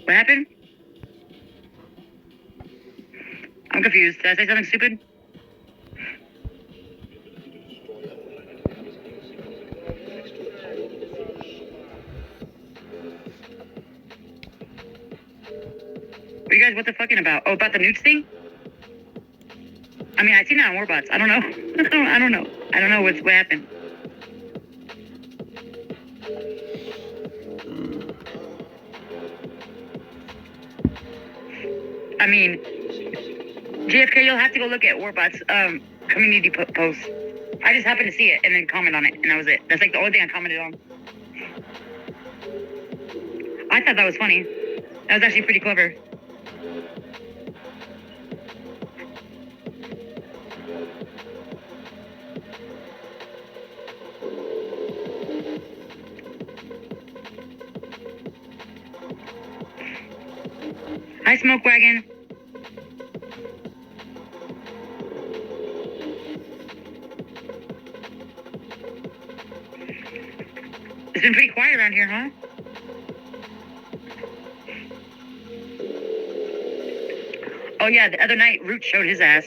What happened? I'm confused. Did I say something stupid? What are you guys what the fucking about? Oh, about the nukes thing? I mean, I seen that on Warbots. I don't know. I don't know. I don't know what happened. I mean, JFK, you'll have to go look at Warbots community post. I just happened to see it and then comment on it, and that was it. That's like the only thing I commented on. I thought that was funny. That was actually pretty clever. Hi, Smoke Wagon. It's been pretty quiet around here, huh? Oh, yeah, the other night, Root showed his ass.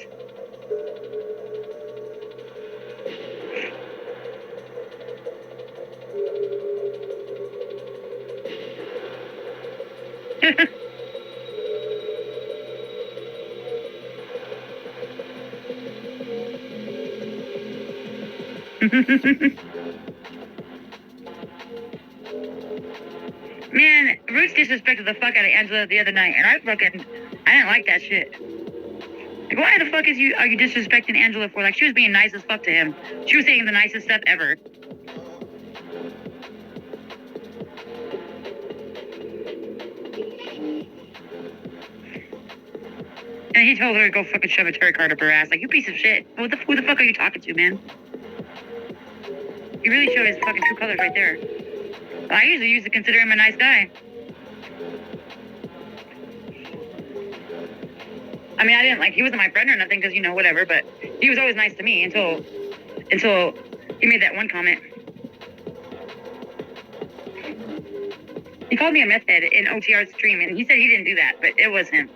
Man, Roots disrespected the fuck out of Angela the other night, and I didn't like that shit. Like, why the fuck are you disrespecting Angela for? Like, she was being nice as fuck to him. She was saying the nicest stuff ever. And he told her to go fucking shove a tarot card up her ass. Like, you piece of shit. Who the fuck are you talking to, man? He really showed his fucking true colors right there. I usually used to consider him a nice guy. I mean, I didn't like, he wasn't my friend or nothing because, you know, whatever, but he was always nice to me until he made that one comment. He called me a meth head in OTR's stream, and he said he didn't do that, but it was him.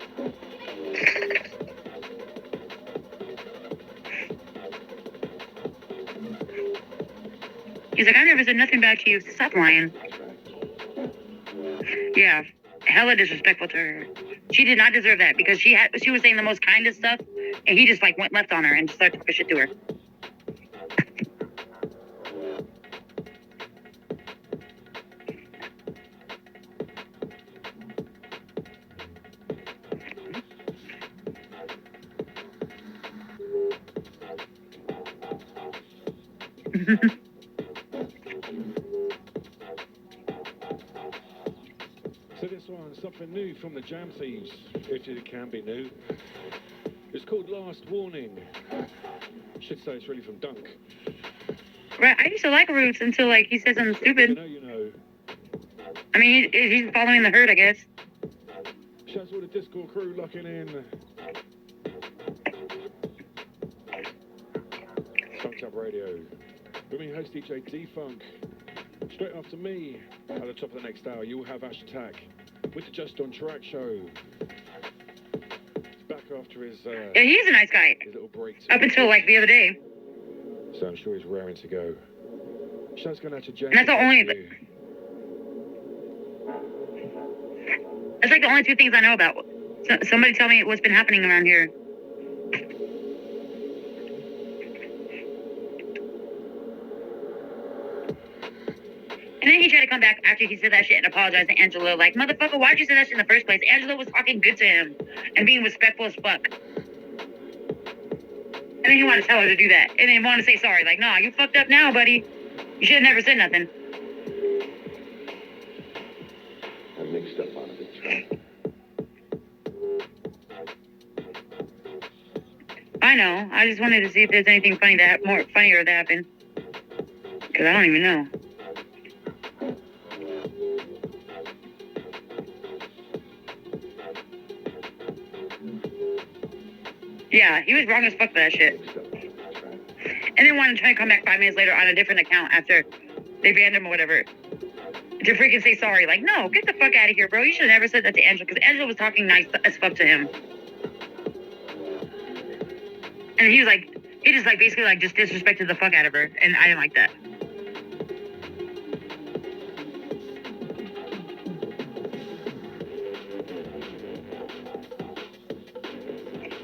He's like, I never said nothing bad to you. Stop lying. Yeah, hella disrespectful to her. She did not deserve that because she was saying the most kindest stuff, and he just like went left on her and just started talking shit to her. So this one, something new from the Jam Thieves, if it can be new. It's called Last Warning. Should say it's really from Dunk. Right, I used to like Roots until like he said something stupid. You know. I mean, he's following the herd, I guess. Shouts all the Discord crew locking in. Funk Up Radio. With me, host DJ D-Funk. Straight after me, at the top of the next hour, you will have Ash Attack with the Just On Track show. He's back after his yeah, he's a nice guy. His little break. Up until like the other day. So I'm sure he's raring to go. Shouts going out to James. And that's the only. That's like the only two things I know about. Somebody tell me what's been happening around here. And then he tried to come back after he said that shit and apologize to Angela. Like, motherfucker, why'd you say that shit in the first place? Angela was talking good to him and being respectful as fuck. And then he wanted to tell her to do that. And then he wanted to say sorry. Like, nah, you fucked up now, buddy. You should have never said nothing. I mixed up out of it. I know. I just wanted to see if there's anything funny more funnier that happened. Because I don't even know. Yeah, he was wrong as fuck for that shit. And then wanted to try to come back 5 minutes later on a different account after they banned him or whatever. to freaking say sorry. Like, no, get the fuck out of here, bro. You should have never said that to Angela, because Angela was talking nice as fuck to him. And he was like, he just like basically like just disrespected the fuck out of her, and I didn't like that.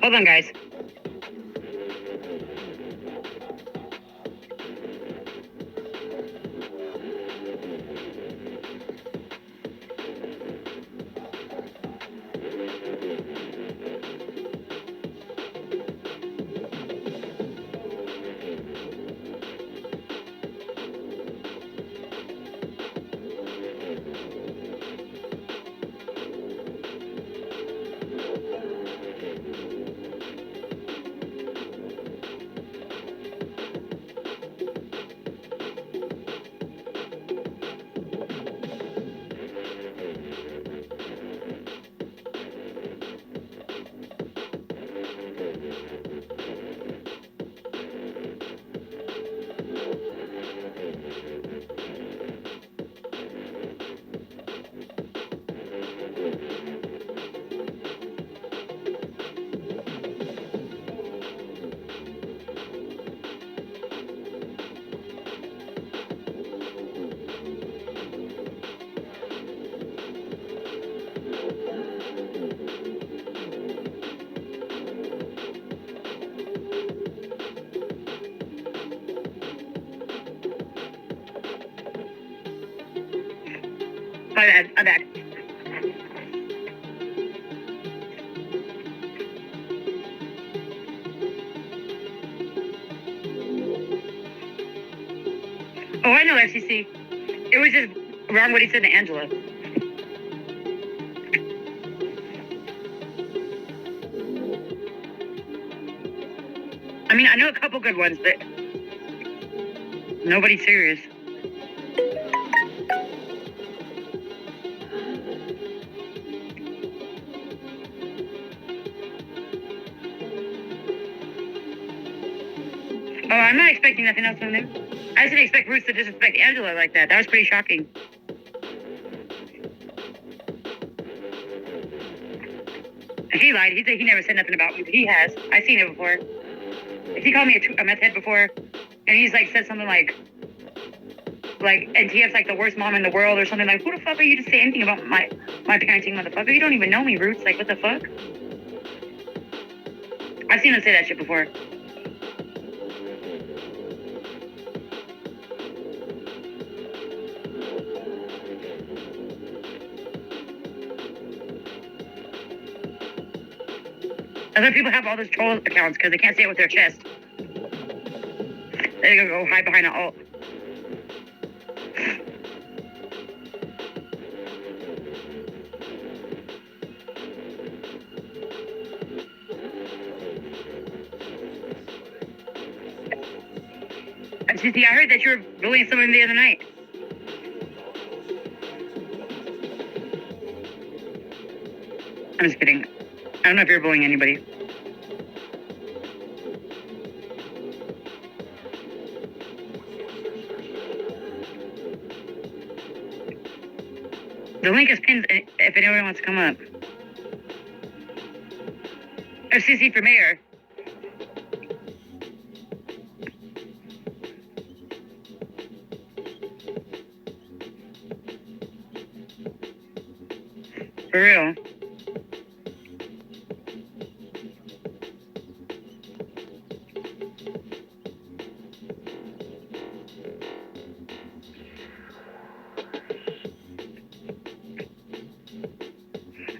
Hold on, guys. My bad. Oh, I know, FCC. It was just wrong what he said to Angela. I mean, I know a couple good ones, but nobody's serious. Oh, I'm not expecting nothing else from them. I just didn't expect Ruth to disrespect Angela like that. That was pretty shocking. He lied. He said he never said nothing about me, but he has. I've seen it before. If he called me a meth head before, and he's like said something like, and TF's like the worst mom in the world or something, like, who the fuck are you to say anything about my parenting, motherfucker? You don't even know me, Roots. Like, what the fuck? I've seen him say that shit before. Other people have all those troll accounts because they can't say it with their chest. They go hide behind an alt. CC, I heard that you were bullying someone the other night. I'm just kidding. I don't know if you're bullying anybody. The link is pinned if anyone wants to come up. FCC for mayor. For real.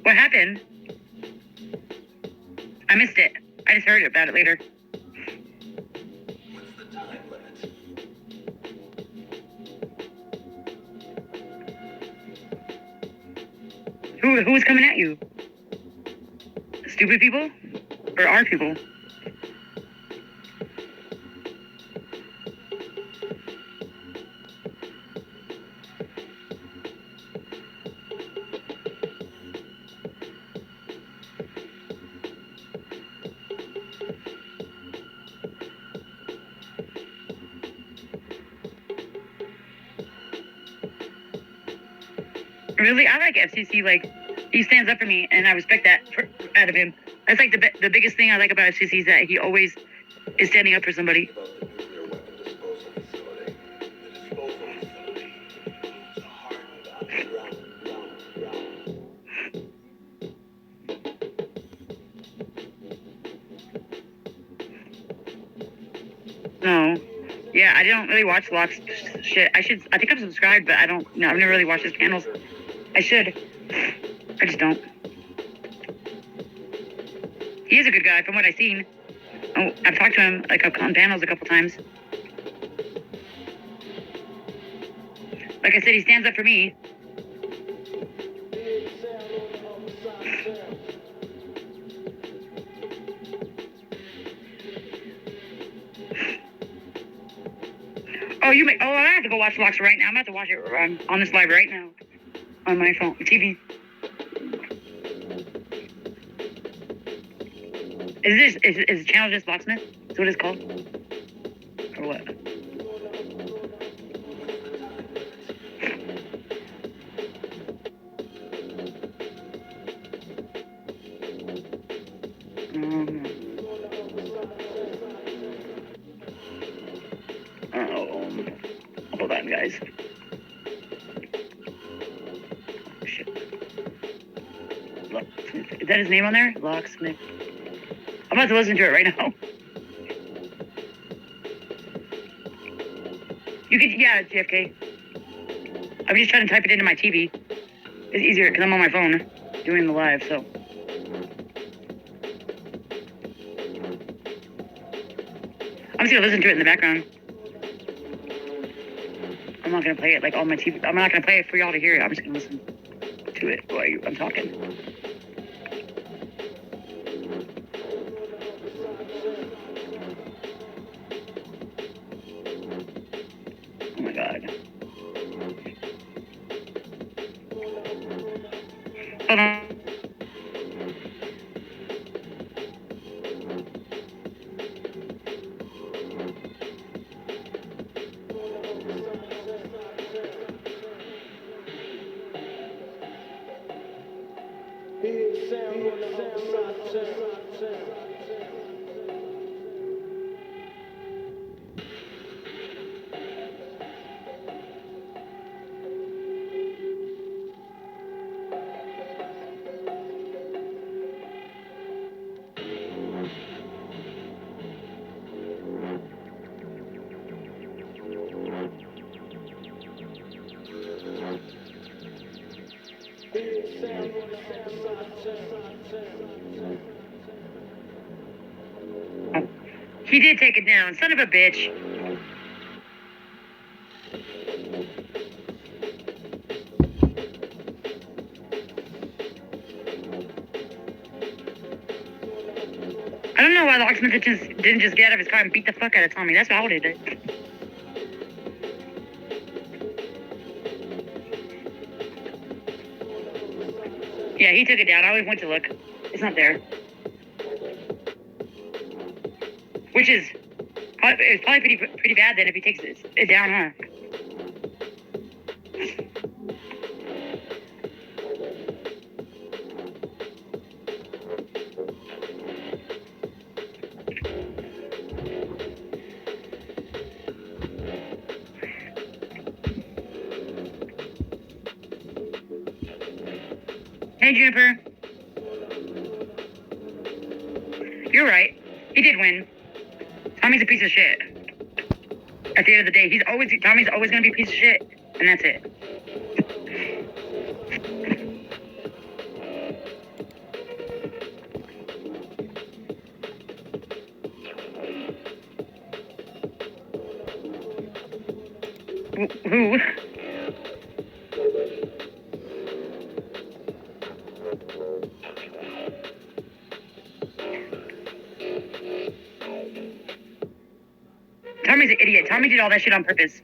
What happened? I missed it. I just heard about it later. What's the time limit? Who was coming at you? Stupid people? Or our people? Really, I like FCC. Like, he stands up for me, and I respect that out of him. That's like the biggest thing I like about FCC is that he always is standing up for somebody. No. Yeah, I don't really watch Locke's shit. I think I'm subscribed, but I don't. No, I've never really watched his channels. I should. I just don't. He is a good guy from what I've seen. Oh, I've talked to him like on panels a couple times. Like I said, he stands up for me. Oh, I have to go watch Locks right now. I'm about to watch it on this live right now on my phone, TV. Is the channel just Locksmith? Is what it's called? Or what? Hold on, guys. Oh, shit. Is that his name on there? Locksmith. I'm about to listen to it right now. You could, yeah, JFK. I'm just trying to type it into my TV. It's easier because I'm on my phone doing the live, so. I'm just gonna listen to it in the background. I'm not gonna play it like on my TV. I'm not gonna play it for y'all to hear it. I'm just gonna listen to it while I'm talking. Oh my god. Hold on. He did take it down, son of a bitch. I don't know why Locksmith didn't just get out of his car and beat the fuck out of Tommy. That's what I would have done. Yeah, he took it down. I always went to look. It's not there. Which is, it's probably pretty bad then if he takes it down, huh? Hey, Juniper. You're right. He did win. Tommy's a piece of shit. At the end of the day, Tommy's always gonna be a piece of shit, and that's it. Who? Tommy's an idiot. Tommy did all that shit on purpose.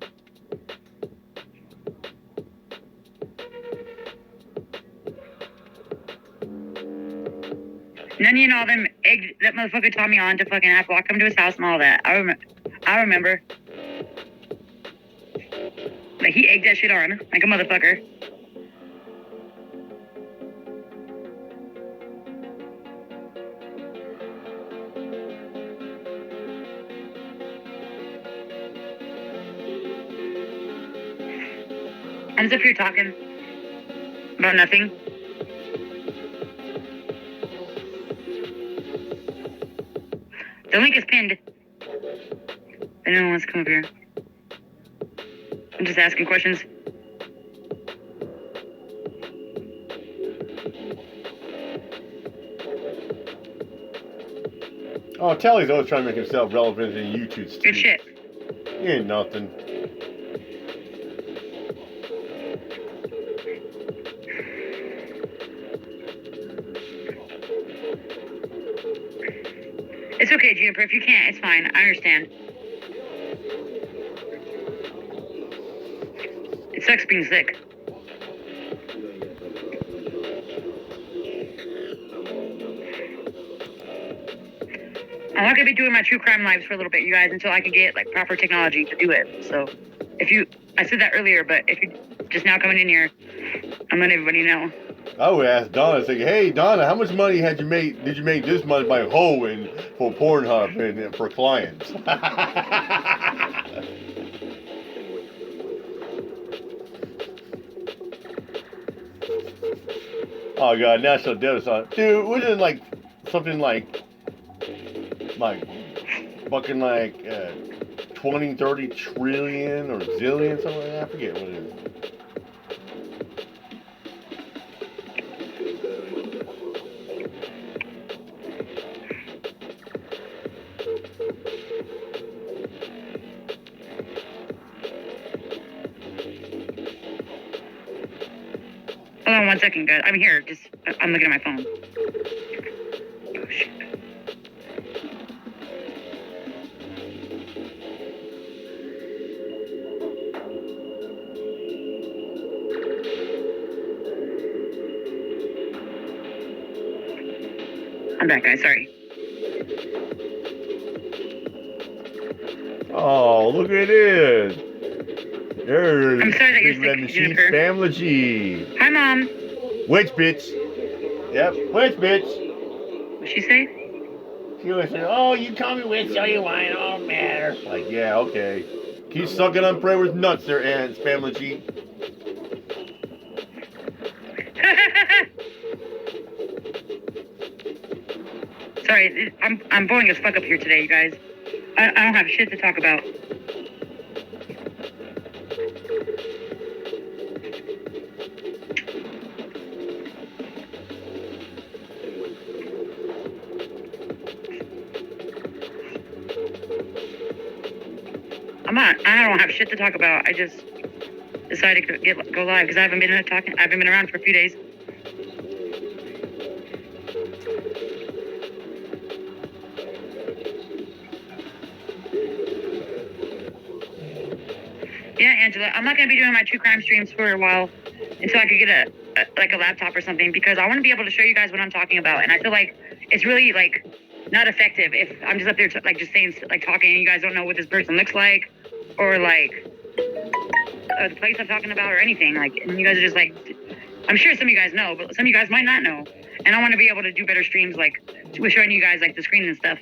None and all them egged that motherfucker Tommy on to fucking have to walk him to his house and all that. I remember. Like, he egged that shit on like a motherfucker. I'm just up here talking about nothing. The link is pinned. If anyone wants to come up here. I'm just asking questions. Oh, Tally's always trying to make himself relevant in YouTube street. Good shit. He ain't nothing. It's okay, Juniper. If you can't, it's fine. I understand. It sucks being sick. I'm not gonna be doing my true crime lives for a little bit, you guys, until I can get like proper technology to do it. So, I said that earlier, but if you're just now coming in here, I'm letting everybody know. I would ask Donna, say, hey Donna, how much money did you make this month by hoeing for Pornhub and for clients? Oh god, National Debt on. Dude, wasn't it like something like fucking 20, 30 trillion or zillion, something like that? I forget what it is. Hold on 1 second, guys. I'm here. I'm looking at my phone. Oh, shit. I'm back, guys. Sorry. Oh, look at this. There's I'm sorry that you're Big Red sick, Machine Jennifer. Family G. Hi, Mom. Witch bitch. Yep, witch bitch. What'd she say? She always said, oh, you call me witch, so you whine, it don't matter. Like, yeah, okay. Keep sucking on Praver's nuts there, Aunt's Family G. Sorry, I'm boring as fuck up here today, you guys. I don't have shit to talk about. I don't have shit to talk about. I just decided to go live because I haven't been around for a few days. Yeah, Angela, I'm not gonna be doing my true crime streams for a while until I could get a laptop or something, because I want to be able to show you guys what I'm talking about, and I feel like it's really like not effective if I'm just up there just saying, like, talking, and you guys don't know what this person looks like, or like the place I'm talking about, or anything. Like, and you guys are just like, I'm sure some of you guys know, but some of you guys might not know, and I want to be able to do better streams, like with showing you guys like the screen and stuff.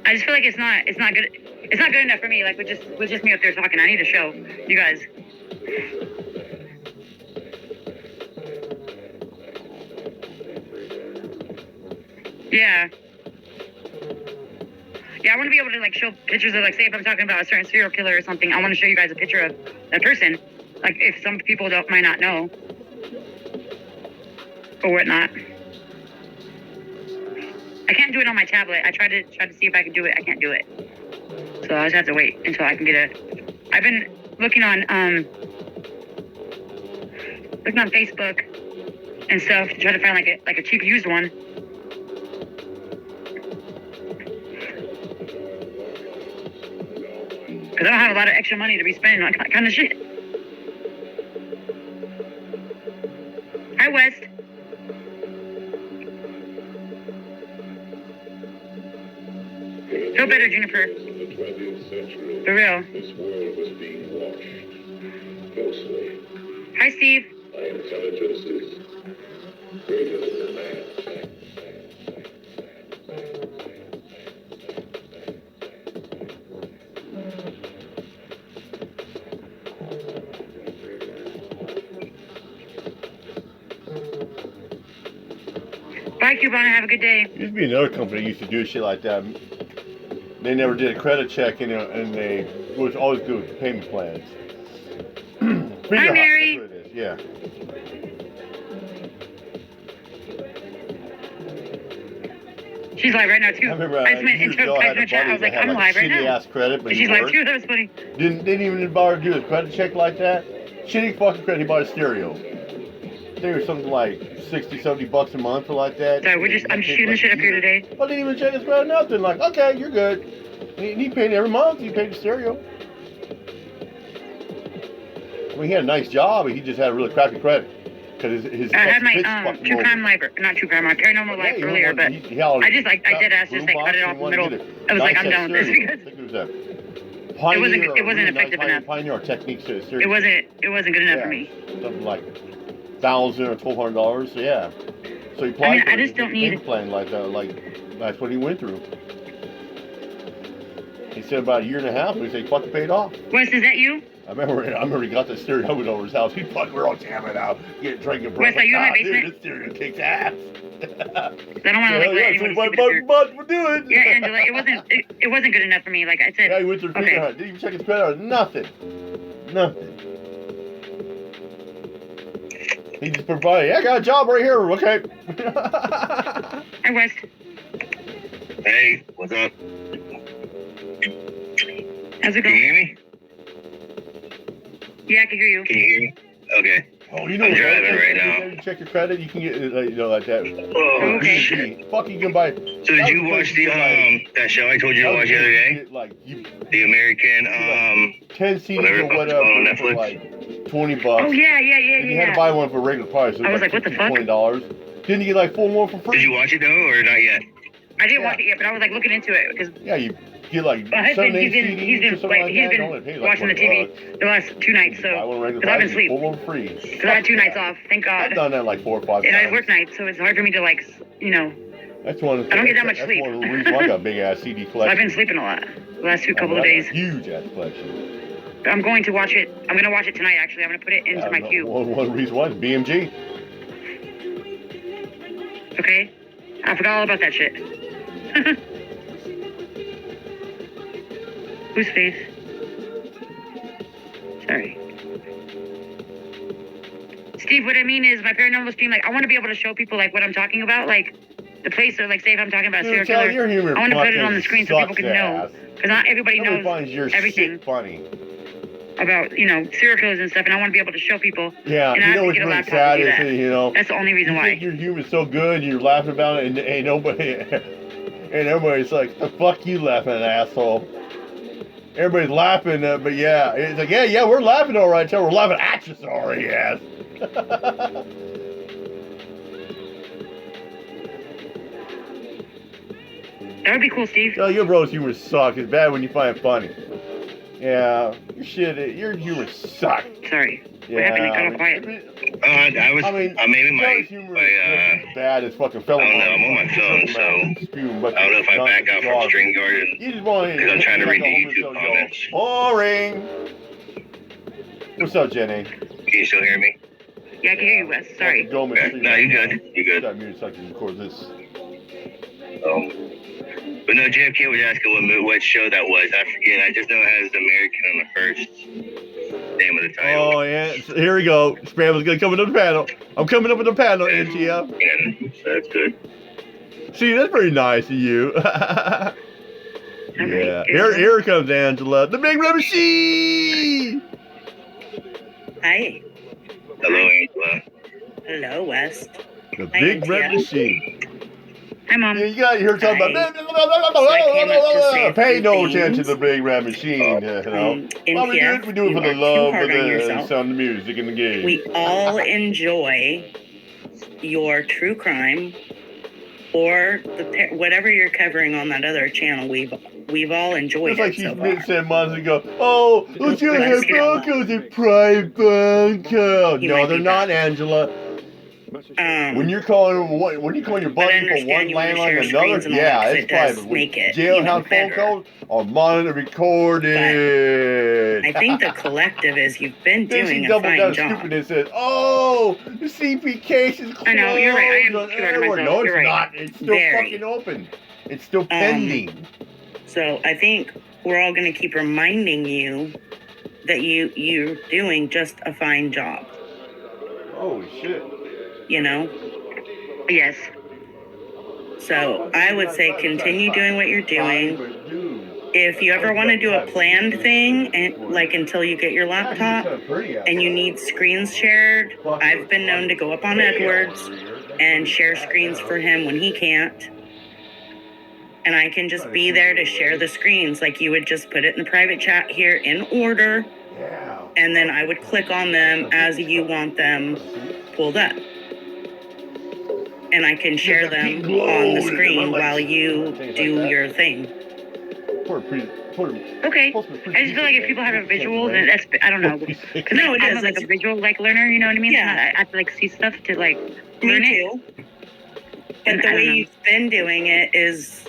I just feel like it's not good. It's not good enough for me. Like with just me up there talking. I need to show you guys. Yeah. Yeah, I want to be able to like show pictures of, like, say if I'm talking about a certain serial killer or something, I want to show you guys a picture of that person. Like if some people might not know or whatnot. I can't do it on my tablet. I tried to see if I could do it. I can't do it. So I just have to wait until I can get I've been looking on Facebook and stuff to try to find like a cheap used one. Because I don't have a lot of extra money to be spending on that kind of shit. Hi, West. Feel better, Juniper. In the 20th century, For real. this world was being watched closely. Hi, Steve. My intelligence is greater than man. Bye, Cubana. Have a good day. Used to be another company that used to do shit like that. They never did a credit check, and they was always good with payment plans. Hi, Mary. That's what it is. Yeah. She's live right now, too. I remember I just went into a chat. I was like, I'm live right now. Shitty-ass credit, but And she's live, too. That was funny. Didn't even bother to do a credit check like that. Shitty fucking credit. He bought a stereo. I think it was something like $60, $70 a month or like that. Sorry, I'm shooting the shit up here today. I didn't even check his credit, nothing. Like, okay, you're good. He paid every month. He paid the stereo. I mean, he had a nice job, but he just had a really crappy credit. Because his I had my true crime library, not true crime, my paranormal life earlier, but I did ask, just like cut it off in the middle. I was like, I'm done with this because it wasn't effective enough. Pioneer or Techniques to the it wasn't good enough for me. Something like $1,000 or $1,200. So yeah. So he applied for a payment plan like that. Like that's what he went through. He said about a year and a half. He said he fucking paid off. Wes, is that you? I remember he got the stereo over his house. We're all jamming out, drinking. Wes, are you in my basement? Dude, this stereo kicks ass. I don't want to let anyone but we're doing. Yeah, Angela, it wasn't good enough for me. Like I said. Yeah, he went through didn't even check his credit out. Nothing. He just provided. Yeah, I got a job right here. Okay. Hi, Wes. Hey, what's up? How's it going? Can you hear me? Yeah, I can hear you. Can you hear me? Okay. Oh, you know I'm what? driving right now. You check your credit. You can get like that. Oh, okay. shit. Fuck, you can buy. So did you watch the that show I told you to watch the other day? The American 10 seasons or whatever on for Netflix. like $20. Oh yeah. And you had to buy one for regular price. So I was like, what the fuck? $20. Didn't you get like 4 more for free? Did you watch it though, or not yet? I didn't watch it yet, but I was like looking into it because. Yeah, you get like my husband, Sunday he's been watching the TV the last 2 nights, so because I've been asleep. 4 more free. Because I had 2 nights off, thank God. I've done that like 4 or 5 times. And I work nights, so it's hard for me to That's one. I don't get that much sleep. That's one of the reasons why I got a big ass CD collection. So I've been sleeping a lot the last couple of days. Huge ass collection. But I'm going to watch it. I'm going to watch it tonight. Actually, I'm going to put it into my queue. One reason why is BMG. Okay, I forgot all about that shit. Whose face? Sorry. Steve, what I mean is my paranormal stream, like, I want to be able to show people, like, what I'm talking about, like, the place, or, like, say if I'm talking about serial killer, I want to put it on the screen so people can know, because not everybody knows everything funny about, serial killers and stuff, and I want to be able to show people. Yeah, and I have to get a laptop to do that. That's the only reason why. You think your humor's so good, and you're laughing about it, and ain't nobody, and everybody's like, the fuck you laughing at, asshole. Everybody's laughing, but yeah, it's like, yeah, we're laughing all right, so we're laughing at you, sorry, yes. That would be cool, Steve. No, your bro's humor sucks. It's bad when you find it funny. Yeah, your humor sucks. Sorry. Yeah, what happened? You got all quiet. I'm maybe my humor is bad as fucking fellow. I don't know. I'm on my phone, so I don't know if I back out from StreamYard because I'm trying to read the YouTube comments. Boring. What's up, Jenny? Can you still hear me? Yeah, I can hear you, Wes. Sorry. Okay. No, you good. You good. Got muted so I can record this. But no, JFK was asking what show that was. I forget. I just know it has American on the first name of the title. Oh, yeah. So here we go. Spam is going to come into the panel. I'm coming up with the panel, NTF. Yeah, so that's good. See, that's pretty nice of you. Yeah. Here comes Angela. The big red machine. Hi. Hello, Angela. Hello, Wes. The big red machine. Hi, Mom. Yeah, you got her talking about. Pay no attention to the big red machine. Well, we do it for the love of the sound of the music and the game. We all enjoy your true crime or whatever you're covering on that other channel. We've all enjoyed it so far. It's like she months ago. Oh, look at her Broncos and Pride Bronco. No, they're not, Angela. When you're calling your buddy from one understand you wanna landline share to screens another, and all yeah, that, 'cause it's it does private. make it Jailhouse even phone better. calls are monitored, recorded. I think the collective is you've been Then she doing a doubled fine down job. stupid and said, "Oh, the CP case is closed I know, you're right. I am on too hard on Edward." myself. No, it's You're right. not. It's still Very. fucking open. It's still pending. So I think we're all going to keep reminding you that you're doing just a fine job. Holy shit. You know. Yes. So I would say continue doing what you're doing. If you ever want to do a planned thing, and like until you get your laptop and you need screens shared, I've been known to go up on Edwards and share screens for him when he can't. And I can just be there to share the screens. Like you would just put it in the private chat here in order. And then I would click on them as you want them pulled up. And I can share them on the screen while you do your thing. Okay. I just feel like if people have a visual, then that's, I don't know. Because No, it I'm is. like a visual like learner, you know what I mean? Yeah. I have to like see stuff to like Me learn it. too. But the I way don't know. you've been doing it is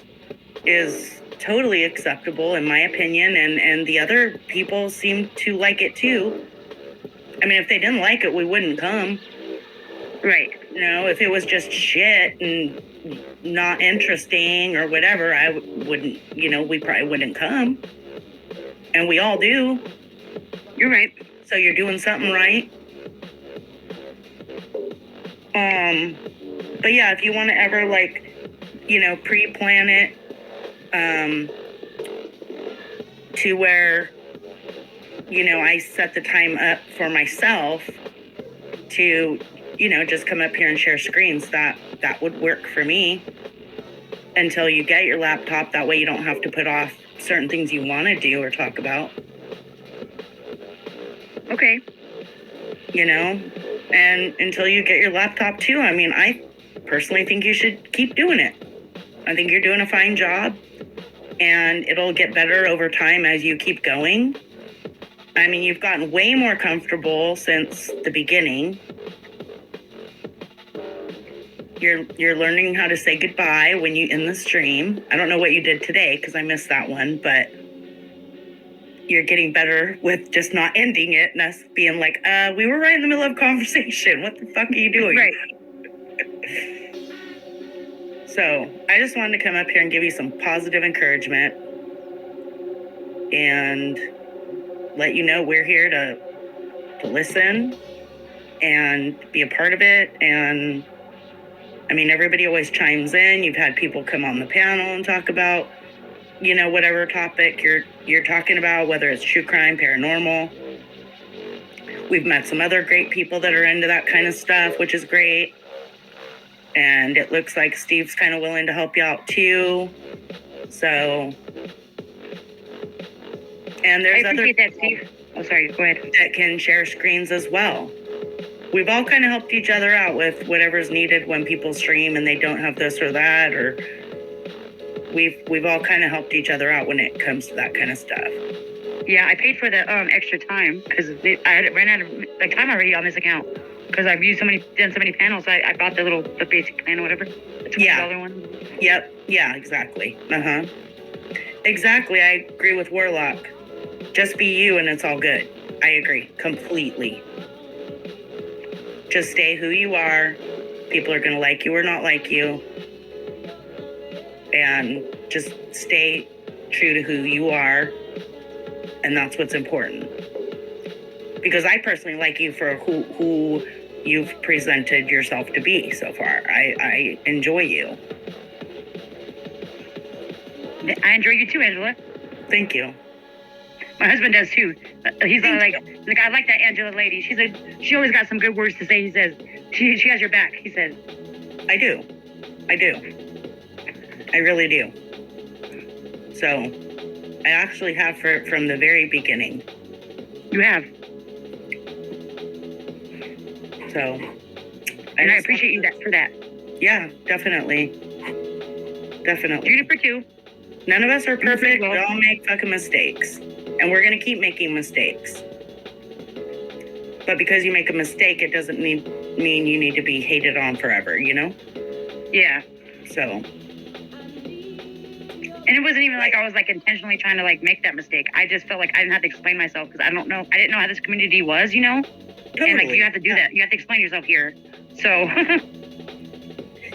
totally acceptable in my opinion, and the other people seem to like it too. I mean, if they didn't like it, we wouldn't come. Right. You know, if it was just shit and not interesting or whatever, I wouldn't, you know, we probably wouldn't come. And we all do. You're right. So you're doing something right. But yeah, if you want to ever like, you know, pre-plan it, to where, you know, I set the time up for myself to, you know, just come up here and share screens, that would work for me until you get your laptop. That way you don't have to put off certain things you want to do or talk about. Okay. You know, and until you get your laptop too, I mean, I personally think you should keep doing it. I think you're doing a fine job, and it'll get better over time as you keep going. I mean, you've gotten way more comfortable since the beginning. You're learning how to say goodbye when you end the stream. I don't know what you did today because I missed that one, but you're getting better with just not ending it and us being like, we were right in the middle of a conversation. What the fuck are you doing? Right. So I just wanted to come up here and give you some positive encouragement and let you know we're here to listen and be a part of it. And I mean, everybody always chimes in. You've had people come on the panel and talk about, you know, whatever topic you're talking about, whether it's true crime, paranormal. We've met some other great people that are into that kind of stuff, which is great. And it looks like Steve's kind of willing to help you out too. So, and there's I other appreciate that, people Steve. Oh, sorry. Go ahead. that can share screens as well. We've all kind of helped each other out with whatever's needed when people stream and they don't have this or that, or we've all kind of helped each other out when it comes to that kind of stuff. Yeah, I paid for the extra time because I ran out of like time already on this account because I've done so many panels. I bought the basic plan or whatever, the $20 one. Yep. Yeah, exactly. Exactly. I agree with Warlock. Just be you and it's all good. I agree completely. Just stay who you are. People are going to like you or not like you. And just stay true to who you are. And that's what's important. Because I personally like you for who you've presented yourself to be so far. I enjoy you. I enjoy you too, Angela. Thank you. My husband does too. He's like I like that Angela lady. She always got some good words to say. He says she has your back. He says, I do. I really do. So I actually have from the very beginning. you have, So and I appreciate you for that. Yeah, definitely. You're for two. None of us are perfect. well. We all make fucking mistakes. And we're going to keep making mistakes. But because you make a mistake, it doesn't mean mean you need to be hated on forever, you know? Yeah. So, And it wasn't even like I was like intentionally trying to like make that mistake. I just felt like I didn't have to explain myself because I didn't know how this community was, you know? totally. And like you have to do that. You have to explain yourself here. So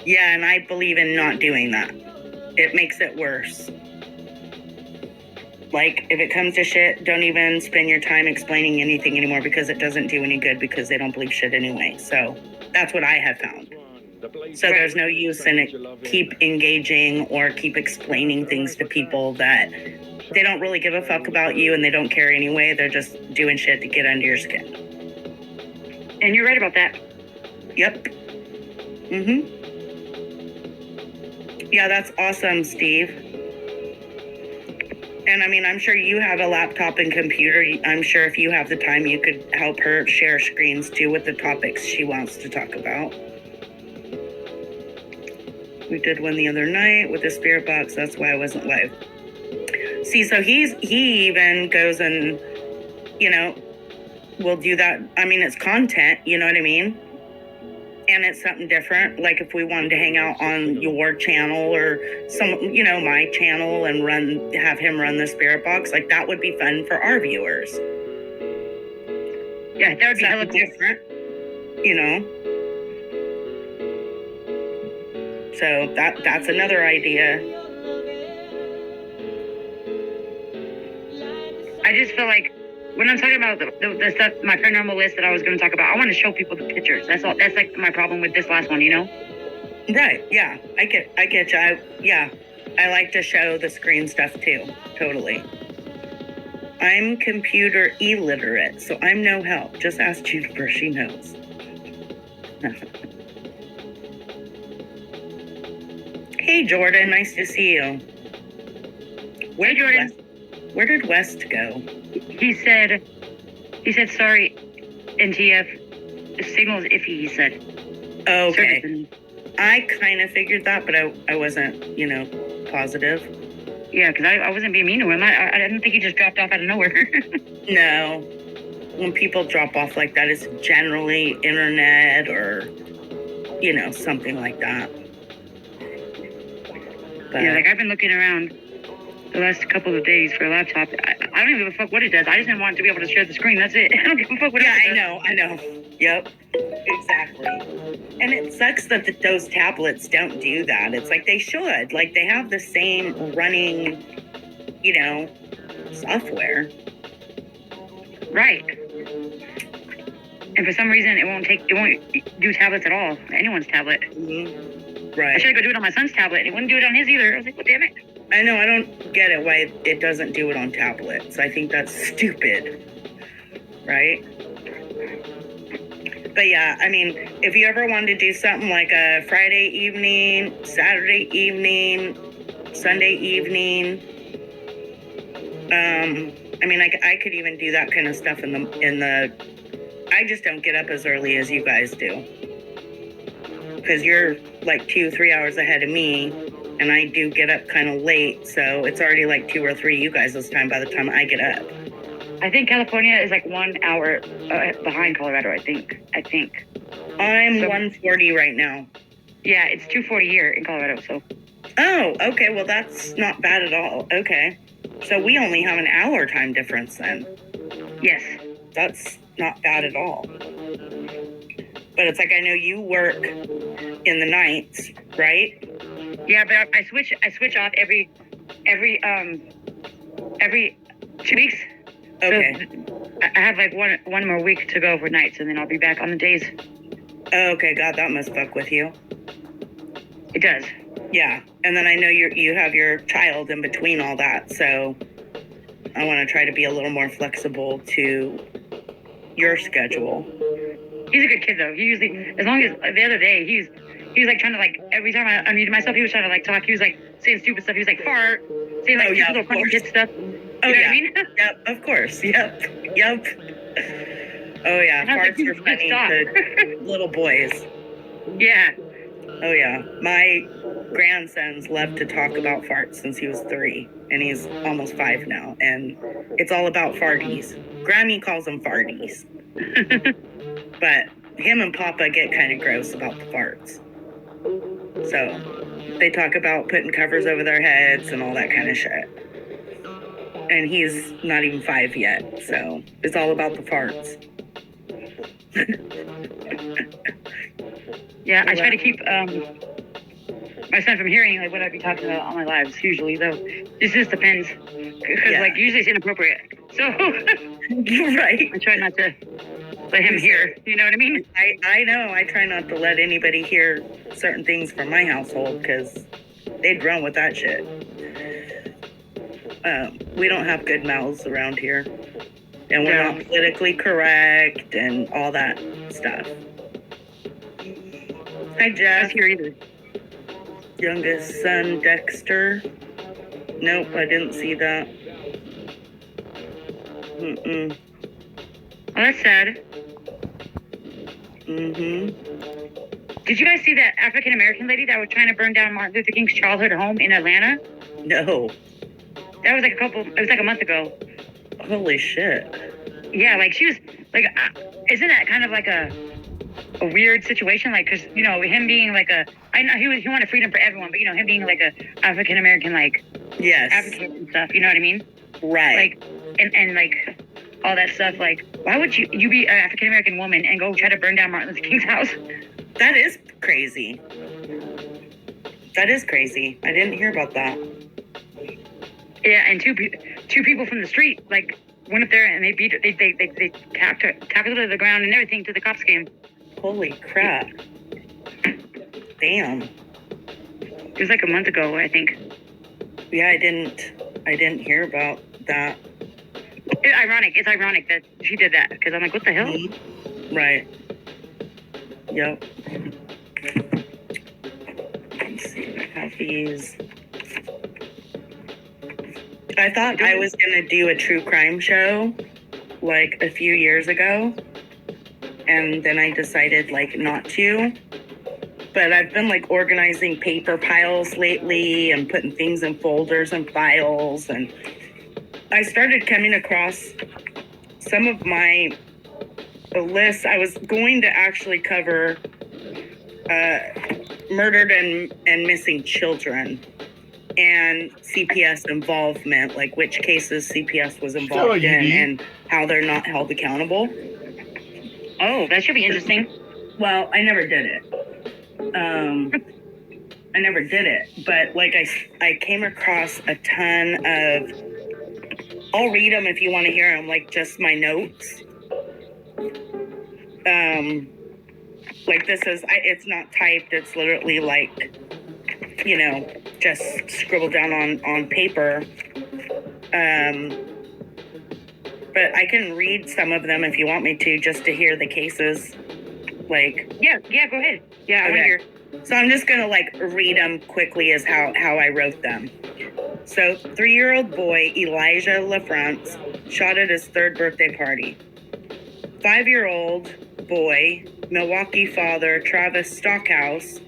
Yeah, and I believe in not doing that. It makes it worse. Like, if it comes to shit, don't even spend your time explaining anything anymore because it doesn't do any good because they don't believe shit anyway. So that's what I have found. So there's no use in it, keep engaging or keep explaining things to people that they don't really give a fuck about you and they don't care anyway. They're just doing shit to get under your skin. and you're right about that. Yep. Yeah, that's awesome, Steve. And I mean, I'm sure you have a laptop and computer. I'm sure if you have the time, you could help her share screens too with the topics she wants to talk about. We did one the other night with the spirit box. That's why I wasn't live. See, so he even goes and, you know, will do that. I mean, it's content, you know what I mean? And it's something different. Like if we wanted to hang out on your channel or some, you know, my channel and have him run the spirit box, like that would be fun for our viewers. Yeah, that would be hella Something cool. different, you know? So that's another idea. I just feel like when I'm talking about the stuff, my paranormal list that I was going to talk about, I want to show people the pictures. That's all. That's like my problem with this last one, you know? Right, yeah. I get you. I like to show the screen stuff too. Totally. I'm computer illiterate, so I'm no help. Just ask Jennifer, she knows. Hey Jordan, nice to see you. Hey, Jordan. Where did West go? He said sorry, NTF. The signal is iffy. He said. Okay. Service. I kind of figured that, but I wasn't, you know, positive. Yeah, because I wasn't being mean to him. I didn't think he just dropped off out of nowhere. No. When people drop off like that, it's generally internet or, you know, something like that. But, Yeah, like I've been looking around the last couple of days for a laptop. I don't even give a fuck what it does. I just didn't want it to be able to share the screen. That's it. I don't give a fuck what yeah, else it I know. Yep, exactly. And it sucks that those tablets don't do that. It's like they should. Like they have the same running, you know, software. Right. And for some reason, it won't do tablets at all. Anyone's tablet. Mm-hmm. I Right. should go do it on my son's tablet. It wouldn't do it on his either. I was like, well, damn it. I know, I don't get it why it doesn't do it on tablets. I think that's stupid. Right? But yeah, I mean, if you ever wanted to do something like a Friday evening, Saturday evening, Sunday evening, I mean, I could even do that kind of stuff in the. I just don't get up as early as you guys do, because you're like 2-3 hours ahead of me, and I do get up kind of late, so it's already like 2 or 3 you guys this time by the time I get up. I think California is like 1 hour behind Colorado. I think. I'm So- 1:40 right now. Yeah, it's 2:40 here in Colorado. So Oh, okay. Well, that's not bad at all. Okay. So we only have an hour time difference then. yes. That's not bad at all. But it's like I know you work in the nights, right? Yeah, but I switch off every 2 weeks. Okay. So I have like one more week to go for nights, and then I'll be back on the days. Okay, God, that must fuck with you. It does. Yeah. And then I know you have your child in between all that, so I want to try to be a little more flexible to your schedule. He's a good kid though. He usually, as long as the other day, he was like trying to like every time I unmuted myself, he was trying to like talk. He was like saying stupid stuff. He was like fart, saying like Oh, yeah, stupid little of funny course. kid stuff. Oh, You know what yeah. I mean? Yep, of course. Yep. Oh, yeah. And I was like, Farts are "Dude, funny stop." to little boys. Yeah. Oh, yeah. My grandson's loved to talk about farts since he was 3, and he's almost 5 now, and it's all about farties. Grammy calls them farties. But him and Papa get kind of gross about the farts. So they talk about putting covers over their heads and all that kind of shit. And he's not even 5 yet, so it's all about the farts. Yeah, I try to keep my son from hearing like what I'd be talking about all my lives. Usually, though, it just depends because like usually it's inappropriate. So Right. I try not to let him hear. You know what I mean? I know. I try not to let anybody hear certain things from my household because they'd run with that shit. We don't have good mouths around here, and we're not politically correct and all that stuff. Hi, Jeff. Not here either. Youngest son, Dexter. Nope, I didn't see that. Mm-mm. Oh, that's sad. Mm-hmm. Did you guys see that African American lady that was trying to burn down Martin Luther King's childhood home in Atlanta? No. That was it was like a month ago. Holy shit. Yeah, like she was, like, isn't that kind of like a weird situation? Like, cause, you know, him being like I know he wanted freedom for everyone, but you know, him being like a African American, like, Yes. advocate and stuff, you know what I mean? Right. Like, and like, all that stuff, like, why would you be an African American woman and go try to burn down Martin Luther King's house? That is crazy. That is crazy. I didn't hear about that. Yeah, and two people from the street, like, went up there and they beat her, they tackled her to the ground and everything till the cops came. Holy crap. Damn. It was like a month ago, I think. Yeah, I didn't hear about that. It's ironic that she did that, because I'm like, what the hell? Right. Yep. Let's see, I have these. I thought I was gonna do a true crime show like a few years ago, and then I decided like not to. But I've been like organizing paper piles lately and putting things in folders and files, and I started coming across some of my lists. I was going to actually cover murdered and missing children and CPS involvement, like which cases CPS was involved in and how they're not held accountable. Oh, that should be interesting. Well, I never did it. I never did it, but like I came across a ton of, I'll read them if you want to hear them, like just my notes. Like this is, it's not typed, it's literally like, you know, just scribbled down on paper. But I can read some of them if you want me to, just to hear the cases. Like, yeah, go ahead. Yeah, I want to hear. So I'm just gonna like read them quickly as how I wrote them. So 3-year-old boy Elijah LaFrance shot at his 3rd birthday party. 5-year-old boy, Milwaukee father Travis Stockhouse,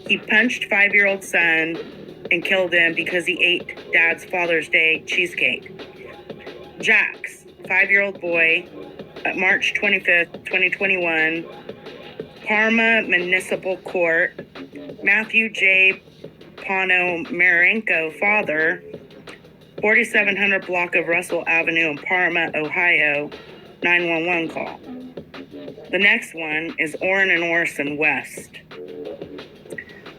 he punched 5-year-old son and killed him because he ate dad's Father's Day cheesecake. Jax, 5-year-old boy, March 25th, 2021, Parma Municipal Court, Matthew J. Ponomarenko, father, 4700 block of Russell Avenue in Parma, Ohio, 911 call. The next one is Orrin and Orson West.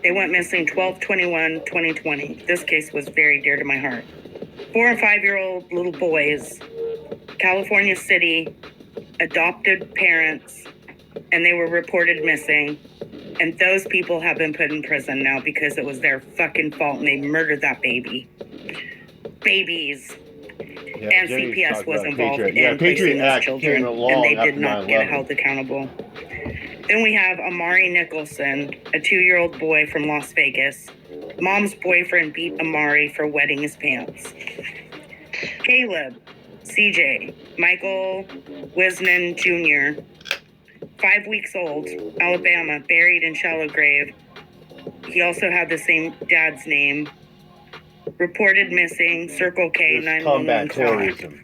They went missing 12/21/2020. This case was very dear to my heart. 4 and 5-year-old little boys, California City, adopted parents, and they were reported missing. And those people have been put in prison now because it was their fucking fault and they murdered that baby. Babies. Yeah, And Jenny's CPS talked was about involved Patriot. in Yeah, placing Patriot those Act children, came along and they after did not get 9/11. held accountable. Then we have Amari Nicholson, a 2-year-old boy from Las Vegas. Mom's boyfriend beat Amari for wetting his pants. Caleb, CJ, Michael Wisnan Jr., 5 weeks old, Alabama, buried in shallow grave. He also had the same dad's name. Reported missing, Circle K, This 911 combat call. terrorism.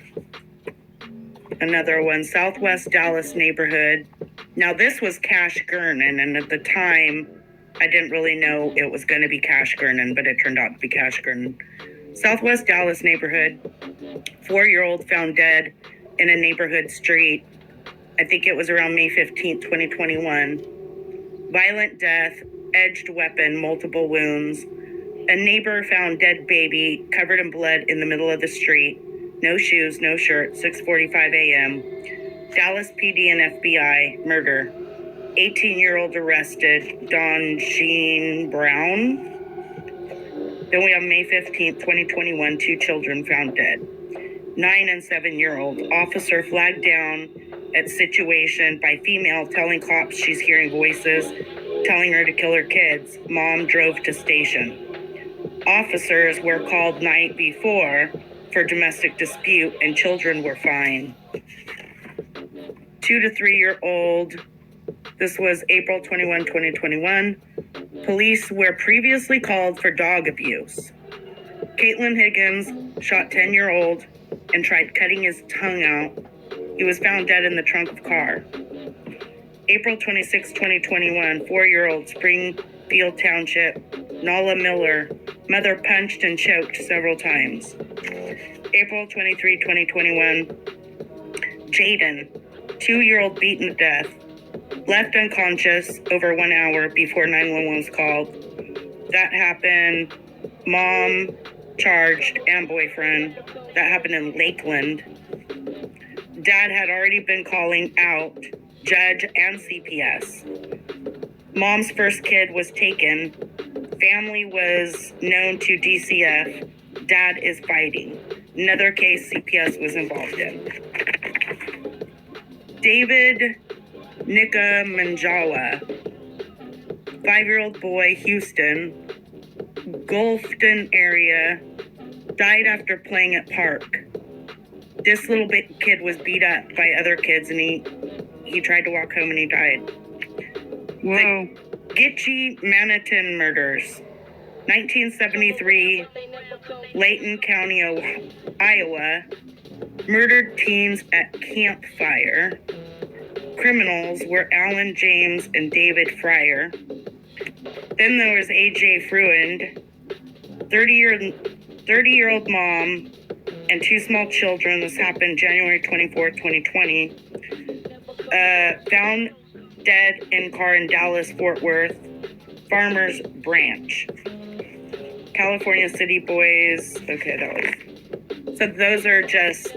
Another one, Southwest Dallas neighborhood, Now, this was Cash Gernon, and at the time, I didn't really know it was going to be Cash Gernon, but it turned out to be Cash Gernon. Southwest Dallas neighborhood, 4-year-old found dead in a neighborhood street. I think it was around May 15th, 2021. Violent death, edged weapon, multiple wounds. A neighbor found dead baby covered in blood in the middle of the street. No shoes, no shirt, 6:45 a.m. Dallas PD and FBI, murder. 18-year-old arrested, Don Jean Brown. Then we have May 15th, 2021, 2 children found dead. 9 and 7-year-old. Officer flagged down at situation by female telling cops she's hearing voices, telling her to kill her kids. Mom drove to station. Officers were called night before for domestic dispute and children were fine. 2 to 3-year-old. This was April 21, 2021. Police were previously called for dog abuse. Caitlin Higgins shot 10-year-old and tried cutting his tongue out. He was found dead in the trunk of a car. April 26, 2021, 4-year-old Springfield Township, Nala Miller, mother punched and choked several times. April 23, 2021, Jaden, 2-year-old beaten to death, left unconscious over 1 hour before 911 was called. That happened, mom charged and boyfriend. That happened in Lakeland. Dad had already been calling out judge and CPS. Mom's first kid was taken. Family was known to DCF. Dad is fighting. Another case CPS was involved in. David Nika Manjawa, 5-year-old boy, Houston, Gulfton area, died after playing at park. This little kid was beat up by other kids and he tried to walk home and he died. Whoa. The Gitche Manitou murders. 1973, Layton County, Iowa. Murdered teens at campfire. Criminals were Alan James and David Fryer. Then there was A.J. Fruand, 30-year-old mom and 2 small children. This happened January 24, 2020. Found dead in car in Dallas, Fort Worth, Farmers Branch. California City Boys. Okay, so those are just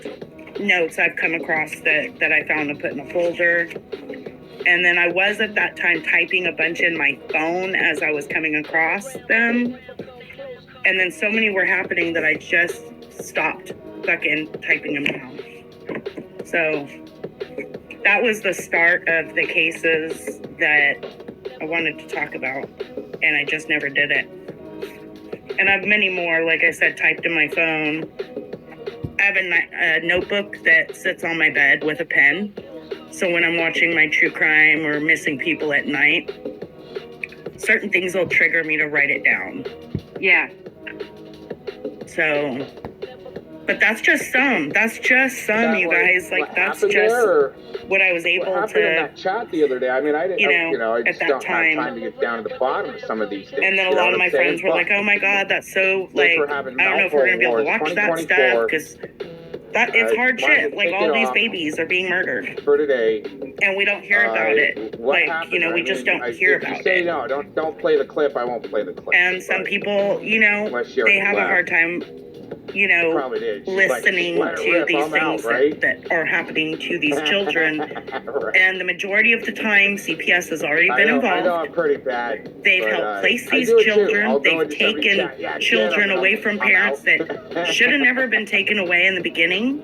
notes I've come across that I found and put in a folder. And then I was at that time typing a bunch in my phone as I was coming across them. And then so many were happening that I just stopped fucking typing them down. So that was the start of the cases that I wanted to talk about. And I just never did it. And I have many more, like I said, typed in my phone. I have a notebook that sits on my bed with a pen. So when I'm watching my true crime or missing people at night, certain things will trigger me to write it down. Yeah. So, but that's just some. That's just some, you guys. Like, that's just what I was able what happened in to. that chat the other day? I mean, I didn't, I at just that don't time. have time to get down to the bottom of some of these things. And then a lot of my friends were like, "Oh my God, that's so like, I don't know if we're gonna be able to watch that stuff because that it's hard shit. Like all these babies are being murdered for today, and we don't hear about it. Like happened? we just don't hear about say it. No, don't play the clip. I won't play the clip. And some people, they have a hard time, listening to these things that are happening to these children. Right. And the majority of the time, CPS has already been involved. I know I'm pretty bad. They've helped place these children. They've taken children away from parents that should have never been taken away in the beginning.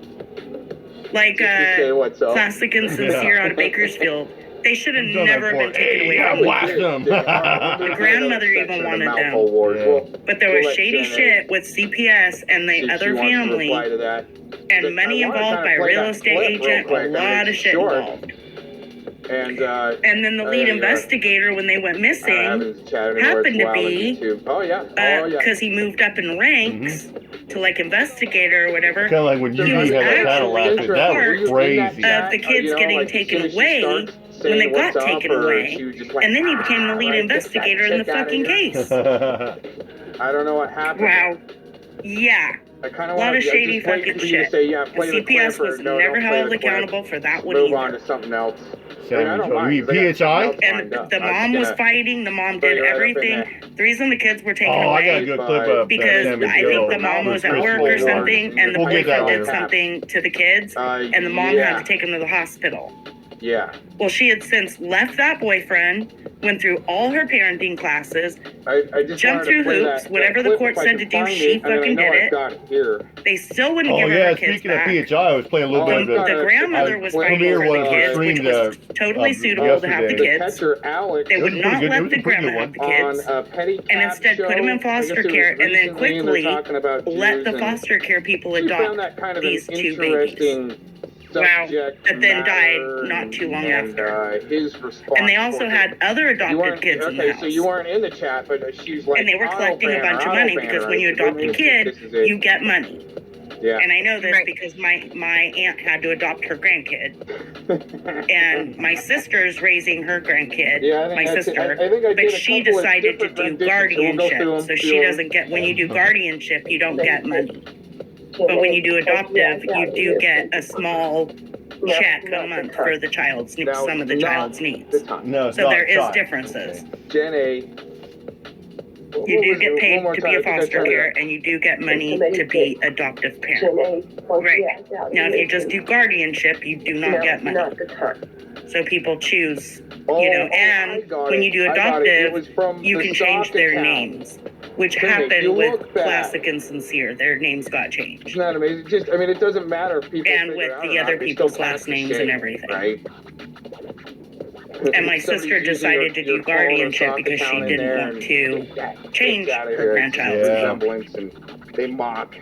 Like Classic and Sincere out of Bakersfield. They should have never been taken away from them. The grandmother even wanted them. But there was shady shit with CPS and the other family. And money involved by a real estate agent, a lot of shit involved. And then the lead investigator, when they went missing, happened to be, because he moved up in ranks, to like investigate her or whatever. Kind of like when you He was had that actually Cadillac. That part was crazy. of the kids getting taken away when they got taken away. And then he became the lead investigator in the fucking case. I don't know what happened. Wow. Yeah. I kind A of lot want of shady fucking shit. Say, yeah, And play the CPS clip, was or, no, never don't play held the clip. accountable for that one Move on either. to something else. Sammy I don't Joe. mind, You 'cause I got PHI? something else And lined up. the I'm mom just was gonna fighting. The mom throw did you right up in everything. there. The reason the kids were taken Oh, I got a away good clip of because Sammy I Joe. think the mom was at work or something, and the We'll get that boyfriend did later. something to the kids, and the mom yeah. had to take him to the hospital. Yeah. Well, she had since left that boyfriend, went through all her parenting classes, I just jumped wanted to through play hoops, that whatever the clip court if I said could to do, find she it. I mean, fucking I know did I've it. got it here. They still wouldn't Oh give her yeah, her kids speaking of back. PHI, I was playing a little bit of the The grandmother was fighting premiere for one the of the kids, which streams was totally suitable to have the yesterday. kids. Catcher Alex They It would was pretty not good. It let was the a pretty good grandma have the on kids, a petty and cat instead put them in show. I guess foster it was care, and then recently, they're quickly talking about let Jews, the and foster care people she found adopt that kind of these an two babies. interesting Wow. subject That then died matter not too long and, after. His response. And they also had other You adopted weren't- kids in the okay, house. so you weren't in the chat, but she's like, And they were collecting a auto-ban bunch her, of money auto-ban because her. when you I said, adopt wait a minute, kid, this is it. you get money. Yeah. And I know this Right. because my aunt had to adopt her grandkid, and my sister's raising her grandkid, Yeah, I think my I did- sister, I think I but did a she couple of decided to different do renditions, so we'll go guardianship, through 'em, so she see 'em. doesn't get, when you do guardianship, you don't get money. But when you do adoptive, you do get a small check a month for the child's, Now, some of the not child's the needs. time. No, it's So not there is child. differences. Gen A. You do get paid to be a foster care, and you do get money to be adoptive parent. Right. Now, if you just do guardianship, you do not get money. So people choose, you know, and when you do adoptive, you can change their names, which Thing is, you happened with look back. Classic and Sincere. Their names got changed. Isn't that amazing? Just, I mean, it doesn't matter if people And figure with it out the or not, other they people's still last cast the names and shame, everything. Right? And my Somebody's sister using decided to your do phone or guardianship sock because she account in didn't there want and to change gets out of her here. grandchild's Yeah. name. Resemblance, and they mock.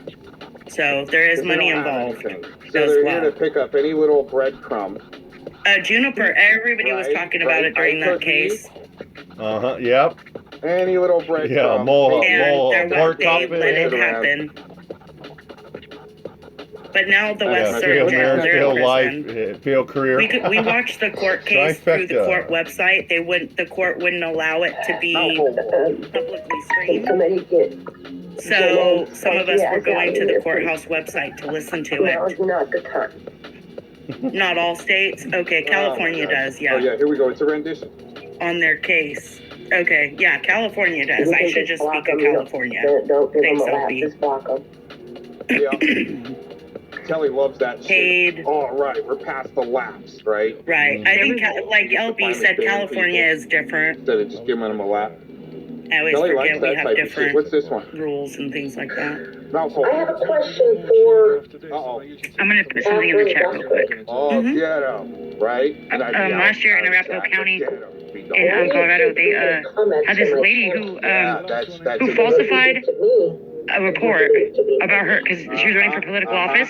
So there is 'Cause they money don't have involved anything. as So they're well. here to pick up any little breadcrumb. Juniper, everybody was Right, talking about it during right. that case. Yep. Any little breadcrumb. Yeah, more- And more there pork they chop let it around. happen. But now the Yeah, West fail Surgeon, marriage, they're fail in life, prison. fail career. We watched the court case through the Trifecta. court website. The court wouldn't allow it to be publicly streamed. So some of us were going to the courthouse website to listen to it. Not the time. Not all states. Okay, California does. Oh, yeah, here we go. It's a rendition. On their case. Okay, yeah, California does. I should just speak of California. Don't give Thanks, them a laugh. LB. Just block them. Yeah. Kelly loves that shit. Paid. All right, we're past the lapse, right? Right. I think, like LB said, Finally California ban is different. Instead of just giving them a lap. I always Kelly likes forget we that have type of shit. different What's this one? rules and things like that. Mouthful. I have a question for Uh-oh. I'm gonna put something in the chat real quick. Oh, Mhm. ghetto, right? And I'd be Last year in outside Arapahoe the County, ghetto. We don't- in Colorado, they had this lady who Yeah, that's who a- falsified to me. a report about her because she was running for political office,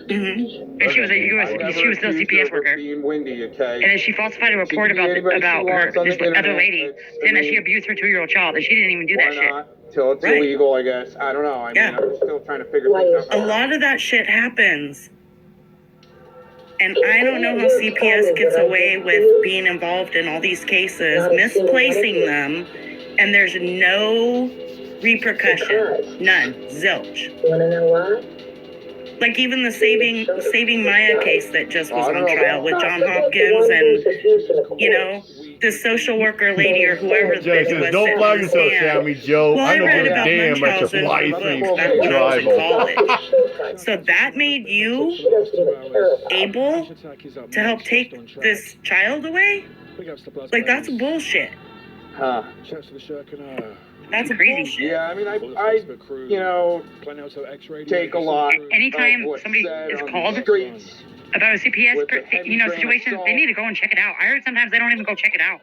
Mm-hmm. and she was a I've she was still a never CPS accused her of worker. being windy, okay? And then she falsified a She report can be about anybody she her, wants on this the other internet. lady, It's- I saying that she mean, abused her 2-year-old child, and she didn't even do Why that shit. not? Till it's Right. illegal, I guess. I don't know. I mean, Yeah. I'm still trying to figure things A out. lot of that shit happens. And I don't know how CPS gets away with being involved in all these cases, misplacing them, and there's no repercussion. None. Zilch. You wanna know why? Like even the Saving Maya case that just was I don't on know. trial with John Hopkins and, you know, the social worker lady or whoever the Joe bitch says, was don't sitting fly on the yourself, stand. Sammy Joe. Well, I I don't read give a about damn about Munchausen your life books thing. back when I was in Tribal. college. So that made you able to help take this child away? Like, that's bullshit. Huh. That's crazy. Yeah, I mean, I you know, take a lot. Anytime of what's somebody said is on the called streets. about a CPS, With the heavy grain of situation, salt. they need to go and check it out. I heard sometimes they don't even go check it out.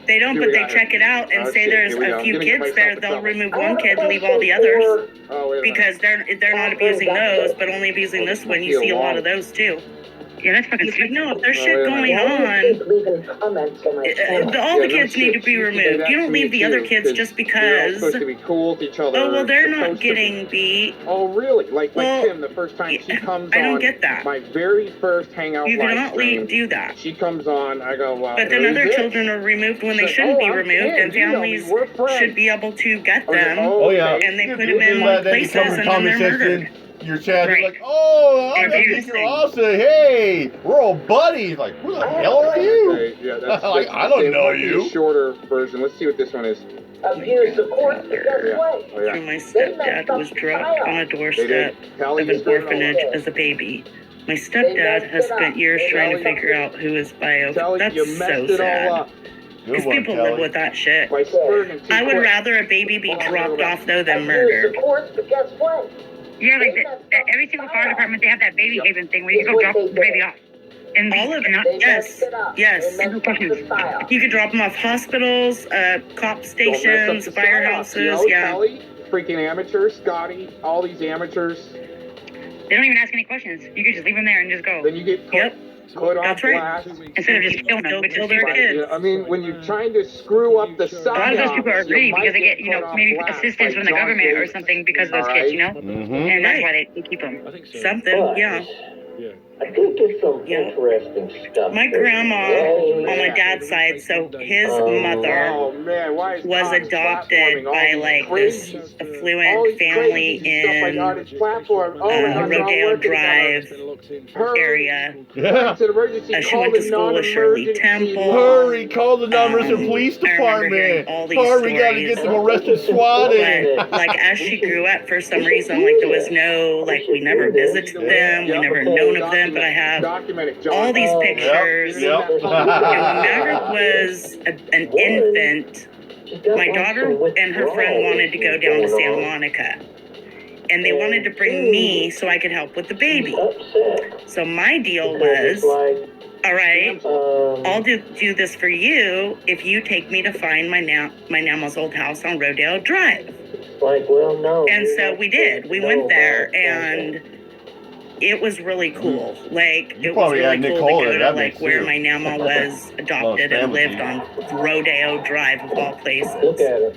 They don't, Here but we they got check it out and Oh, say shit, there's here we go. a I'm few gonna get kids myself there, in they'll trouble. remove one kid and leave all the others. Oh, wait a minute. Because they're not abusing those, but only abusing this one. You see a lot of those too. Yeah, that's fucking But stupid. no, if there's shit going Why do on, you keep leaving comments on my phone? all the kids need to be removed. You don't leave the other kids just They're all because. supposed to be cool with each other. Oh well, they're not supposed to be. getting beat. Oh really? Like Well, Kim, the first time she comes I don't on, get that. my very first hangout You live cannot stream, do that. she comes on, I go, well, But then who's other this? children are removed when they She's like, shouldn't "Oh, be I'm removed, Kim, and you know me, families we're friends." should be able to get I was like, them. Oh yeah. okay. And they You put do them in that, then you places, come in and then comment they're section, murdered. your chat, Right. you're like, oh, I And think abuse you're things. awesome. Hey, we're all buddies. Like, who the hell are you? Okay, yeah, that's, Like, that's, I don't it know might be you. a shorter version. Let's see what this one is. Abuse the courts, but guess Yeah. what? Oh yeah. And my stepdad was dropped on a They doorstep did. Callie, of you an screwed it all orphanage up. as a baby. My stepdad has spent years trying to figure out who his bio. Callie, That's you so messed it all sad. up Good Because one, people live Kelly. with that shit. by spurting too I would quick. rather a baby be dropped off though than Abuse murdered. the courts, but guess what? Yeah, like every single fire department, they have that baby haven thing where you can go drop the baby off. And All of it. not, They Yes, messed it up. yes. They messed up the style. You could drop them off hospitals, cop Don't mess stations, up the style, firehouses. you know, Yeah. Callie, freaking amateurs, Scotty, all these amateurs. they don't even ask any questions. You could just leave them there and just go. Then you get put, Yep. put on That's right. blast. Instead of just killing them, Still which kill is their stupid. kids. Yeah, I mean, when you're trying to screw up the A lot of those people are psyops, greedy you because they might get, you know, put on maybe blast assistance by from the John government or Davis. something because of those All kids, you right. know? Mm-hmm. And that's Right. why they keep them. I think so. Something, yeah. Yeah. I think there's some Yeah. interesting stuff. My there. grandma Oh, on my man. dad's side, so his Oh, mother Oh man, why is was Cox adopted platforming all by these like crazy- this all affluent these family crazy stuff like on in his platform? Oh, we're not Rodeo working together. Drive area. Yeah. To the emergency, She call went the to school with Shirley non-emergency Temple. Hurry, call the non-resident police I remember hearing department. all these Hurry, we gotta stories. get them arrested, swatted. But like as she grew up, for some reason, like there was no, like we never visited them, we never known of them, but I have Document it, John. all these Oh, pictures. Yep. And when Maverick was an infant, my daughter and her friend wanted to go down to Santa Monica. And they wanted to bring me so I could help with the baby. Upset. So my deal Because was, it's all right, like, I'll do this for you if you take me to find my Nama's old house on Rodeo Drive. like, well, no. And you're so not we did. We supposed to went know there, about and it was really cool. Like, You it was probably really had cool Nicole to go there, to, that like, makes where sense. my Nama was adopted and family. lived on Rodeo Drive, of all places. Look at her.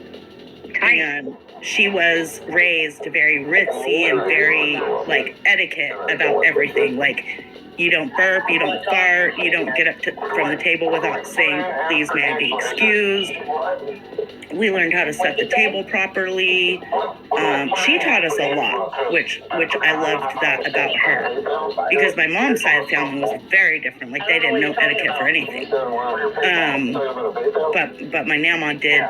Tight. And she was raised very ritzy and very, like, etiquette about everything. Like, you don't burp, you don't fart, you don't get up from the table without saying, please may I be excused. We learned how to set the table properly. She taught us a lot, which I loved that about her. Because my mom's side of the family was very different. Like, they didn't know etiquette for anything. But my Nama did,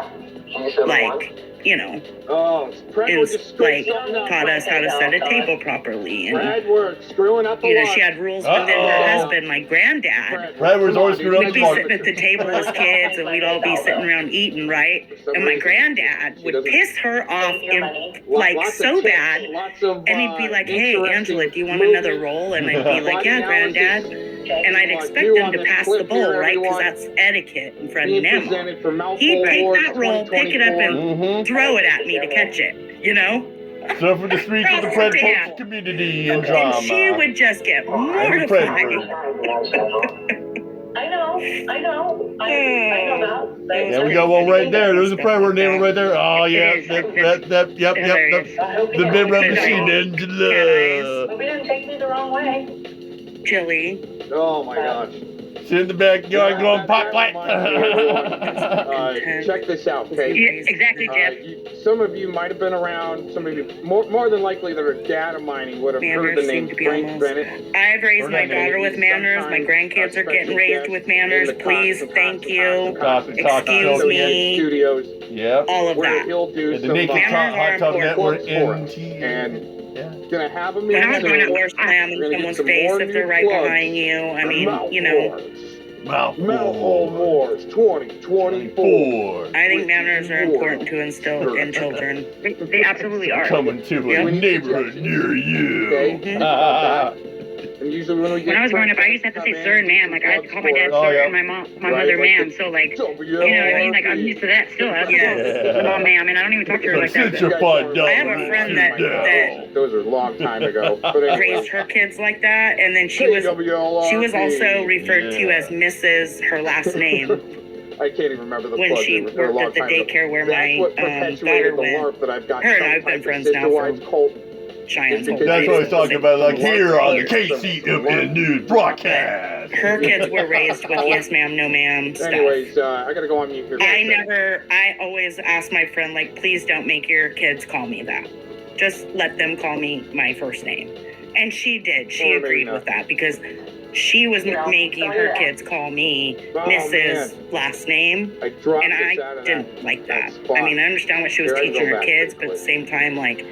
like, you know, Oh, Brad and, was just screwing like, something up. taught us how to set a table properly. And, Brad worked screwing up a you know, lot. she had rules within her Uh-oh. husband. My granddad, Brad was always screwed up we'd his be mark. sitting at the table as kids, and we'd all be sitting around eating, right? And my granddad would piss her off, like, Lots of so tips, bad. lots of, And he'd be like, hey, interesting Angela, do you want another roll? And I'd be like, yeah, Granddad. And I'd expect him to pass the bowl, right? Because that's etiquette in front of being Nama. presented for Mouthful He'd take Awards that roll, pick it up, 2024. and Mm-hmm. throw it at me to catch it, you know? So for the streets of the Fred Yeah. Folks community and drama. And she would just get Happy mortified. Predward. I know that. Yeah, we got one right there. There's a Predward name right there. Oh yeah, It is. yep. Hilarious. The mid-rep machine, Angela. Hope you didn't take me the wrong way. Chili. Oh my gosh. Sit in the backyard going pop light. Check this out, okay? Yeah, exactly, Jeff. Some of you might have been around. Some of you, more than likely, that are data mining would have heard the Manners name seem to be Frank almost. Bennett. I've raised my Sometimes daughter with manners. My grandkids are getting raised with manners. Please, thank you. Excuse me. Studios, Yep. All of where that. he'll do And the some Naked Manners Hot are Tub Network, important for us. NT. and Yeah. gonna have them We're in not Manners going to soon. force slam in We're gonna get someone's some face more if they're new right plugs. behind you. I mean, Mouth you know, Wars. Mouth Metal Wars 2024. I think manners are important to instill in children. They absolutely are. Coming to Yeah. a neighborhood near you. Okay? Mhm. And you usually when we get When I was growing up, I used to have to say sir and ma'am. Like I had to call my dad sir and my mother ma'am. So like, you know what I mean? Like I'm used to that still. I still my mom ma'am, and I don't even talk to her like that. Sit your butt down. I have a friend that those are a long time ago. But anyway. raised her kids like that, and then she was also referred to as Mrs. her last name. I can't even remember the when plug. she worked at the daycare where my daughter went. Her and I've been friends now for Cheyenne's whole life. That's what I was talking about, like here on the KCMN News broadcast. Her kids were raised with yes ma'am, no ma'am stuff. Anyways, I gotta go on mute here. I always ask my friend, like, please don't make your kids call me that. Just let them call me my first name. And she did. She agreed with that because she was making her kids call me Mrs. last name. And I didn't like that. I mean, I understand what she was teaching her kids, but at the same time, like,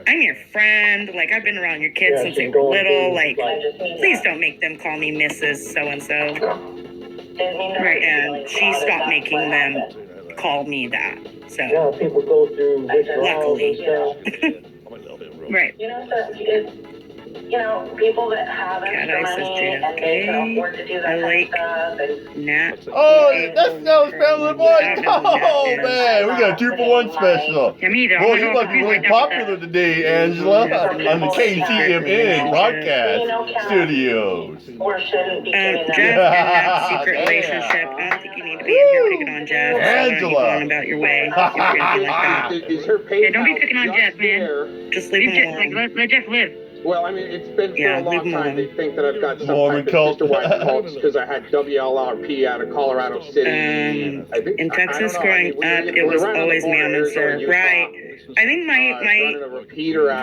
I'm your friend. Like, I've been around your kids since they were little. Like, please don't make them call me Mrs. So-and-so. Right. And she stopped making them call me that. So, Yeah, people go through luckily. Right. You know, so people that have extra money and they can afford to do that kind of stuff. And Oh, that's no family boy. Oh man, we got a 2-for-1 special. Yeah, me either. Boy, you must be really popular today, Angela, on the KCMN broadcast studios. Or shouldn't be Jeff doing and that. that secret relationship. I don't think you need to be in here picking on Jeff. Angela. Why don't you go on about your way? If you're gonna be like that. Is her PayPal Yeah, don't be picking on Jeff, man. Just leave him Like, alone. let Jeff live. Well, I mean, it's been for a long leave 'em time. alone. They think that I've got some Mormon type cult. of sister-wife cult because I had WLRP out of Colorado City. I think, In I Texas, don't know. growing up, it was always ma'am and sir. Right. I think my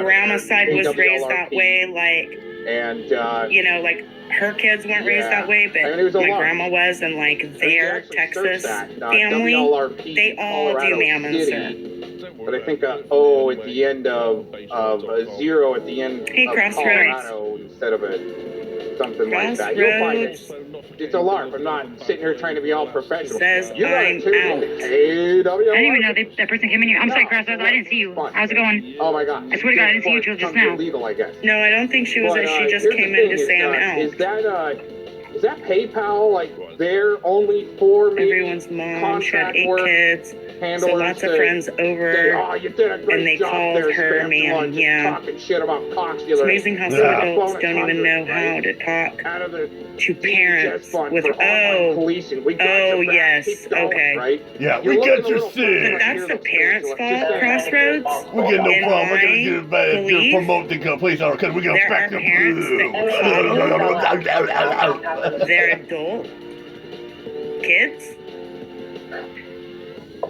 grandma's side was raised that way, like, and you know, like, her kids weren't raised that way, but I mean, it was a my lot. grandma was, and, like, their Texas family, WLRP, they all Colorado do ma'am and City. sir. But I think O at the end of a zero at the end Hey, of Crossroads. Colorado instead of a something like that. You'll find it. It's a LARP. I'm not sitting here trying to be all professional. Says You got I'm it too. out. Hey, WLRP. I didn't even know that person came in here. I'm sorry, Crossroads. I didn't see you. How's it going? Oh my God. I swear to God, I didn't see you till just now. Illegal, I guess. No, I don't think she was. But, She just here's came the in to thing, say I'm out. Is that PayPal like they're only for me? Everyone's mom. She had 8 kids. So lots of friends over. Say, oh, you did a great and they job called there, her Spam ma'am, Salon, just yeah. talking shit about cock It's amazing how some adults don't even know how to talk out of the to parents with policing. We got oh your back. yes, Keep going, okay. Right? Yeah, You're we looking got a your little sin. But that's the parents' fault, Crossroads. We get no In problem. We're my gonna do better to belief, promote the police officer because we're gonna there back are the parents that they're adult kids.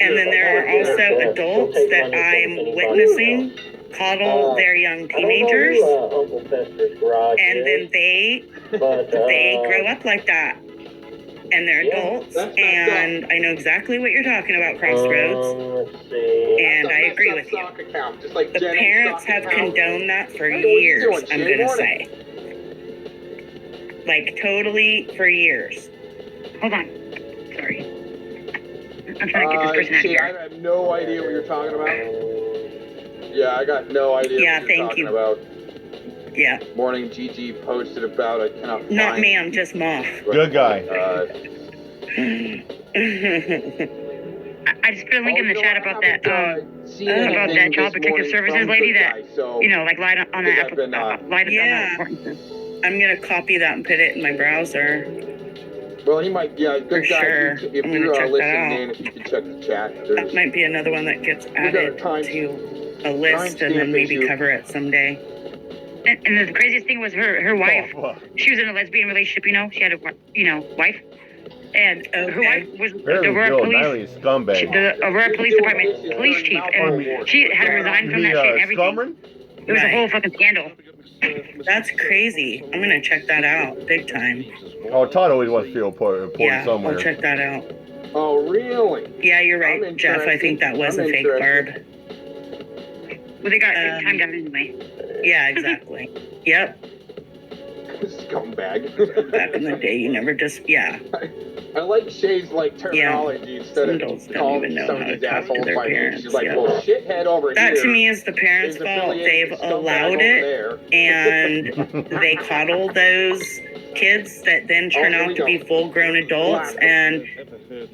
And then there are also adults that I'm witnessing coddle their young teenagers, Uncle Fester's garage and then they grow up like that. And they're adults, and I know exactly what you're talking about, Crossroads. Let's see. And I agree with you. The parents have condoned that for years, I'm gonna say. Like, totally for years. Hold on. Sorry. I'm trying to get this person out of here. I have no idea what you're talking about. Yeah, I got no idea Yeah, what you're thank talking you. about. Yeah. Morning Gigi posted about I cannot find. Not ma'am, just moth. Good guy. I just put a link in the chat about that child protective services lady that, you know, like lied on that lied Yeah. on that. I'm gonna copy that and put it in my browser. Well, he might, yeah, good For guy. sure. If I'm you're gonna check that listening out. in, if you can check the chat. That might be another one that gets added to a list and then maybe cover it someday. And the craziest thing was her wife. She was in a lesbian relationship, you know. She had a, wife. And her wife was the Aurora Police, the Aurora Police Department police chief. And she had to resign from that shit and everything. It was a whole fucking scandal. That's crazy. I'm gonna check that out big time. Oh, Todd always wants to feel important Yeah, somewhere. I'll check that out. Oh, really? Yeah, you're right, Jeff. I think that was a fake barb. Well, they got timed out anyway. Yeah, exactly. Yep. Scumbag. Back in the day, you never just, yeah. I like Shay's like terminology instead of Adults don't calling even know some how of to these talk to assholes their by name. parents, She's like, yeah. well, shithead over That here. to me is the parents' is fault. affiliated They've with scumbag allowed over it, there. and they coddle those kids that then turn here out we to be go. full-grown adults, and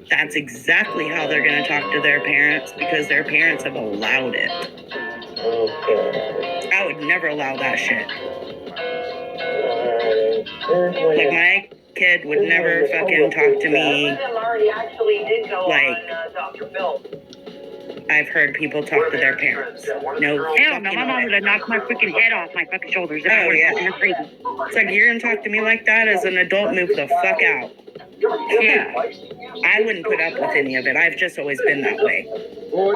that's exactly how they're going to talk to their parents because their parents have allowed it. Okay. I would never allow that shit. Here's when Like, it- my kid would never fucking talk to me. Marty actually did go like- on Dr. Phil. I've heard people talk to their parents. No Hell no, fucking my mom way. would have knocked my freaking head off my fucking shoulders. If I Oh, would yeah. have fucking crazy. It's like, you're gonna talk to me like that as an adult, move the fuck out. Yeah. I wouldn't put up with any of it. I've just always been that way. Well,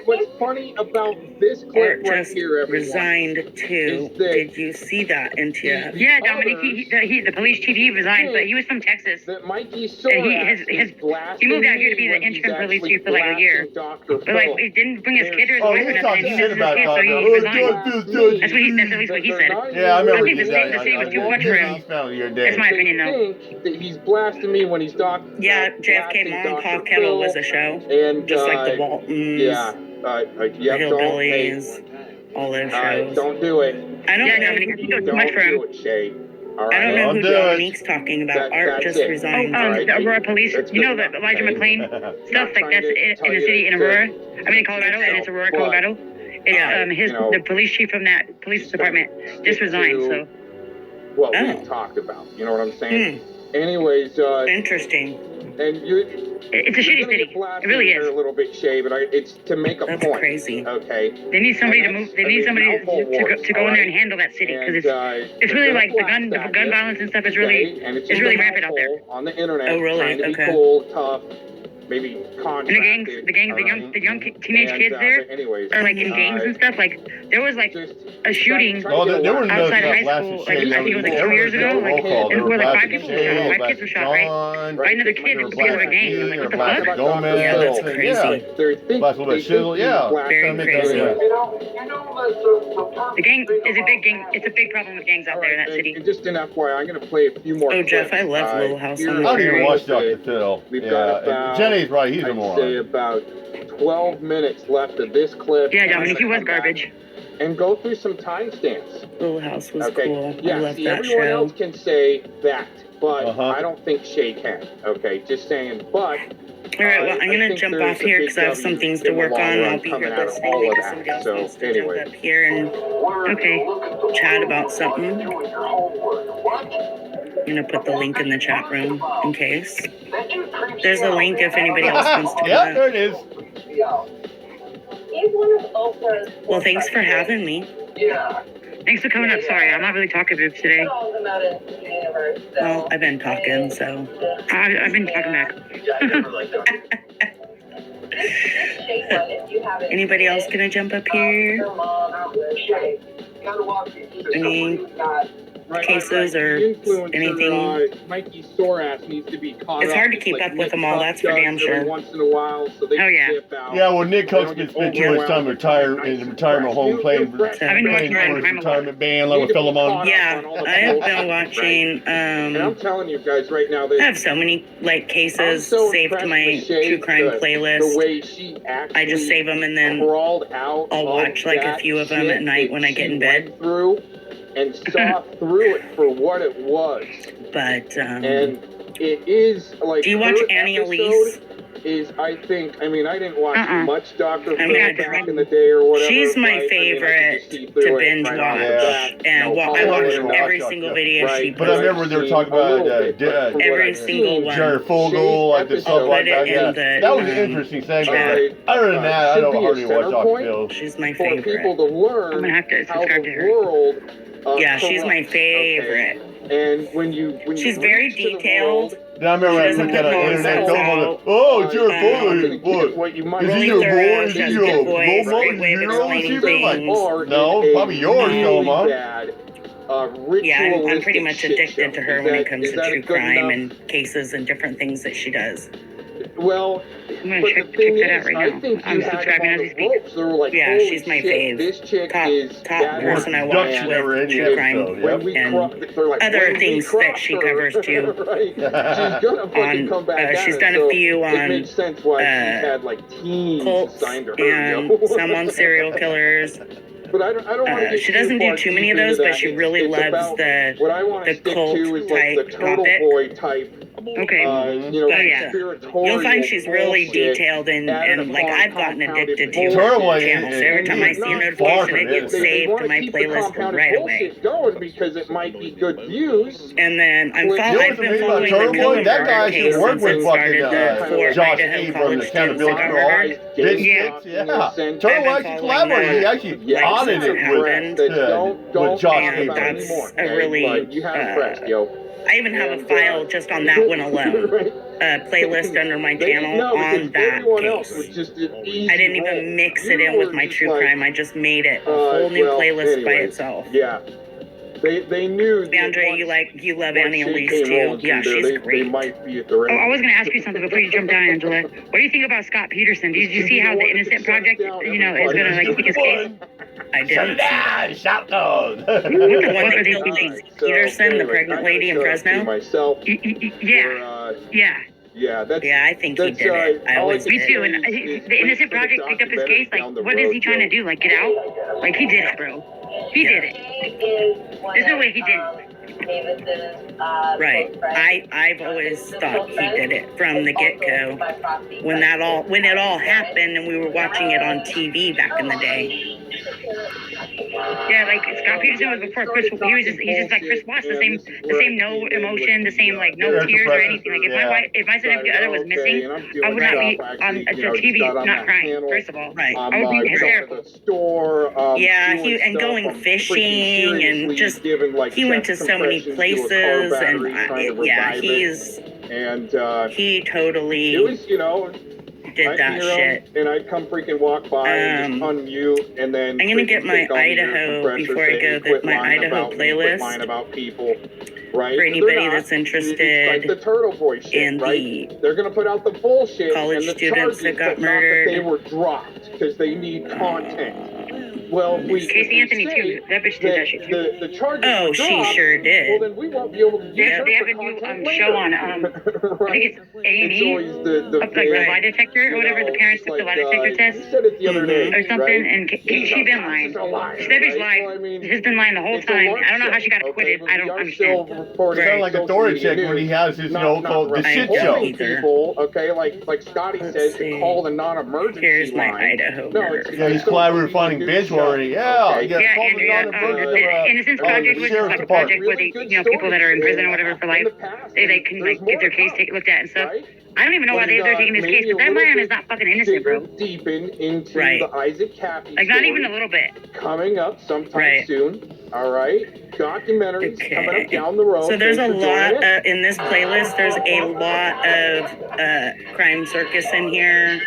what's funny about this Art clip right just here, everyone, resigned too. is that Did you see that, NTF? Yeah, Dominic, the police chief, he resigned, but he was from Texas. that Mikey And Soras he moved out here to be the interim police chief for like a year. But like, he didn't bring his kid or his Oh, wife he or was nothing, talking and he shit missed his about kid, so Dr. he Oh, resigned. That's at least what he said. Yeah, I remember I think the that. city was too much for him. He's found your That's day. my opinion, though. think that he's blasting me when he's Yeah, JFK Mom, Pa Kettle was a show. and Just like the Waltons, yeah, the yeah, Hillbillies, all those shows. don't do it. I don't Yeah, know. Dominic, he does too Don't much for him. do it, Shay. All I don't right. know who Don't do it. Dominique's talking about. Art That's just it. resigned. The Aurora police, That's you know good that enough. Elijah McClain stuff, like that's in the city in Aurora. I mean, in Colorado, and it's Aurora, Colorado. It's the police chief from that police department just resigned, so. What Oh. we talked about. You know what I'm saying? Anyways, Interesting. and you. It's a shitty city. It really A is. little bit, Shay, but it's to make a That's point. crazy. Okay. They need somebody to move. They need somebody to go in there and handle that city because it's really like the gun violence and stuff is really it's really rampant out there. On the internet. Oh, really? Trying to be Okay. cool, tough, maybe And contracted. the young teenage kids there but anyways, are like in gangs and stuff. Like there was like just a shooting try- No, there was no outside of high blasting school. Like shit. I think it was like 2 years ago. Like and where like 5 people were shot. 5 kids were shot, right? By another kid They were because of a gang. I'm like, what the fuck? blasting Gomez. Yeah, that's crazy. Yeah. They think Blast a little bit of shizzle, yeah. Very crazy. The gang is a big gang. It's a big problem with gangs out there in that city. And just an FYI, I'm going to play a few more. Oh, Jeff, clips. I love Little House on here's the I don't even Prairie. watch Dr. Phil. We've got Yeah. about, Jenny's right, he's a I'd say moron. about 12 minutes left of this clip. Yeah, And I'm Dominic, he gonna was come back garbage. And go through some timestamps. Little House was Okay. cool. Yeah, I love see, that everyone show. else can say that, but Uh-huh. I don't think Shay can. Okay, just saying. But All right, well, I'm I going to think jump there's off a here big because I have some W things in to the work long on. run I'll be here coming out of listening. all of Maybe that. somebody else So, needs to anyway. jump up here and Okay. chat about something. I'm going to put the link in the chat room in case. There's a link if anybody else wants to Yeah, come there up. it is. Well, thanks for having me. Thanks for coming up. Sorry, I'm not really talkative today. Well, I've been talking, so. I've been talking back. Anybody else going to jump up here? Any cases or anything? Mikey Soras needs to be caught It's up, hard to just keep like up with Nick them all, Cook that's for does damn every sure. Once in a while, so they Oh, can yeah. dip out. Yeah, well, Nick Cook's They been don't spent get too much time overwhelmed. in the retirement home playing I've been playing watching for his Crime a lot. retirement band like with Philemon. Yeah, I have been watching, And I'm telling you guys right now, I have so many, like, I'm cases so saved to impressed my with Shay, true crime the playlist. way she actually I just save them and then crawled out I'll of watch, like, a that few of them shit at night that when I get she in bed. went through and saw through it for what it was. But, And it is like. do you watch her Annie episode Elise? Is I mean I didn't watch much Dr. Phil gonna back try. in the day or whatever. She's my but, I mean, I could favorite just see to through it binge right off the watch. bat. And No, I watch Hollywood every watch, single yeah. video she Right, But I puts. remember they were talking A little about bit, but from what every I've single seen, one. Jared Fogle, like the stuff like that. Put it Yeah, in the, that was an um, interesting segment. chat. Other than that, I should don't be a hardly watch center Dr. point Phil. She's my for people favorite. to learn I'm gonna have to how subscribe the to her. world Yeah, she's my corrupts, okay? favorite. And when you She's very reach to the detailed. world, Then I remember She I doesn't looked at put on the internet, nonsense someone out. like, oh, you're Jared gonna Fogle, get what? what you might Is he Really your thorough, boy? Is she he has your good voice, role model? great way of Is he your explaining receiver? Like, things. Or no, in a probably yours, really Thelma. bad, Yeah, I'm pretty ritualistic much shit addicted show. to her Is when that- it comes is to that true good crime enough? and cases and different things that she does. Well, I'm gonna but check the thing that out is, right I now. think I'm you had him subscribing on as the we speak. ropes. They were like, Yeah, holy she's my shit, fave. this chick Top is person I watch Production with never true crime episode, when we and they're like, other when we things that cross she her, covers too. right? She's gonna fucking come back She's at done us, a few it on makes sense why she's had like teens cults assigned to her, and yo. some on serial killers. But I don't want to get She doesn't do far too many deep of those, into but that. she really It's loves about the what I want to stick cult to is like the type Turtle topic. Boy type. Okay. You know, But, conspiratorial you'll find she's really bullshit detailed and added like upon I've gotten compounded addicted to bullshit. her Turtle Boy channel. So every time I see a notification, it gets They saved wanna to my keep the playlist compounded right away. bullshit going because it might be good views. And then You know I've what's been amazing about following the Turtle Boy? That guy Cohen should case work since with it fucking started for Josh Idaho E from college the students Accountability that got for All. murdered. Yeah. Turtle I've been actually following collaborated. He that, actually like, audited since it it happened. with Josh And E. that's anymore. a really, But you have pressed, yo. I even have a file just on that one alone. Right? Playlist under my They didn't channel know because on that everyone else was case. just an easy I didn't roll. even mix You it in with were my just true like, crime. I just made it a whole new playlist by anyways, itself. Yeah. They knew. Andre, you love Annie Elise too. Yeah, she's They great. might be at the right. Oh, I was going to ask you something before you jump down, Angela. What do you think about Scott Peterson? Did you see how the Innocent Project, is going to like take his case? I didn't see that. Shout those. What the one for these Peterson, the pregnant lady in Fresno? Myself. Yeah. Yeah. Yeah, that's. Yeah, I think he did it. I always Me did. too. And the Innocent Project picked up his case. Like, what is he trying to do? Like, get out? Like, he did it, bro. He did it. There's no way he didn't. Right. I've always thought he did it from the get-go. When it all happened and we were watching it on TV back in the day. Yeah, like Scott Peterson was before Chris. He's just like Chris Watts, the same no emotion, the same like no tears or anything. Like if my significant other was missing, I would not be on the TV not crying. First of all, right? I would be hysterical. Yeah, and going fishing and just he went to so many places and he totally it was did that shit. And I'd come freaking walk by and just unmute, and then I'm gonna get my Idaho before I go. My Idaho playlist about people, right? For anybody that's interested it's like the Turtle Boy shit, in right? They're gonna put out the bullshit college and the students charges, that got but not murdered. that they were dropped because they need content. Well, Casey Anthony too. That bitch did that shit too. The charges. Oh, she sure did. Well, then we won't be able to. They have a new show on. I think it's A&E. Like the lie detector or whatever. The parents took the lie detector test or something, and she's been lying. That bitch lied. She's been lying the whole time. I don't know how she got acquitted. I don't understand. Sound like a Tory chick when he has his called the shit show. People, okay, like Scotty says, to call the non-emergency Here's my line. Idaho. Yeah, he's collaborating finding binge already. Yeah, Yeah, Andrea, Innocence Project was like a project where they, people that are in prison or whatever for life, they can like get their case looked at and stuff. I don't even know why they're taking this case, but that man is not fucking innocent, bro. Deepen into the Isaac Cappy like not even a little bit. Coming up sometime soon. All right, documentaries coming up down the road. So there's a lot in this playlist. There's a lot of Crime Circus in here.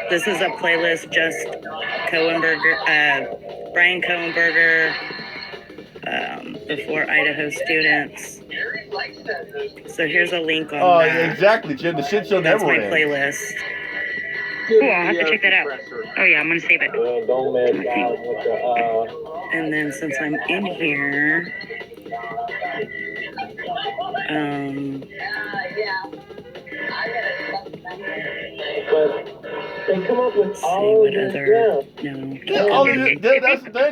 This is a playlist just Brian Cohenberger, before Idaho students. So here's a link on that. Yeah, exactly, Jim. The shit show That's never my ends. playlist. Cool, I'll have to check that out. Oh yeah, I'm gonna save it. And then since I'm in here, They come up with all what other That's the thing.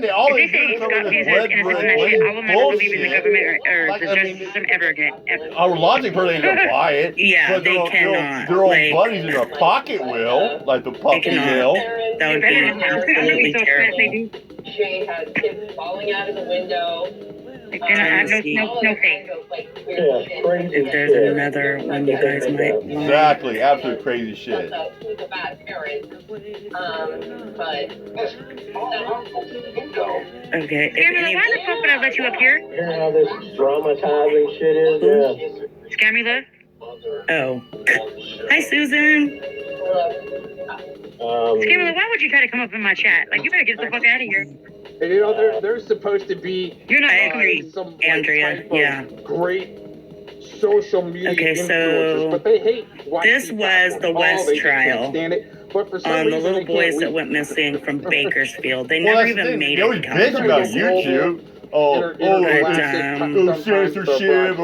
They all if they say Scott Peterson is innocent and that shit, I will never believe in the government or the justice system ever again. Ever. Our logic really ain't gonna buy it. Yeah, but they cannot. Their own buddies in their pocket will, like the puppy will. That would be absolutely terrible. Shay has kids falling out of the window. Like, they're not, no faith. If there's another one you guys might want. Exactly, absolute crazy shit. Who's a bad parent. Okay. Scamula, why the fuck would I let you up here? You know how this dramatizing shit is? Yeah. Scamula? Oh. Hi, Susan. Scamula, why would you try to come up in my chat? Like, you better get the fuck out of here. And they're supposed to be. You're not I agree, some Andrea. type of great social media Okay, influencers, so but they hate white this people. was the West They just can't trial stand it. But for some on the reason, little they can't boys that leave. went missing from Bakersfield. They Well, never that's the even thing. made They it always to bitch about California. YouTube. Censorship.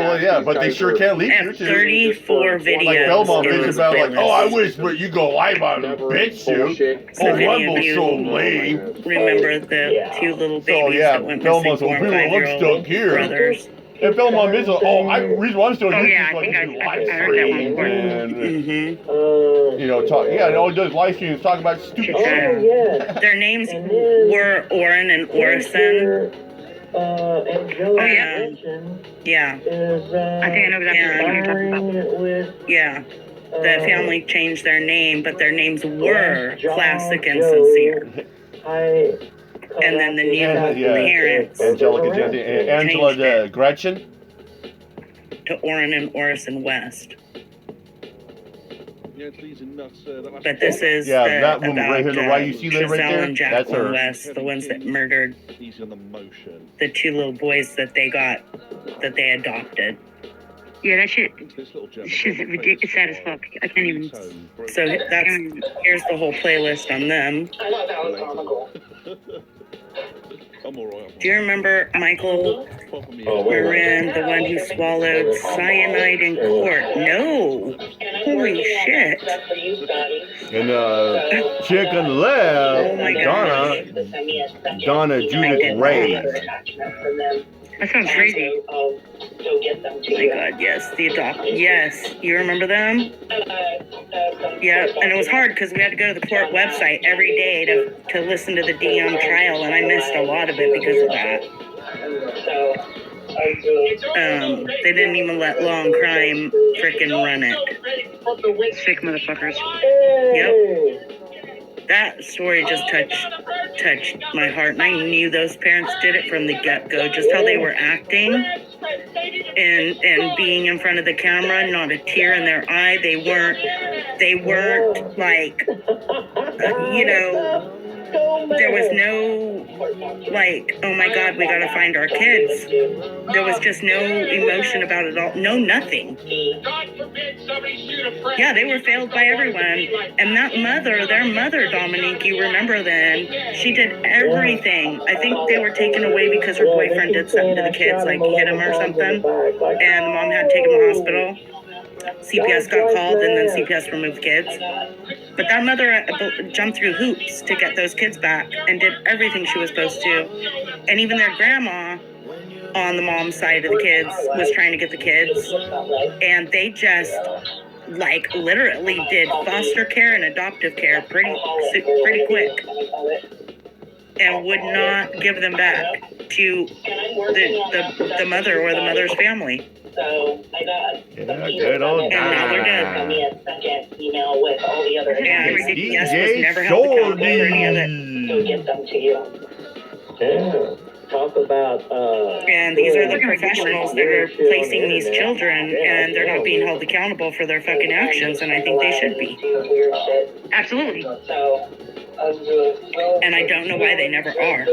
But they sure can't leave I have YouTube. 34 videos. Like Belmont in bitch this about like, oh, I playlist. wish, but you go live on BitChute. So Oh, if any of Rumble's you so lame. remember the two little babies that went missing, Belmont's 4 and 5 year old here. brothers. And Belmont is reason why I'm still Oh, here yeah, is like I do think live I heard that one streams before. and and all he does live streams talk about stupid shit. Their names were Oren and Orison. Oh, yeah. Yeah. I think I know exactly what you're talking about. Yeah. The family changed their name, but their names were Classic and Sincere. And then the new parents Angela Gretchen to Oren and Orison West. But this is that woman about right here, the right you see that right Giselle there. and That's her. Jacqueline West, the ones that murdered the 2 little boys that they adopted. Yeah, that shit. Shit's ridiculous. It's sad as fuck. I can't even. So here's the whole playlist on them. I thought that was comical. Do you remember Michael Marin, the one who swallowed cyanide in court? No. Holy shit. And chick on the left, Oh my Donna Judith Ray. That sounds crazy. Oh my god, yes. Yes. You remember them? Yeah, and it was hard because we had to go to the court website every day to listen to the DM trial, and I missed a lot of it because of that. They didn't even let Long Crime frickin' run it. Sick motherfuckers. Yep. That story just touched my heart, and I knew those parents did it from the get-go. Just how they were acting and being in front of the camera, not a tear in their eye. They weren't like, there was no like, oh my god, we gotta find our kids. There was just no emotion about it all. No, nothing. Yeah, they were failed by everyone. And that mother, their mother, Dominique, you remember then, she did everything. I think they were taken away because her boyfriend did something to the kids, like hit him or something. And the mom had to take him to the hospital. CPS got called, and then CPS removed kids. But that mother jumped through hoops to get those kids back and did everything she was supposed to. And even their grandma on the mom's side of the kids was trying to get the kids. And they just, like, literally did foster care and adoptive care pretty quick. And would not give them back to the mother or the mother's family. So I got good old and now they're dead. sent me a second email with all the other And answers. yes was never held accountable for any of it. So get them to you. Yeah. Talk about And these are the professionals that are placing these children, and they're not being held accountable for their fucking actions, and I think they should be. Absolutely. And I don't know why they never are.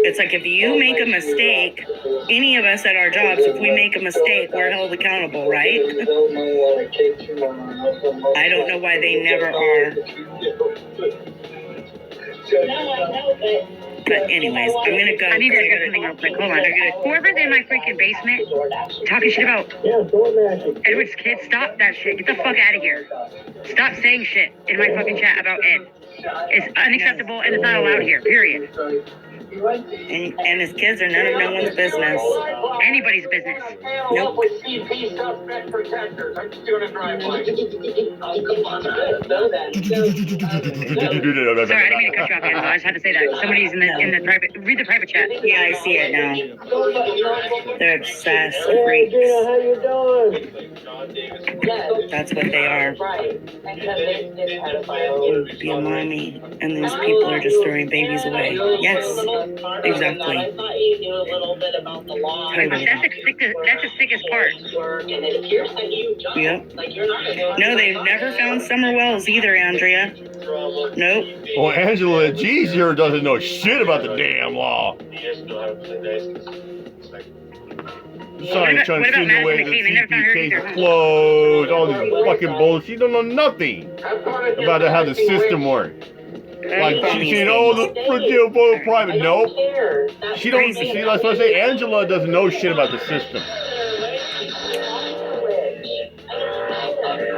It's like if you make a mistake, any of us at our jobs, if we make a mistake, we're held accountable, right? I don't know why they never are. But anyways, I'm gonna go. I need to get something real quick. Hold on. Whoever's in my freaking basement talking shit about Edward's kid, stop that shit. Get the fuck out of here. Stop saying shit in my fucking chat about Ed. It's unacceptable and it's not allowed here, period. And his kids are none of no one's business. Anybody's business. Nope. Sorry, I didn't mean to cut you off, Angela. I just had to say that. Somebody's in the private. Read the private chat. Yeah, I see it now. They're obsessed freaks. How you doing? That's what they are. Be a mommy, and these people are just throwing babies away. Yes, exactly. Totally. That's the sickest part. Yep. No, they've never found Summer Wells either, Andrea. Nope. Well, Angela G's here doesn't know shit about the damn law. signs trying to insinuate that CP case is closed, all this fucking bullshit. She don't know nothing about how the system works. Like, she's saying, oh, the jail for private. Nope. She don't, see, that's what I say, Angela doesn't know shit about the system.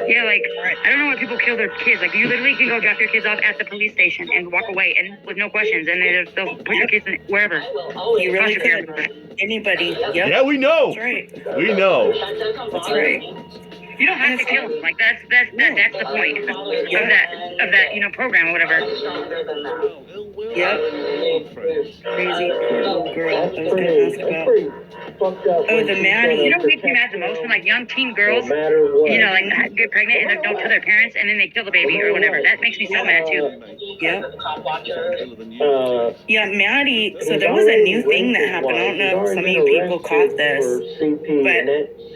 Yeah, like, I don't know why people kill their kids. Like, you literally can go drop your kids off at the police station and walk away and with no questions, and they'll put your kids in wherever. You really could. Anybody. Yep. Yeah, we know. That's right. We know. That's right. You don't have to kill them. Like, that's the point of that program or whatever. Yep. Crazy little girl. I was gonna ask about. Oh, the Maddie. You know what makes me mad the most? When, like, young teen girls, like, get pregnant and don't tell their parents, and then they kill the baby or whatever. That makes me so mad, too. Yeah. Yeah, Maddie. So there was a new thing that happened. I don't know if some of you people caught this, but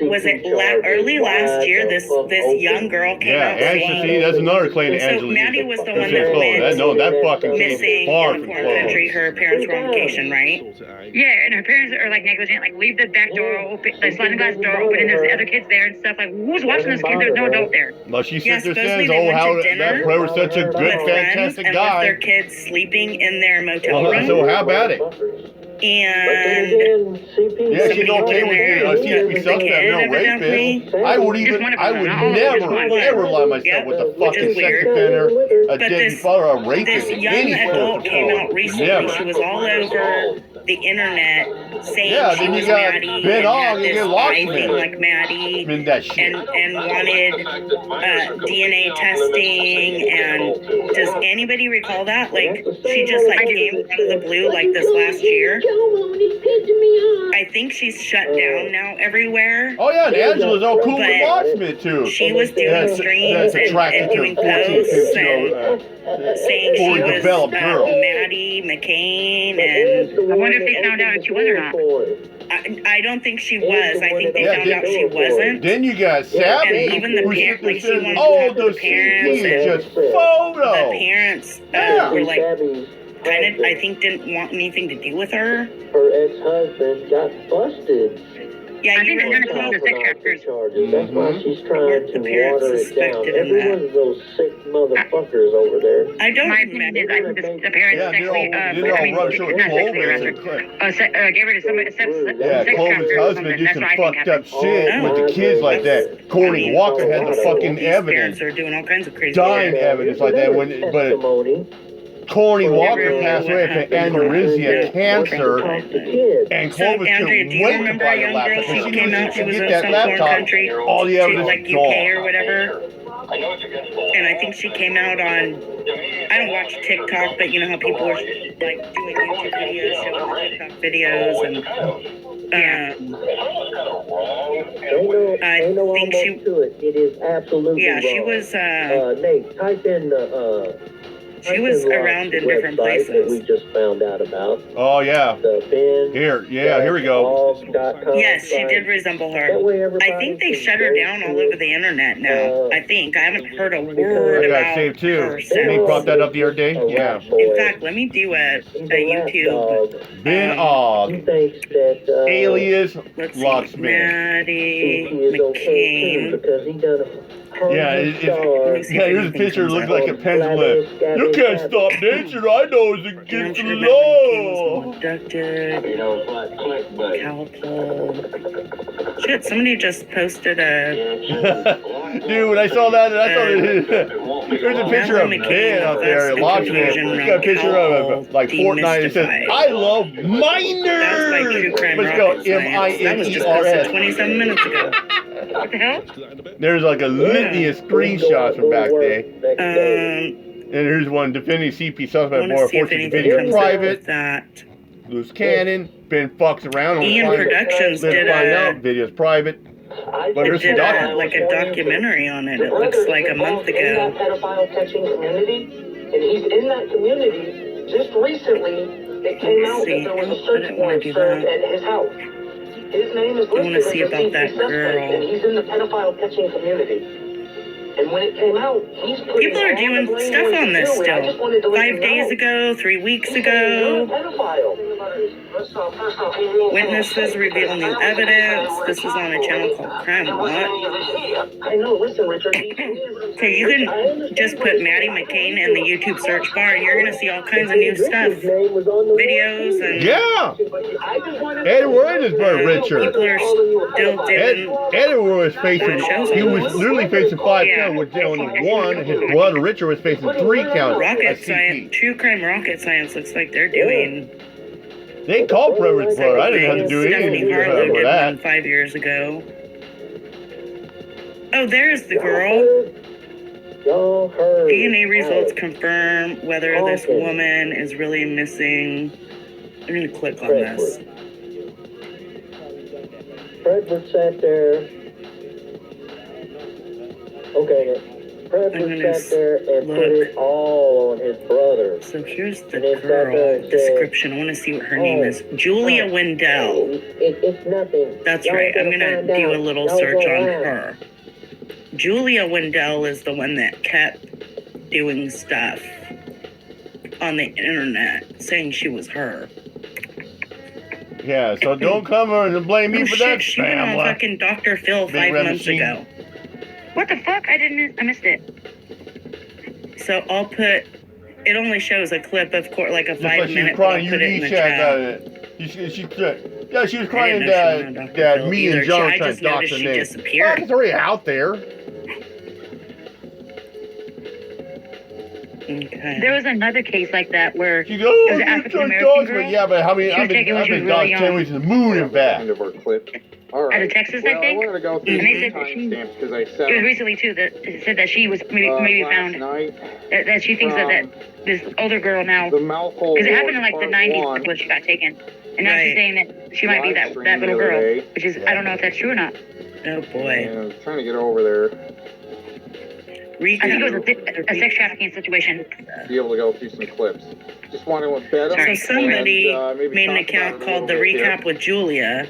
was it early last year? This young girl came out. Yeah, actually, that's another claim to Angela. So Maddie was the one that went that fucking missing far in a from foreign country. Her parents were on vacation, right? Yeah, and her parents are, like, negligent. Like, leave the back door open, the sliding glass door open, and there's other kids there and stuff. Like, who's watching those kids? There's no adult there. Well, she sits there says, oh, how that Pro was such a good, fantastic and guy. left their kids sleeping in their motel room. So how about it? And yeah, she's okay with it. CP suspect, no rapist. I would never, ever lie myself with a fucking sex offender, a deadbeat father, a rapist. This young adult came out recently. Never. She was all over the internet saying she was Maddie Ben and Og, had this eye thing like Maddie and wanted DNA testing. And does anybody recall that? Like, she just like came out of the blue like this last year. I think she's shut down now everywhere. Oh yeah, and Angela's all cool with watching too. She was doing streams and doing posts and saying she was Maddie McCain, and I wonder if they found out if she was or not. I don't think she was. I think they found out she wasn't. Then you got Savvy. And even the parents, like, she wanted oh, to have the parents, and just photo. The parents were like, kind of, I think, didn't want anything to do with her. Her ex-husband got busted. Yeah, I think they're going to call the sex traffickers. That's why she's trying to water it down. Every one of those sick motherfuckers over there. I don't. My opinion is, I think the parents sexually, not sexually harassed her, gave her to some sex Chloe's husband did some fucked up shit with the kids like that. Corey Walker had the fucking evidence. Parents are doing all kinds of crazy dying evidence like that. But Corny Walker passed away from aneurysmia cancer, and Clovis couldn't wait to buy a laptop. She came out, she was in some foreign country, all the evidence like is UK gone. or whatever. And I think she came out on, I don't watch TikTok, but you know how people are like doing YouTube videos, showing TikTok videos, and I think she, it is absolutely yeah, she was, Nate, type in, she was around in different places. That we just found out about. Oh yeah. Here we go. Yes, she did resemble her. I think they shut her down all over the internet now. I think I haven't heard a word about saved too. her He since. brought that up the other day. Yeah. In fact, let me do a YouTube. Ben Og, alias Let's see, Locksmith. Maddie McCain. Yeah, here's a picture. Looks like a pendulum. You can't stop nature. I know it's against the law. Abducted. Cowpole. Shit, somebody just posted a. Dude, when I saw that, I thought there's a picture of Ben out there at Locksmith. It's got a picture of like Fortnite. It says, I love minors. That was by True Crime Let's go, Rocket Science. That was just posted MINERS. 27 minutes ago. What the hell? There's like a litany of screenshots from back there. And here's one defending CP suspect for fortune video private. That. Loose cannon. Ben fucks around. Ian Productions did out. Video's private. But there's some documents. Like a documentary on it. It looks like a month ago. Pedophile catching community, and he's in that community. Just recently, it came out that there was a search warrant served at his house. His name is listed as a CP suspect, and he's in the pedophile catching community. And when it came out, he's putting people are doing stuff on this still. 5 days ago, 3 weeks ago. Witnesses reveal new evidence. This is on a channel called Crime Watch. I know, listen, Richard. Okay, you can just put Maddie McCain in the YouTube search bar and you're going to see all kinds of new stuff. Videos and... Yeah! Edward is brother Richard. People are still doing... Edward was facing, he was literally facing 5 counts with only 1. His brother Richard was facing 3 counts. Rocket Science, True Crime Rocket Science looks like they're doing... They called Predator's brother. I didn't have to do anything Stephanie Harlow with did that. one 5 years ago. Oh, there's the girl. DNA results confirm whether this woman is really missing. I'm going to click on this. Frederick sat there. Okay. Frederick sat there and put it all on his brother. So here's the girl description. I want to see what her name is. Julia Wendell. It's nothing. That's right. I'm going to do a little search on her. Julia Wendell is the one that kept doing stuff on the internet saying she was her. Yeah, so don't come over and blame me for that. She went on fucking Dr. Phil 5 months ago. What the fuck? I missed it. So I'll put, it only shows a clip of like a 5-minute, but I'll put it in the chat. Yeah, she was crying that me and John were trying to dox her name. Fuck, it's already out there. Okay. There was another case like that where she goes, it was an African American girl. Yeah, but how many? I've been doxed 10 weeks to the moon and back. End of our clip. All right. Out of Texas, I think. I wanted to go through some timestamps because I said it was recently too that it said that she was maybe found that she thinks that this older girl now, because it happened in like the 90s when she got taken, and now she's saying that she might be that little girl, which is I don't know if that's true or not. Oh boy. I was trying to get over there. I think it was a sex trafficking situation. Be able to go through some clips. Just wanted to bet So somebody made an account called The Recap with Julia.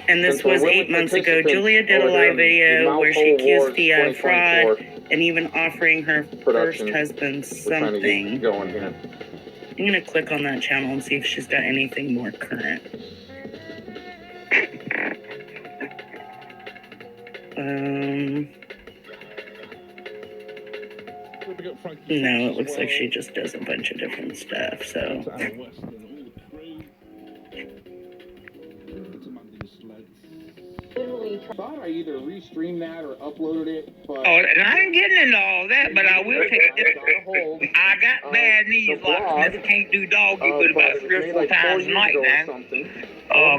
And this was 8 months ago. Julia did a live video where she accused Thea of fraud and even offering her first husband something. I'm going to click on that channel and see if she's got anything more current. No, it looks like she just does a bunch of different stuff, so... thought I either restreamed that or uploaded it, but... Oh, and I ain't getting into all that, but I will take it. I got bad knees, like Smith can't do doggy but about 3 or 4 times a night now.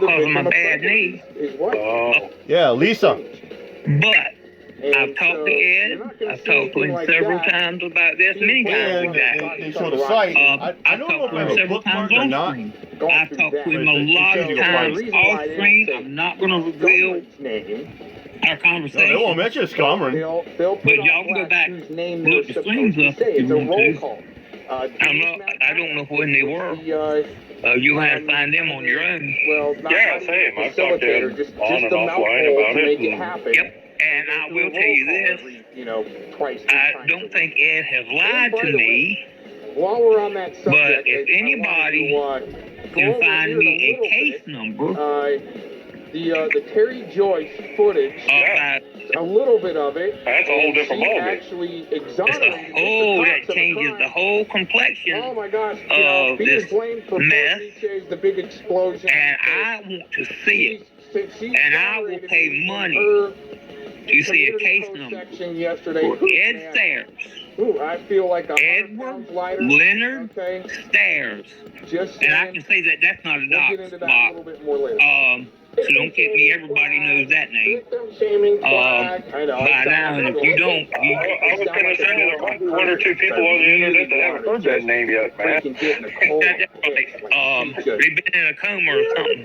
Because of my bad knee. Yeah, Lisa. But I've talked to Ed. I've talked to him several times about this. Many times with that. They showed the site. I've talked to him several times on screen. I've talked to him a lot of times off screen. I'm not going to reveal our conversation. No, they won't mention it's Cameron. But y'all can go back and look the streams up if you want to. I don't know when they were. You'll have to find them on your own. Well, yeah, same. I've talked to him on and offline about it. Yep. And I will tell you this, I don't think Ed has lied to me, while we're on that subject, but if anybody can find me a case number, the Terry Joyce footage, a little bit of it, that's a whole different ballgame. Actually exonerated that changes the whole complexion of this mess, the big explosion, and I want to see it, and I will pay money to see a case number for Ed Stairs. I feel like Edward Leonard Stairs. And I can say that that's not a dox box. So don't get me, everybody knows that name. By now, and if you don't, I was going to say there might be 1 or 2 people on the internet that haven't heard that name yet, man. They've been in a coma or something.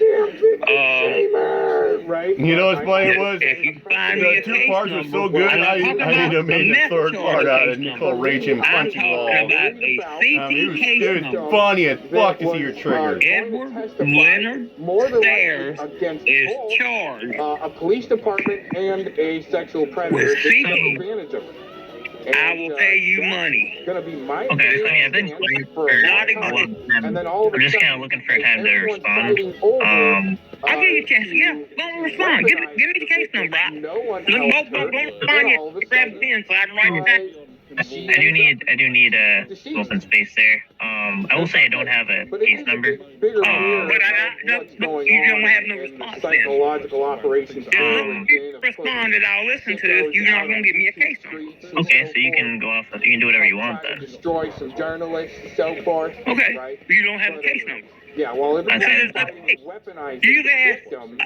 You know what's funny was? If you find me a the 2 case parts were so good, I need to make the 3rd part out of it called Raging Punchy Wall. I'm talking about a CT case number. It was funny as fuck to see your trigger. Edward Leonard Stairs is charged a police department and a sexual predator with seeking advantage of it. I will pay you money. Gonna be my Okay, so I've been for a long time. And then all of I'm a just kind of sudden, looking for a time to everyone's respond. fighting over, I'll give you a chance. Yeah, go respond. Give me the case number. No one Look, helped go her, respond. and all of a Grab a sudden, pen so I can write it down. I do need open space there. I will say I don't have a case number. But you don't have no response then. Psychological operations. You responded, I'll listen to it. You're not gonna give me a case number. Okay, so you can go off. You can do whatever you want then. Destroy some journalists, so forth. Okay, Right? you don't have a case number. Yeah, well, I said, weaponized You've the asked victim.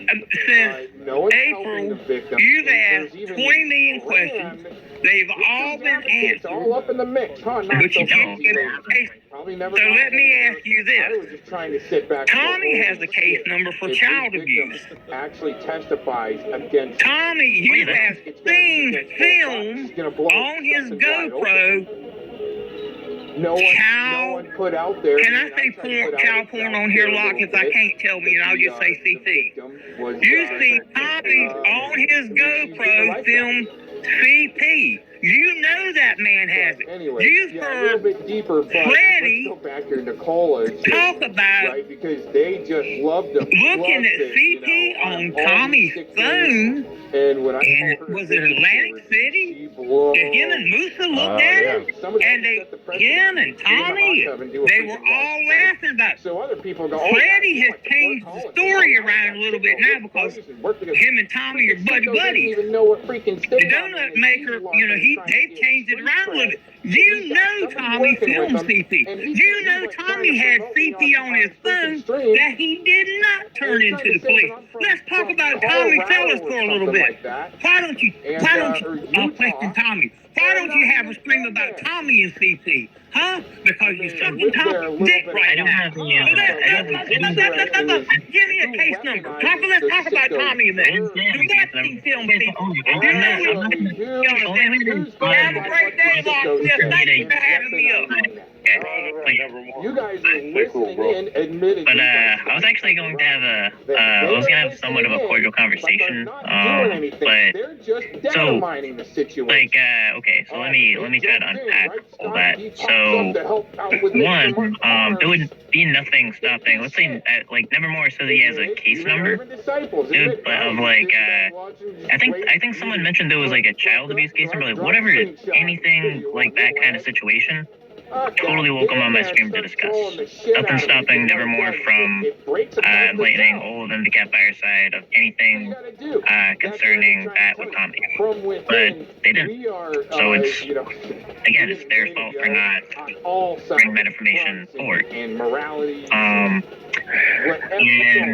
since No one's helping the April, victim. you've There's asked even 20 million questions. They've all been It's all answered, up in the mix, huh? Not but so you can't much. get a case. Probably never. So got let me it. ask you I this. was just trying to sit back. Tommy has a case number for If child this victim abuse. actually testifies against. Tommy, you have seen film It's gonna blow on his something wide open. GoPro. No one put out there. Can I say child porn on here, Lock? If I can't, tell me, and I'll just say CP. You see Tommy on his GoPro film CP. You know that man has it. Anyway, You've a little heard bit deeper, but Freddie let's go back to Nicola. talk about Right, because they just loved him. looking at CP on Tommy's phone. And when I And told her was it Atlantic City? That him and Musa looked at him? And him and Tommy, they were all laughing about it. So other people go, Freddie has changed the story around a little bit now because him and Tommy are buddies. Even know what freaking The donut maker, they've changed it around a little bit. You know Tommy filmed CP. You know Tommy had CP on his phone that he did not turn into the police. Let's talk about Tommy Fellas for a little bit. Why don't you question Tommy? Why don't you have a stream about Tommy and CP? Huh? Because you're sucking Tommy's dick right now. Give me a case number. Let's talk about Tommy a minute. Do not see film people. Have a great day, Lock. Thank you for having me up. You guys are listening in, admitting. But I was actually going to have I was gonna have somewhat of a cordial conversation. But so, like, okay, so let me try to unpack all that. So, one, there would be nothing stopping. Let's say, like, Nevermore says he has a case number. Dude, of like, I think someone mentioned there was like a child abuse case number. Like, whatever, anything like that kind of situation. Totally welcome on my stream to discuss. Nothing stopping Nevermore from enlightening all of them to get by our side of anything concerning that with Tommy. But they didn't. So it's, again, it's their fault for not bringing that information forward. And trying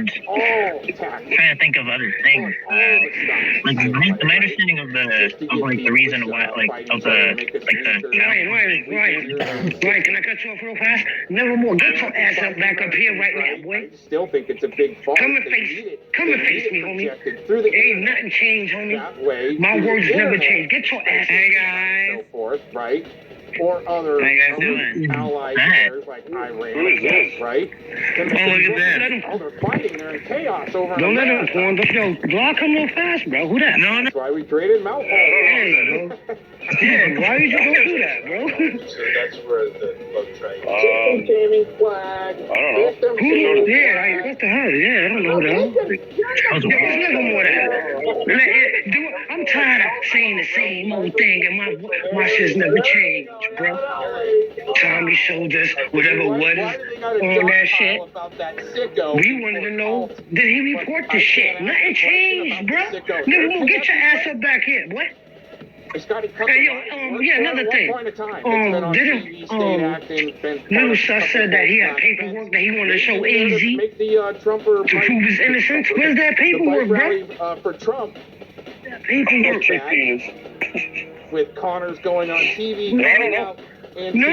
to think of other things. Like my understanding of the reason why, like, of Ryan, can I cut you off real fast? Nevermore, get your ass up back up here right now, boy. Still think it's a big fault. Come and face me, homie. Ain't nothing changed, homie. My words never change. Get your ass up. Hey, guys. So forth, right? Or other allies like Iran, right? Look at that. Oh, they're fighting. They're in chaos over Don't let him form. Yo, Glock, come real fast, bro. Who that? No. That's why we traded Malfoy. Hey, bro. Yeah, why did you go do that, bro? So that's where the bug train. Jamie flag. I don't know. Who? Yeah, what the hell? Yeah, I don't know that. It's Nevermore that. I'm tired of saying the same old thing, and my shit's never changed, bro. Tommy showed us whatever was on that shit. We wanted to know, did he report this shit? Nothing changed, bro. Nevermore, get your ass up back here, boy. Hey, yo, yeah, another thing. Little Sus said that he had paperwork that he wanted to show AZ to prove his innocence. Where's that paperwork, bro? For Trump. Paperwork. With Connors going on TV. No,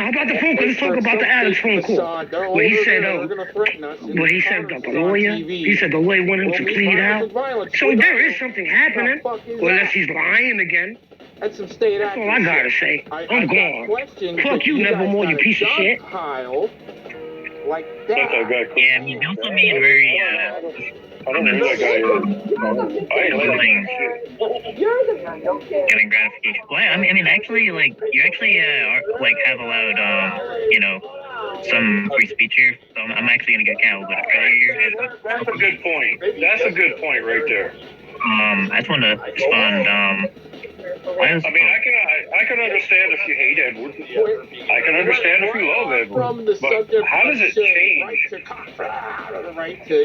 how about the phone call? Let's talk about the Alex phone call. Where he said, the lawyer, he said the lawyer wanted him to plead out. So there is something happening. Unless he's lying again. That's some state That's all I gotta say. I'm gone. Fuck you, Nevermore, you piece of shit. Like that. Yeah, I mean, he also made very, I don't know who that guy is. I ain't letting shit. Getting gratification. Well, I mean, actually, like, you actually, like, have allowed, you know, some free speech here. So I'm actually gonna get kind of a little bit credit here. That's a good point. That's a good point right there. I just wanted to respond, I mean, I can understand if you hate Edward. I can understand if you love Edward. But how does it change?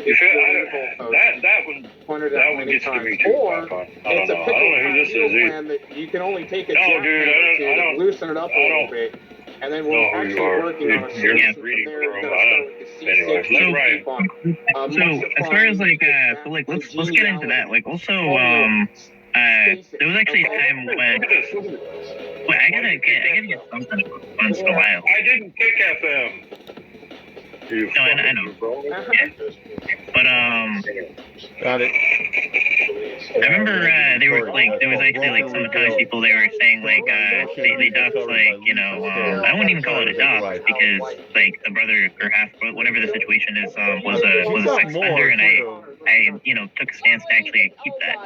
You feel, that one gets to me too. I don't know who this is either. You can only take a No, dude, I don't loosen it up a little bit. And then we're actually working on a You're solution just reading from from there. anyway, that's right. So as far as like let's get into that. Like also there was actually a time when I gotta get something once in a while. I didn't pick FM. No, I know. Yeah. But Got it. I remember they were like there was actually like some Italian people they were saying like they doxed like I wouldn't even call it a dox because like the brother or half whatever the situation is was a sex offender and I took a stance to actually keep that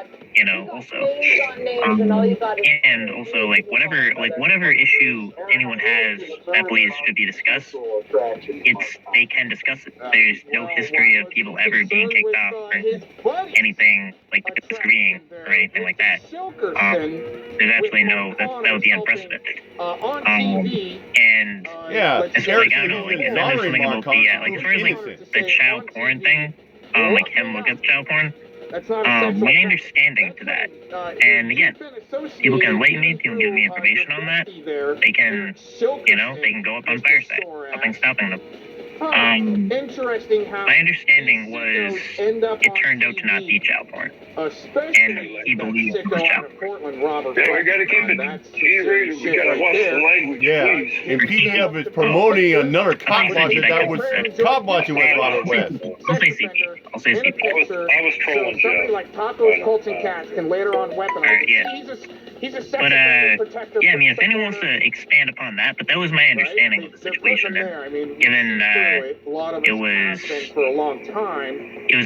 also and also like whatever issue anyone has that believes should be discussed they can discuss it. There's no history of people ever being kicked off or anything like disagreeing or anything like that. There's absolutely no that would be unprecedented. And yeah, it's like I don't know, like and then there's something about the like as far as like the child porn thing, like him look at child porn. My understanding to that, and again, people can enlighten me, people can give me information on that. They can, they can go up on fire site. Nothing's stopping them. My understanding was it turned out to not be child porn, and he believed it was child porn. Yeah, we gotta keep it G-rated. We gotta watch the language, please. And PDF is promoting another cop watcher that was cop watching with Robert West. I'll say CP. I'll say CP. I was trolling somebody like Tacos, Colts, and Cats can later on weaponize. He's a but yeah, I mean, if anyone wants to expand upon that, but that was my understanding of the situation. And given it was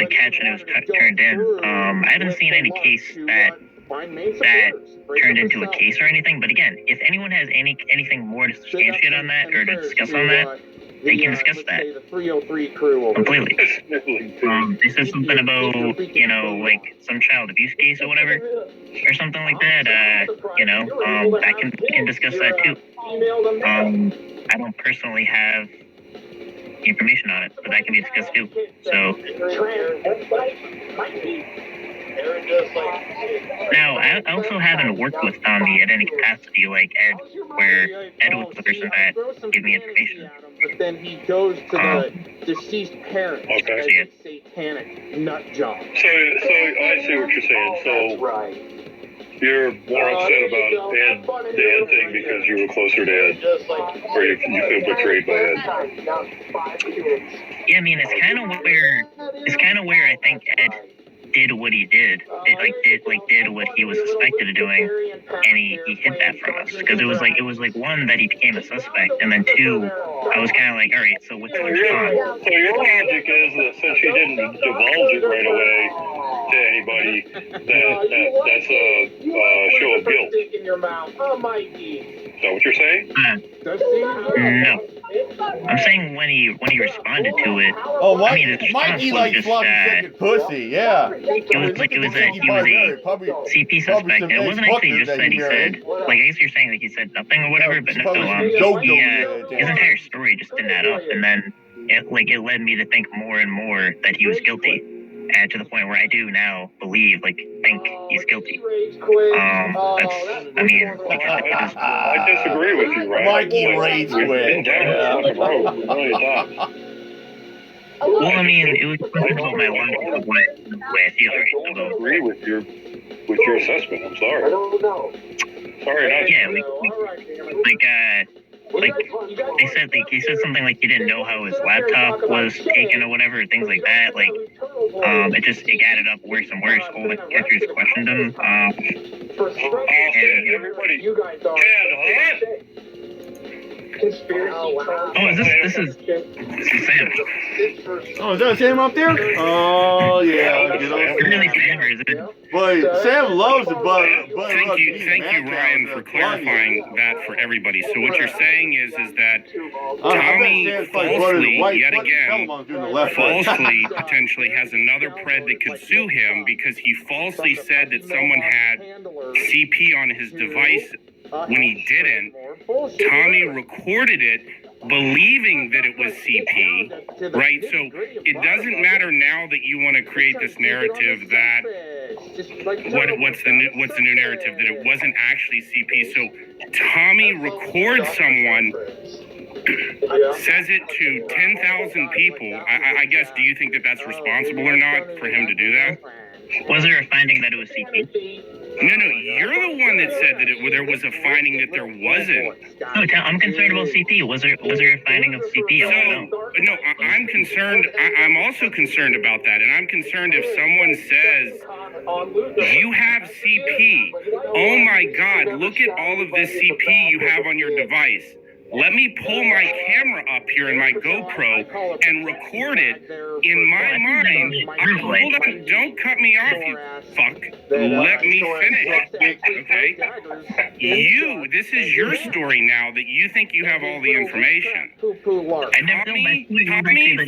a catch and it was turned in. I haven't seen any case that turned into a case or anything. But again, if anyone has anything more to substantiate on that or to discuss on that, they can discuss that completely. They said something about like some child abuse case or whatever, or something like that. I can discuss that too. I don't personally have information on it, but that can be discussed too. So now I also haven't worked with Tommy at any capacity like Ed, where Ed was the person that gave me information. But then he goes to the deceased parent as a satanic nut job. So I see what you're saying. So you're more upset about the Ed thing because you were closer to Ed, or you feel betrayed by Ed. Yeah, I mean it's kind of where I think Ed did what he did. Did what he was suspected of doing, and he hid that from us because it was like one that he became a suspect, and then two, I was kind of like, all right, so what's going on? So your logic is that since you didn't divulge it right away to anybody, that's a show of guilt. Is that what you're saying? No. I'm saying when he responded to it. Oh, Mikey like sloppy second pussy, yeah. It was a CP suspect. And it wasn't actually just that he said, like I guess you're saying like he said nothing or whatever, but no, his entire story just didn't add up, and then it led me to think more and more that he was guilty. And to the point where I do now think he's guilty. I disagree with you, right? Mikey rage quit. Well, I mean, it was about my life, the way I feel. I don't agree with your assessment. I'm sorry. I don't know. Sorry, not they said he said something like he didn't know how his laptop was taken or whatever, things like that. Like it added up worse and worse. All the catchers questioned him. Everybody, conspiracy. Oh, this is Sam. Oh, is that Sam up there? Oh, yeah. Good old It's really Sam. Sam, or is it? But Sam loves the butter. Thank you, Ryan, for clarifying that for everybody. So what you're saying is that Tommy falsely, yet again, falsely potentially has another pred that could sue him because he falsely said that someone had CP on his device when he didn't. Tommy recorded it believing that it was CP, right? So it doesn't matter now that you want to create this narrative that what's the new narrative, that it wasn't actually CP. So Tommy records someone, says it to 10,000 people. I guess, do you think that that's responsible or not for him to do that? Was there a finding that it was CP? No, you're the one that said that there was a finding that there wasn't. No, I'm concerned about CP. Was there a finding of CP? No, I'm concerned. I'm also concerned about that, and I'm concerned if someone says you have CP. Oh my God! Look at all of this CP you have on your device. Let me pull my camera up here in my GoPro and record it in my mind. Hold on, don't cut me off, you fuck. Let me finish, okay? This is your story now that you think you have all the information. Tommy,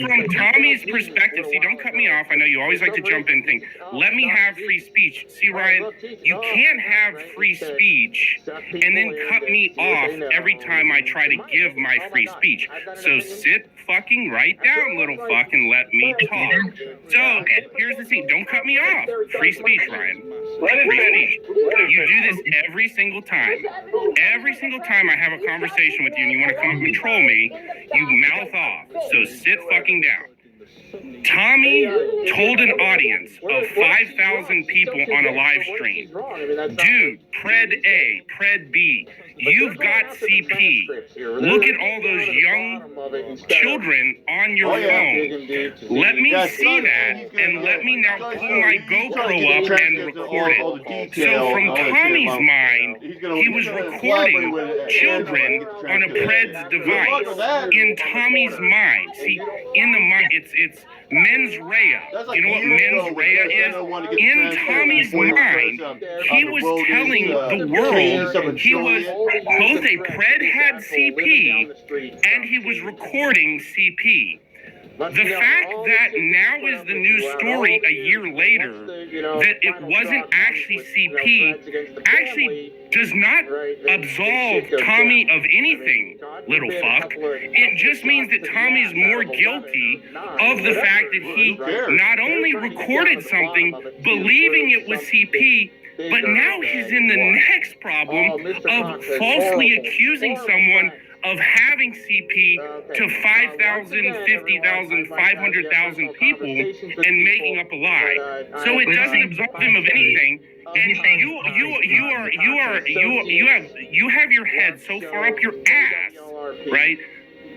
from Tommy's perspective, see, don't cut me off. I know you always like to jump in and think, let me have free speech. See, Ryan, you can't have free speech and then cut me off every time I try to give my free speech. So sit fucking right down, little fuck, and let me talk. So here's the thing. Don't cut me off. Free speech, Ryan. Free speech. You do this every single time. Every single time I have a conversation with you and you want to come and control me, you mouth off. So sit fucking down. Tommy told an audience of 5,000 people on a live stream, dude, Pred A, Pred B, you've got CP. Look at all those young children on your phone. Let me see that, and let me now pull my GoPro up and record it. So from Tommy's mind, he was recording children on a Pred's device. In Tommy's mind, see, in the mind, it's mens rea. You know what mens rea is? In Tommy's mind, he was telling the world he was both a Pred had CP and he was recording CP. The fact that now is the news story a year later that it wasn't actually CP actually does not absolve Tommy of anything, little fuck. It just means that Tommy's more guilty of the fact that he not only recorded something believing it was CP, but now he's in the next problem of falsely accusing someone of having CP to 5,000, 50,000, 500,000 people and making up a lie. So it doesn't absolve him of anything. And you have your head so far up your ass, right?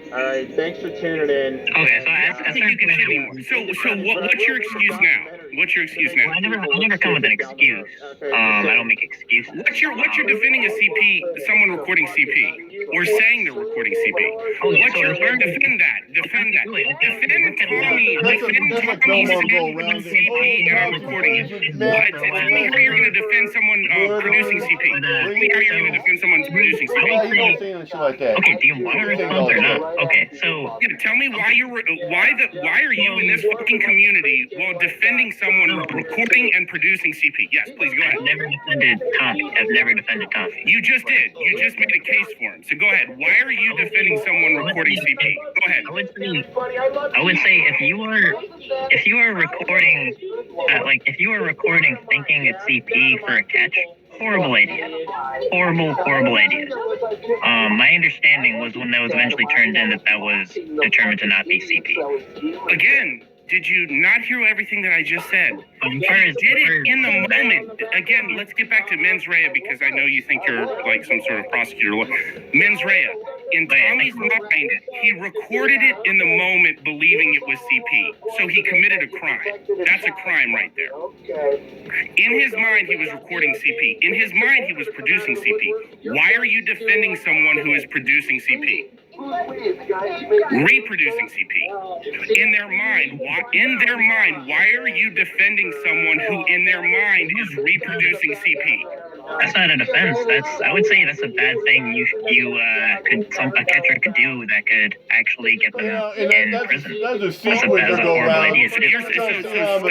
All right, thanks for tuning in. Okay, so I think you can shit anymore. So what's your excuse now? What's your excuse now? Well, I never come with an excuse. I don't make excuses. What's your defending a CP? Someone recording CP or saying they're recording CP? What's your defend that? Defend Tommy. Defend Tommy saying CP and I'm recording it. Tell me how you're going to defend someone producing CP. Tell me how you're going to defend someone producing CP. Okay, do you want to respond or not? Okay, so tell me why are you in this fucking community while defending someone recording and producing CP? Yes, please go ahead. I've never defended Tommy. You just did. You just made a case for him. So go ahead. Why are you defending someone recording CP? Go ahead. I would say if you are recording, if you are recording thinking it's CP for a catch, horrible idea. Horrible idea. My understanding was when that was eventually turned in that was determined to not be CP. Again, did you not hear everything that I just said? You did it in the moment. Again, let's get back to mens rea because I know you think you're like some sort of prosecutor. Mens rea. In Tommy's mind, he recorded it in the moment believing it was CP. So he committed a crime. That's a crime right there. In his mind, he was recording CP. In his mind, he was producing CP. Why are you defending someone who is producing CP? Reproducing CP. In their mind, why are you defending someone who, in their mind, is reproducing CP? That's not a defense. I would say that's a bad thing. A catcher could do that could actually get them in prison. That's a That's sequence a to go horrible around. idea to do. So stop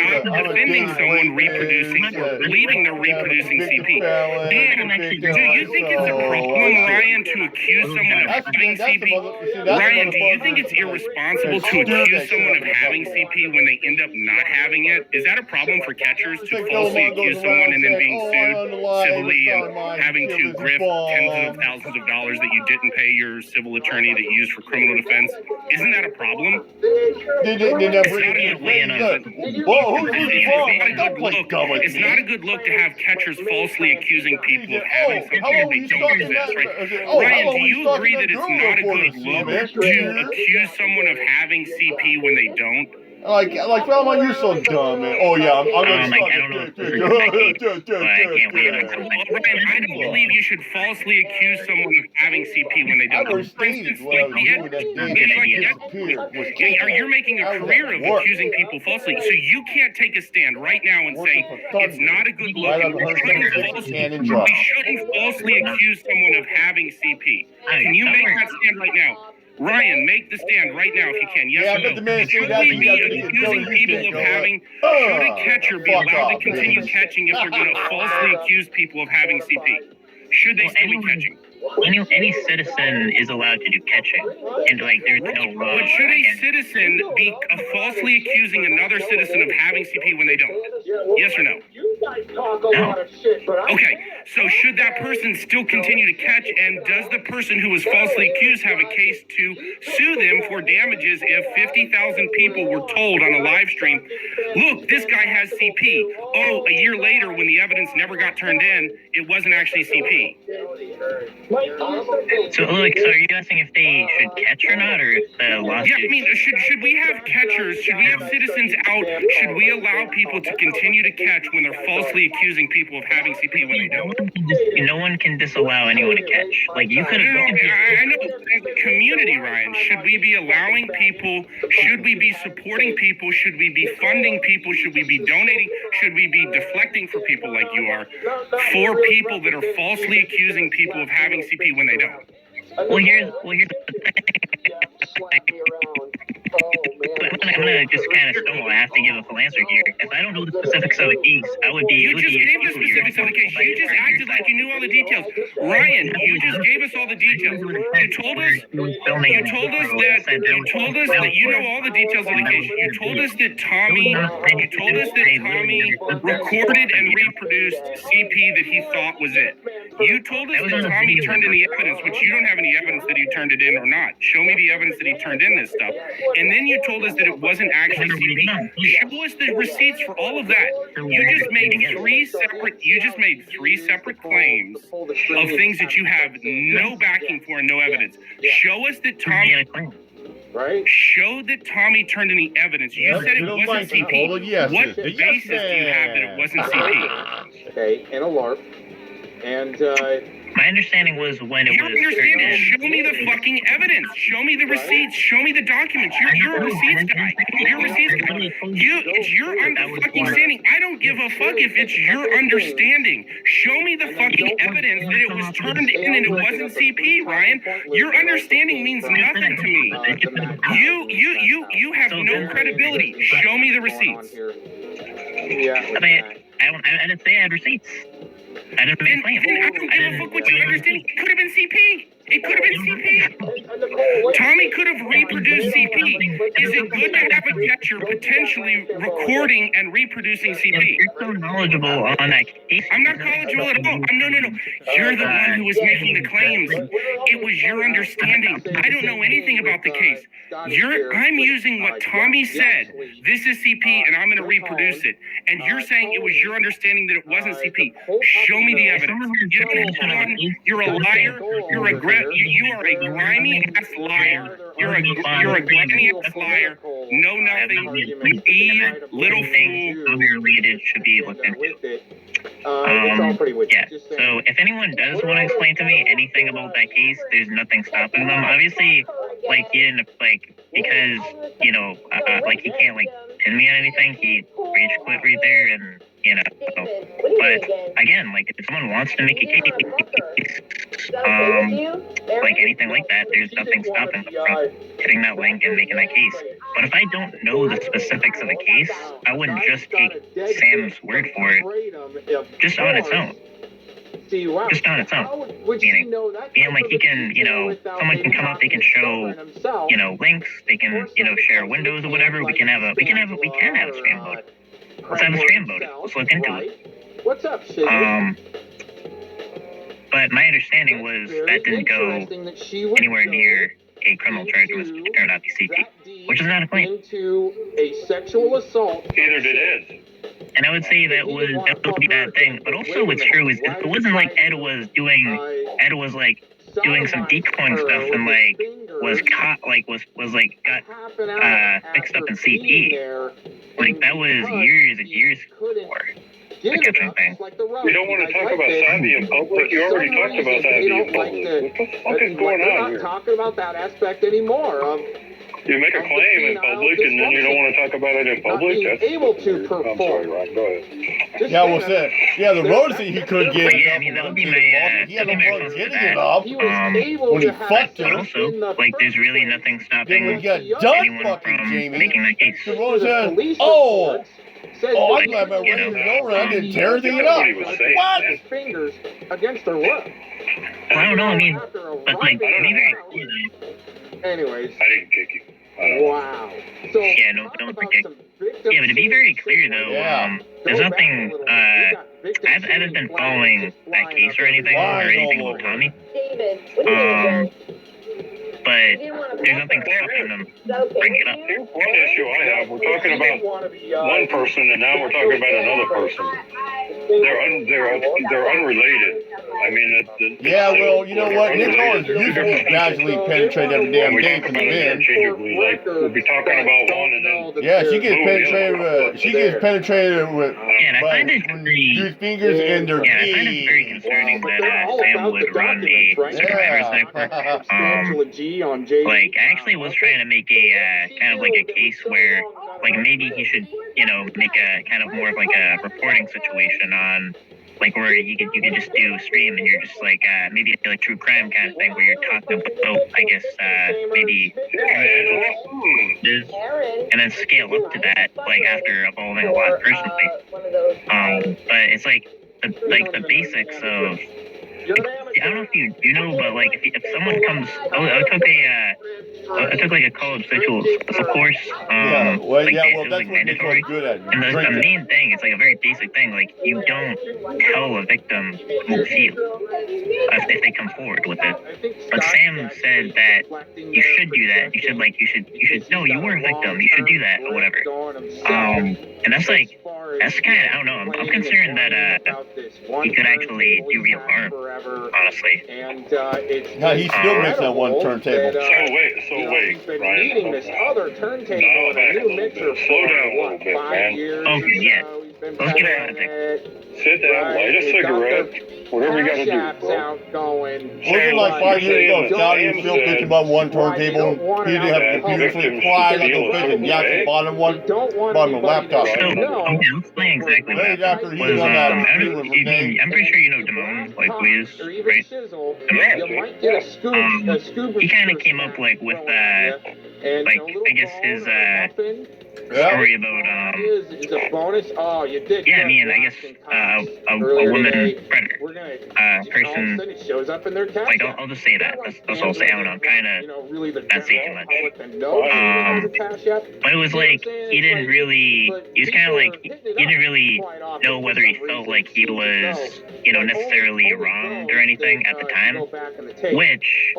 defending someone reproducing or believing they're reproducing CP. And do you think it's a problem, Ryan, to accuse someone of having CP? Ryan, do you think it's irresponsible to accuse someone of having CP when they end up not having it? Is that a problem for catchers to falsely accuse someone and then being sued civilly and having to grift tens of thousands of dollars that you didn't pay your civil attorney that you used for criminal defense? Isn't that a problem? It's not a good look to have catchers falsely accusing people of having something they don't possess, right? Ryan, do you agree that it's not a good look to accuse someone of having CP when they don't? Like, Valmont, you're so dumb, man. Oh, yeah, I'm gonna stop. I don't know if this is the case, but I can't wait until Ryan, I don't believe you should falsely accuse someone of having CP when they don't. For instance, you're making a career of accusing people falsely, so you can't take a stand right now and say it's not a good look and we shouldn't falsely accuse someone of having CP. Can you make that stand right now? Ryan, make the stand right now if you can. Yes or no? Should we be accusing people of having? Should a catcher be allowed to continue catching if they're going to falsely accuse people of having CP? Should they still be catching? Any citizen is allowed to do catching, and there's no law. But should a citizen be falsely accusing another citizen of having CP when they don't? Yes or no? No. Okay, so should that person still continue to catch, and does the person who was falsely accused have a case to sue them for damages if 50,000 people were told on a live stream, look, this guy has CP. Oh, a year later when the evidence never got turned in, it wasn't actually CP. So are you asking if they should catch or not, or if the lawsuit? Yeah, I mean, should we have catchers? Should we have citizens out? Should we allow people to continue to catch when they're falsely accusing people of having CP when they don't? No one can disallow anyone to catch. You could have. I know. As a community, Ryan, should we be allowing people? Should we be supporting people? Should we be funding people? Should we be donating? Should we be deflecting for people like you are? For people that are falsely accusing people of having CP when they don't. Well, here's the thing. I'm gonna just kind of stumble. I have to give a full answer here. If I don't know the specifics of the case, I would be. You just gave the specifics of the case. You just acted like you knew all the details. Ryan, you just gave us all the details. You told us that you know all the details of the case. You told us that Tommy recorded and reproduced CP that he thought was it. You told us that Tommy turned in the evidence, which you don't have any evidence that he turned it in or not. Show me the evidence that he turned in this stuff. And then you told us that it wasn't actually CP. Show us the receipts for all of that. You just made three separate claims of things that you have no backing for and no evidence. Show us that Tommy. Right? Show that Tommy turned in the evidence. You said it wasn't CP. What basis do you have that it wasn't CP? Okay, in a LARP. And my understanding was when it was. Your understanding? Show me the fucking evidence. Show me the receipts. Show me the documents. You're a receipts guy. You're a receipts guy. It's your fucking standing. I don't give a fuck if it's your understanding. Show me the fucking evidence that it was turned in and it wasn't CP, Ryan. Your understanding means nothing to me. You have no credibility. Show me the receipts. I didn't say I had receipts. I didn't make claims. Then I don't give a fuck what you understand. It could have been CP. It could have been CP. Tommy could have reproduced CP. Is it good to have a catcher potentially recording and reproducing CP? You're so knowledgeable on that case. I'm not knowledgeable at all. No. You're the one who was making the claims. It was your understanding. I don't know anything about the case. I'm using what Tommy said. This is CP, and I'm going to reproduce it. And you're saying it was your understanding that it wasn't CP. Show me the evidence. You don't have one. You're a liar. You are a grimy ass liar. You're a grimy ass liar. Know nothing. Naive little fool. Related should be looked into. It's all pretty witchy. Yeah. So if anyone does want to explain to me anything about that case, there's nothing stopping them. Obviously, like he didn't like because like he can't like pin me on anything. He rage quit right there, and But again, like if someone wants to make a case, like anything like that, there's nothing stopping them from hitting that link and making that case. But if I don't know the specifics of the case, I wouldn't just take Sam's word for it, just on its own. Just on its own. Meaning, like he can, someone can come up, they can show, links, they can, share windows or whatever. We can have a stream mode. Let's have a stream mode. Let's look into it. What's up, Shady? But my understanding was that didn't go anywhere near a criminal charge when it turned out to be CP, which is not a claim. Into a sexual assault. Neither did Ed. And I would say that would be that thing. But also what's true is it wasn't like Ed was like doing some decoin stuff and like was caught like was got fixed up in CP. Like that was years and years before the catching thing. We don't want to talk about Savvy in public. You already talked about Savvy in public. What the fuck is going on here? We're not talking about that aspect anymore. You make a claim in public and then you don't want to talk about it in public? That's able to perform. I'm sorry, Rock. Go ahead. Yeah, what's that? Yeah, the road thing he couldn't get it up. That would be my he had no problem getting it up when he fucked her. Also, like, there's really nothing stopping Then we got done anyone fucking from Jamie. making that case. The road said, oh, I'm glad my running was over. I didn't tear everything it up. What? His fingers against her lip. Well, I don't know. I mean, but like, to be very clear, anyways. I didn't kick you. Wow. So yeah, no, don't forget. Yeah, but to be very clear though, there's nothing. I haven't been following that case or anything about Tommy. But there's nothing stopping them bringing it up. One issue I have, we're talking about one person and now we're talking about another person. They're unrelated. I mean, yeah, well, you know what? Nicole is usually casually penetrated every damn day from the men. Like, we'll be talking about one and then. Yeah, she gets penetrated. She gets penetrated with. Yeah, and I find it dude fingers in their I find it very concerning that Sam would run a survivor's network. Like, I actually was trying to make a kind of like a case where, like, maybe he should, make a kind of more of like a reporting situation on, like, where you could just do a stream and you're just like maybe like true crime kind of thing where you're talking about, I guess, maybe and then scale up to that, like after evolving a lot personally. But it's like the basics of. I don't know if you know, but like if someone comes, I took like a college sexual course. That's mandatory. Good at. And the main thing, it's like a very basic thing. Like you don't tell a victim who feel if they come forward with it. But Sam said that you should do that. You should no, you were a victim. You should do that or whatever. And that's kind of, I don't know. I'm concerned that he could actually do real harm. Honestly. And no, he still makes that one turntable. So wait, Ryan. This other turntable Dial with a back a new little mixer bit. Slow down a little bit, man. Okay, yeah. Let's get out of there. Sit down, light a cigarette, whatever you gotta do, bro. Wasn't like 5 years ago, Scotty was still bitching about one turntable. He didn't have a computer, so he cried like a bitch and yacked the bottom one, bottom of the laptop. So, okay, I'll explain exactly what happened. Was, I'm pretty sure you know Damone, like who he is, right? He kind of came up like with like I guess his story about yeah, I mean, I guess a woman predator person. Like I'll just say that. That's all I'll say. I don't know. I'm trying to not say too much. But it was like he didn't really. He was kind of like he didn't really know whether he felt like he was necessarily wronged or anything at the time, which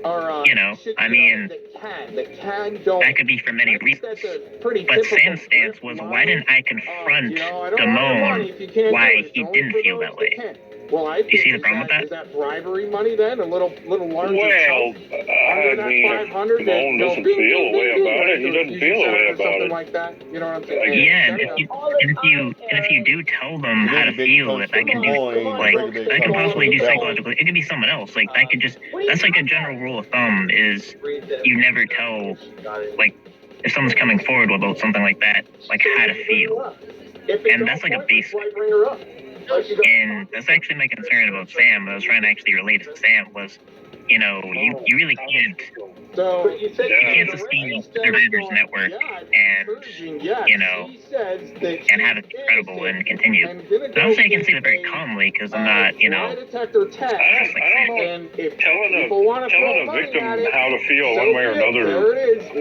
I mean, that could be for many reasons. But Sam's stance was, why didn't I confront Damone why he didn't feel that way? Well, I Do you see the problem with that? Is that bribery money then? A little larger Well, chunk? I mean, if Moan doesn't feel a way about it, he doesn't feel a way about something it. like that. You know what I'm saying? Yeah, and if you do tell them how to feel, that can do like that can possibly do psychological. It could be someone else. Like that could just that's like a general rule of thumb is you never tell like if someone's coming forward about something like that, like how to feel, and that's like a basic. And that's actually my concern about Sam. I was trying to actually relate to Sam was, you know, you really can't. You can't sustain Survivor's network and, you know, and have it be credible and continue. I don't say I can say that very calmly because I'm not, you know, I don't know. Telling a victim how to feel one way or another.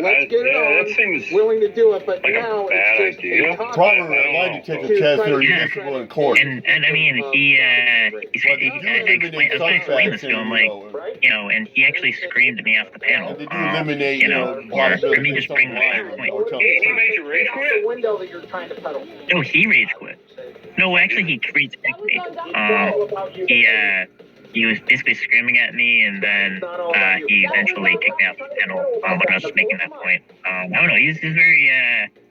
That seems willing to do it, but like a bad idea. Proper lie detector test or municipal in court. And I mean, I explained this to him, like, you know, and he actually screamed at me off the panel. You know, or let me just bring that point. He made you rage quit? No, he rage quit. No, actually, he rage quit me. He was basically screaming at me, and then he eventually kicked me off the panel when I was making that point. I don't know. He's very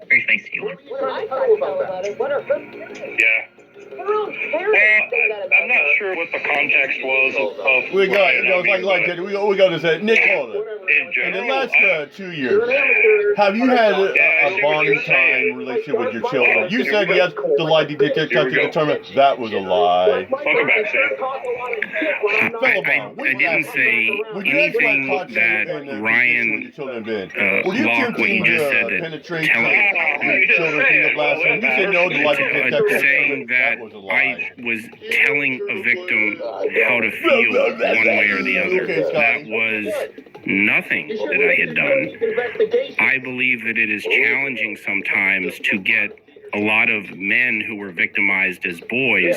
feisty one. Yeah. Well, I'm not sure what the context was of we got, you know, we got to say, Nick Holder. In general, in the last 2 years, have you had a bonding time relationship with your children? You said yes, the lie detector determined that was a lie. Welcome back, Sam. I didn't say anything that Ryan Locke, what you just said, that saying that I was telling a victim how to feel one way or the other. That was nothing that I had done. I believe that it is challenging sometimes to get a lot of men who were victimized as boys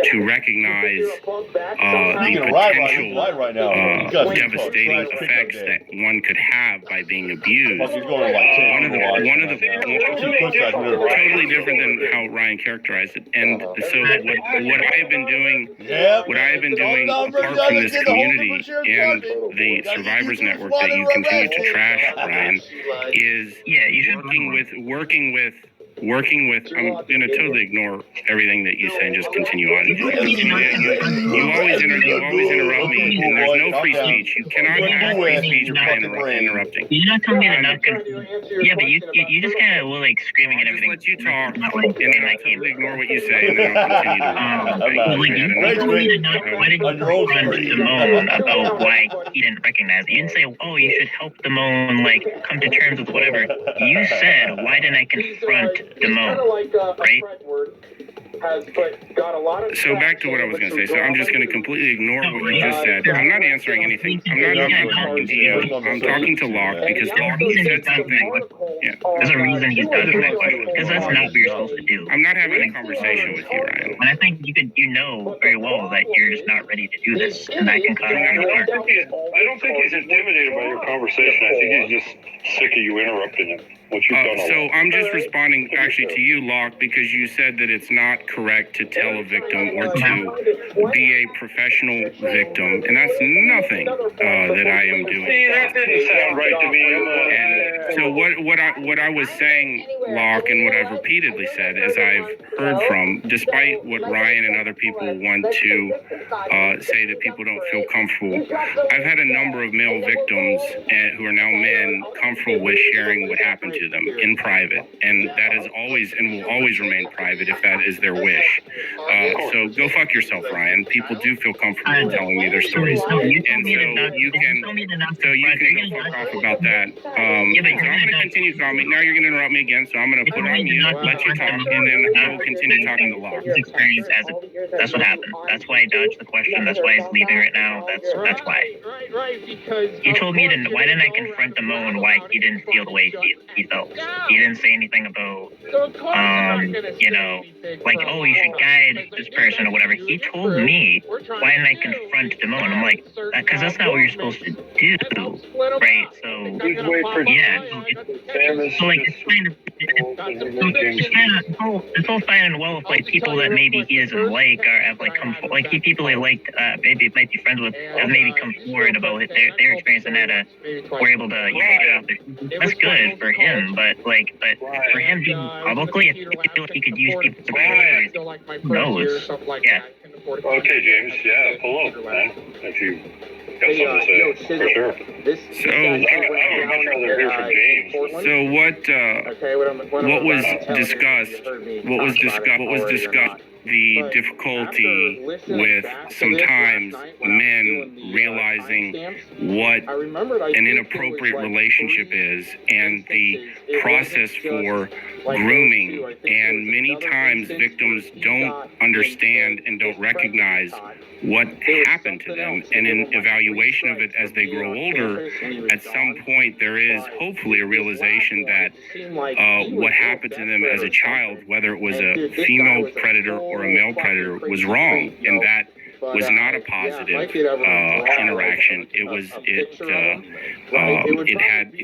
to recognize the potential devastating effects that one could have by being abused. One of the totally different than how Ryan characterized it. And so what I have been doing, apart from this community and the Survivors Network that you continue to trash, Ryan, is working with, I'm going to totally ignore everything that you say and just continue on. You always interrupt me, and there's no free speech. You cannot have free speech by interrupting. You're not telling me to not yeah, but you just kind of like screaming and everything. I'll just let you talk, and then I totally ignore what you say, and then I'll continue to why did you confront Damone about why he didn't recognize it? You didn't say, oh, you should help Damone, like, come to terms with whatever. You said, why didn't I confront Damone, right? So back to what I was going to say. So I'm just going to completely ignore what you just said. I'm not answering anything. I'm not talking to you. I'm talking to Locke because Locke said something. Yeah. There's a reason he's dodging that question because that's not what you're supposed to do. I'm not having a conversation with you, Ryan. And I think you know very well that you're just not ready to do this, and that can cause I don't think he's intimidated by your conversation. I think he's just sick of you interrupting him. So I'm just responding actually to you, Locke, because you said that it's not correct to tell a victim or to be a professional victim, and that's nothing that I am doing. See, that didn't sound right to me. And so what I was saying, Locke, and what I've repeatedly said, as I've heard from, despite what Ryan and other people want to say that people don't feel comfortable, I've had a number of male victims who are now men comfortable with sharing what happened to them in private, and that is always and will always remain private if that is their wish. So go fuck yourself, Ryan. People do feel comfortable telling me their stories, and so you can go fuck off about that. So I'm going to continue talking. Now you're going to interrupt me again, so I'm going to put on mute, let you talk, and then I will continue talking to Locke. Experience that's what happened. That's why I dodged the question. That's why he's leaving right now. That's why. Right, because He told me why didn't I confront Damone why he didn't feel the way he he felt. He didn't say anything about, you know, like, oh, you should guide this person or whatever. He told me, why didn't I confront Damone? I'm like, because that's not what you're supposed to do, right? So, yeah. So, like, it's kind of, it's all fine and well with, like, people that maybe he doesn't like, or have, like, come, like, people he liked, maybe might be friends with, have maybe come forward about their experience and that, were able to, you know, get out there. That's good for him, but for him being publicly, I feel like he could use people to be who knows. Yeah. Okay, James. Yeah, pull up, man. If you got something to say, for sure. I'd much rather hear from James. So what was discussed? The difficulty with sometimes men realizing what an inappropriate relationship is and the process for grooming, and many times victims don't understand and don't recognize what happened to them, and in evaluation of it as they grow older, at some point there is hopefully a realization that what happened to them as a child, whether it was a female predator or a male predator, was wrong, and that was not a positive interaction. It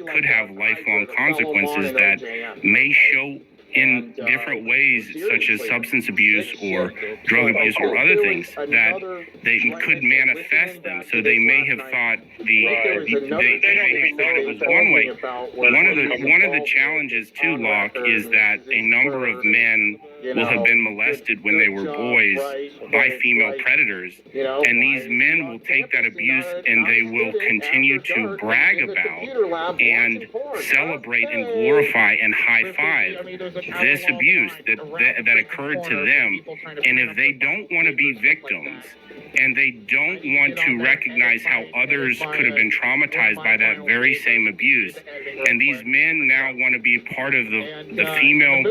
could have lifelong consequences that may show in different ways, such as substance abuse or drug abuse or other things, that they could manifest them. So they may have thought it was one way. One of the challenges too, Locke, is that a number of men will have been molested when they were boys by female predators, and these men will take that abuse and they will continue to brag about and celebrate and glorify and high five this abuse that occurred to them. And if they don't want to be victims, and they don't want to recognize how others could have been traumatized by that very same abuse, and these men now want to be part of the female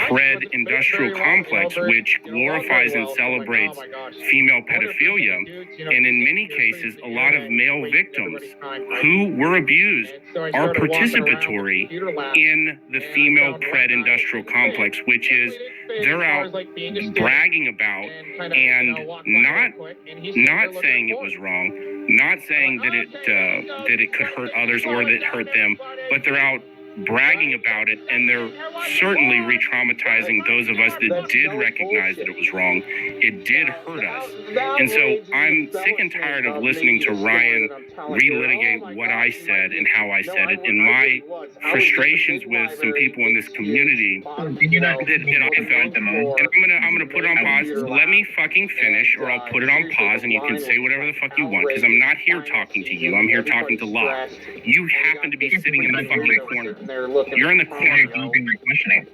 pred industrial complex, which glorifies and celebrates female pedophilia, and in many cases a lot of male victims who were abused are participatory in the female pred industrial complex, which is they're out bragging about and not saying it was wrong, not saying that it could hurt others or that it hurt them, but they're out bragging about it, and they're certainly re-traumatizing those of us that did recognize that it was wrong. It did hurt us. And so I'm sick and tired of listening to Ryan relitigate what I said and how I said it, and my frustrations with some people in this community that I felt. And I'm gonna put it on pause. Let me fucking finish, or I'll put it on pause and you can say whatever the fuck you want, because I'm not here talking to you. I'm here talking to Locke. You happen to be sitting in the fucking corner. You're in the corner. You're dodging questioning.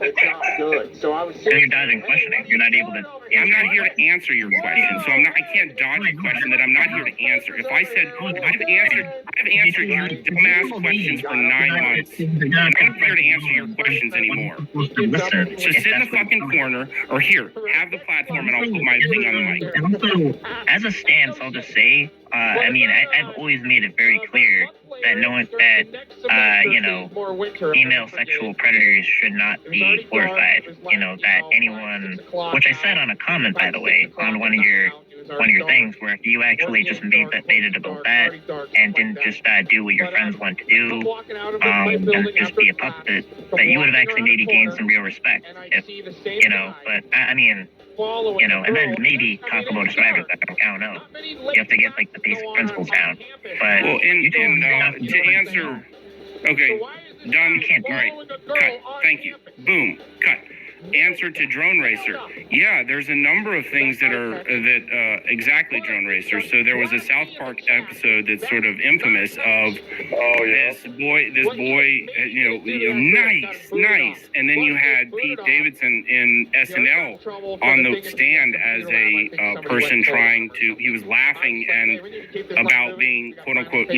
You're dodging questioning. You're not able to answer. I'm not here to answer your question, so I can't dodge a question that I'm not here to answer. If I said I've answered your dumbass questions for 9 months, I'm not here to answer your questions anymore. So sit in the fucking corner, or here, have the platform, and I'll put my thing on the mic. And also, as a stance, I'll just say, I mean, I've always made it very clear that female sexual predators should not be glorified. That anyone, which I said on a comment, by the way, on one of your things, where if you actually just made it about that and didn't just do what your friends want to do, and just be a puppet, that you would have actually maybe gained some real respect. But I mean, and then maybe talk about a survivor. I don't know. You have to get like the basic principles down. But to answer, okay, done. You can't do all right, cut. Thank you. Boom. Cut. Answer to Drone Racer. Yeah, there's a number of things that are exactly Drone Racer. So there was a South Park episode that's sort of infamous of this boy, nice, and then you had Pete Davidson in SNL on the stand as a person he was laughing and about being quote unquote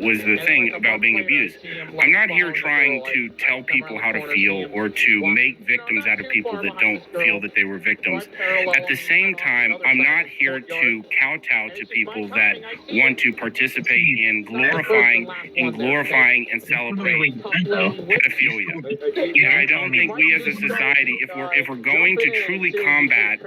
was the thing about being abused. I'm not here trying to tell people how to feel or to make victims out of people that don't feel that they were victims. At the same time, I'm not here to kowtow to people that want to participate in glorifying and celebrating pedophilia. And I don't think we as a society, if we're going to truly combat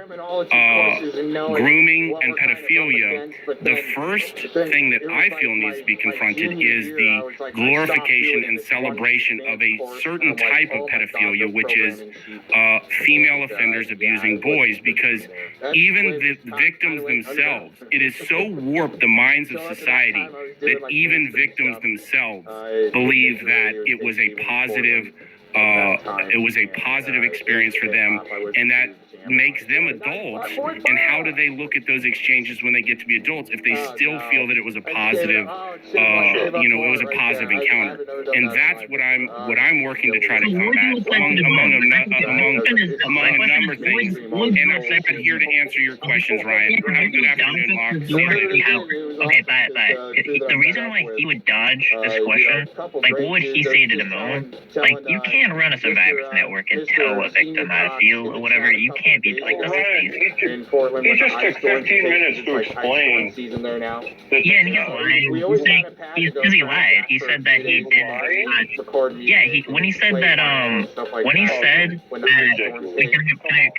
grooming and pedophilia, the first thing that I feel needs to be confronted is the glorification and celebration of a certain type of pedophilia, which is female offenders abusing boys, because even the victims themselves, it is so warped the minds of society that even victims themselves believe that it was a positive experience for them, and that makes them adults. And how do they look at those exchanges when they get to be adults if they still feel that it was a positive it was a positive encounter? And that's what I'm working to try to combat among a number of things. And I'm not here to answer your questions, Ryan. Have a good afternoon, Locke. Okay, but the reason why he would dodge this question, like, what would he say to Damone? Like, you can't run a survivors network and tell a victim how to feel or whatever. You can't be like, this is easy. He just took 15 minutes to explain. Yeah, and he's lying. Because he lied. He said that he didn't. When he said that, can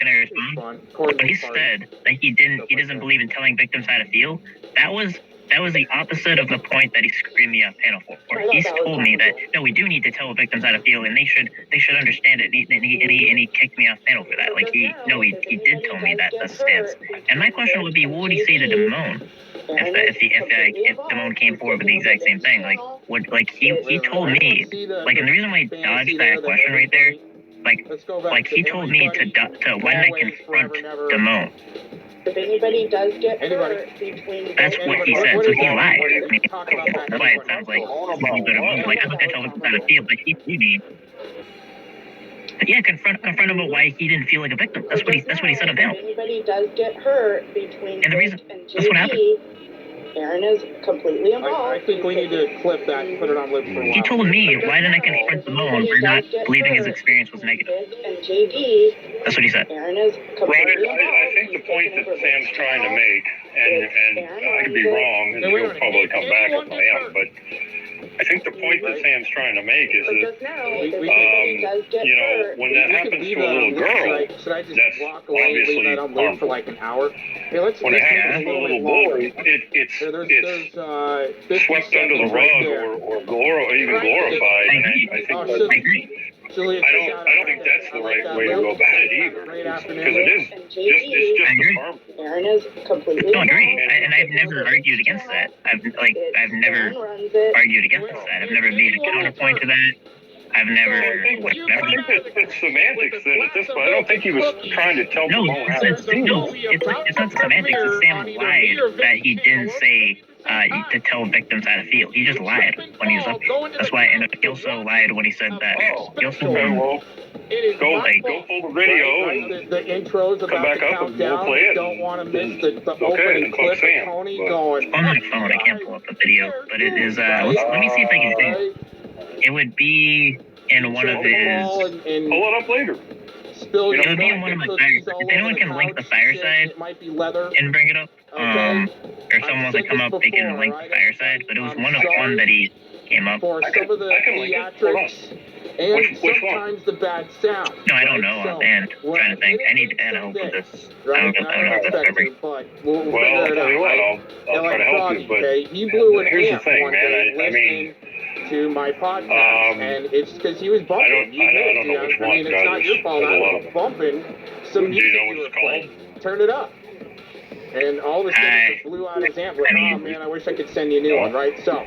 I respond? When he said that he doesn't believe in telling victims how to feel, that was the opposite of the point that he screamed me off panel for. He's told me that, no, we do need to tell victims how to feel, and they should understand it. And he kicked me off panel for that. Like, he did tell me that that's the stance. And my question would be, what would he say to Damone if Damone came forward with the exact same thing? Like, he told me, like, and the reason why I dodged that question right there, like he told me to when I confront Damone. If anybody does get hurt between... That's what he said, so he lied. I mean, that's why it sounds like he's going to move. Like, I'm not going to tell him how to feel, like he told me. But yeah, confront him about why he didn't feel like a victim. That's what he said about him. If anybody does get hurt between... And the reason, that's what happened. Aaron is completely involved. I think we need to clip that and put it on live for a while. He told me, why didn't I confront Damone for not believing his experience was negative? And JD, that's what he said. Aaron is completely involved. I think the point that Sam's trying to make, and I could be wrong, and he'll probably come back if I am, but I think the point that Sam's trying to make is that, when that happens to a little girl, that's obviously harmful. For like an hour. Hey, when it happens to a little boy, it's swept under the rug or even glorified. And I don't think that's the right way to go about it either, because it's just harmful. Aaron is completely no, I agree, and I've never argued against that. I've never argued against that. I've never made a counterpoint to that. I've never. I think it's semantics then at this point. I don't think he was trying to tell No, it's not semantics. It's Sam lied that he didn't say to tell victims how to feel. He just lied when he was up there. That's why, and he also lied when he said that. He also go pull the video and the intros come back up and we'll play it. Don't want to miss the opening clip of Tony going. On my phone, I can't pull up the video, but it is. Let me see if I can think. It would be in one of his. Pull it up later. It would be in one of my firesides. If anyone can link the fireside and bring it up, or if someone wants to come up, they can link the fireside. But it was one that he came up. For some of the theatrics and sometimes the bad sound. No, I don't know offhand. I'm trying to think. I need to help with this. I don't know if that's covering. Well, I'll tell you what, I'll try to help you, but here's the thing, man. I mean, to my podcast, and it's because he was bumping. I don't know which one. It's not your fault. I was bumping some music. Do you know what it's called? Turn it up. And all of a sudden, it blew out his amp. Like, oh man, I wish I could send you a new one, right? So,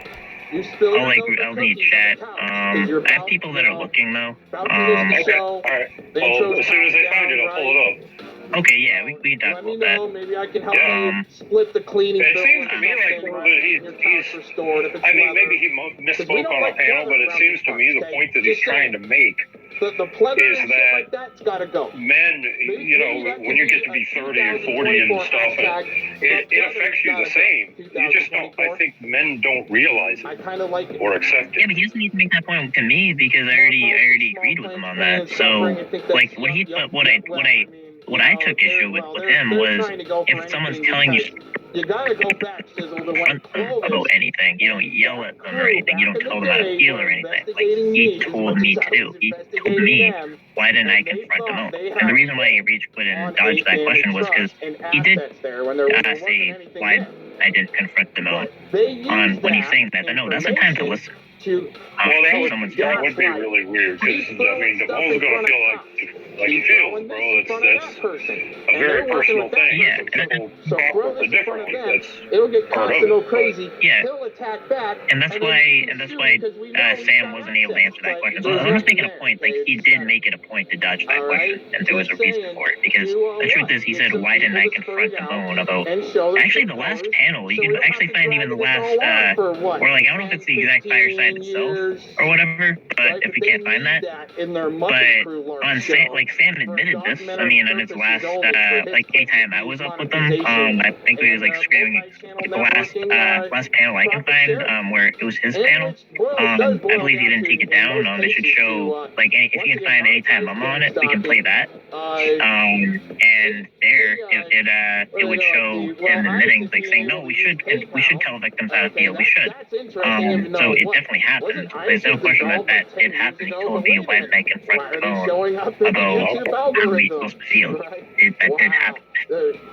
you still. I'll need chat. I have people that are looking though. Okay, all right. Well, as soon as I find it, I'll pull it up. Okay, yeah, we can talk about that. Maybe I can help you split the cleaning. It seems to me like he's I mean, maybe he misspoke on a panel, but it seems to me the point that he's trying to make the pleather is and shit that like that's gotta go. men, you know, when you get to be 30 or 40 and stuff, it affects you the same. You just don't, I think men don't realize I it kind of like it. or accept Yeah, it. but he doesn't need to make that point to me because I already agreed with him on that. So, like, what I took issue with him was if someone's telling you You gotta go back, Sizzle, to when Clovis about anything, you don't yell at them or anything, you don't tell them how to feel or anything. Like, he told me too. He told me, why didn't I confront them out? And the reason why he rage quit and dodged that question was because he did say why I didn't confront them out on when he's saying that. I know that's the time to listen. Well, that would be really weird, because, I mean, the bull's gonna feel like he feels, bro. That's a very personal thing. Yeah. People talk differently. That's it'll get part of Costa go it. crazy. Yeah. He'll attack back. And that's why Sam wasn't able to answer that question. So I'm just making a point, like, he did make it a point to dodge that question, and there was a reason for it. Because the truth is, he said, why didn't I confront Damone about, actually, the last panel, you can actually find even the last, or like, I don't know if it's the exact fire side itself, or whatever, but if you can't find that, but on Sam, like, Sam admitted this, I mean, in his last, like, anytime I was up with them, I think he was, like, screaming, like, the last panel I can find, where it was his panel, I believe he didn't take it down, it should show, like, if you can find any time I'm on it, we can play that, and there, it would show in the knitting, like, saying, no, we should tell victims how to feel, we should, so it definitely happened. There's no question that did happen. He told me when I confronted Damone about how he's supposed to feel. That did happen.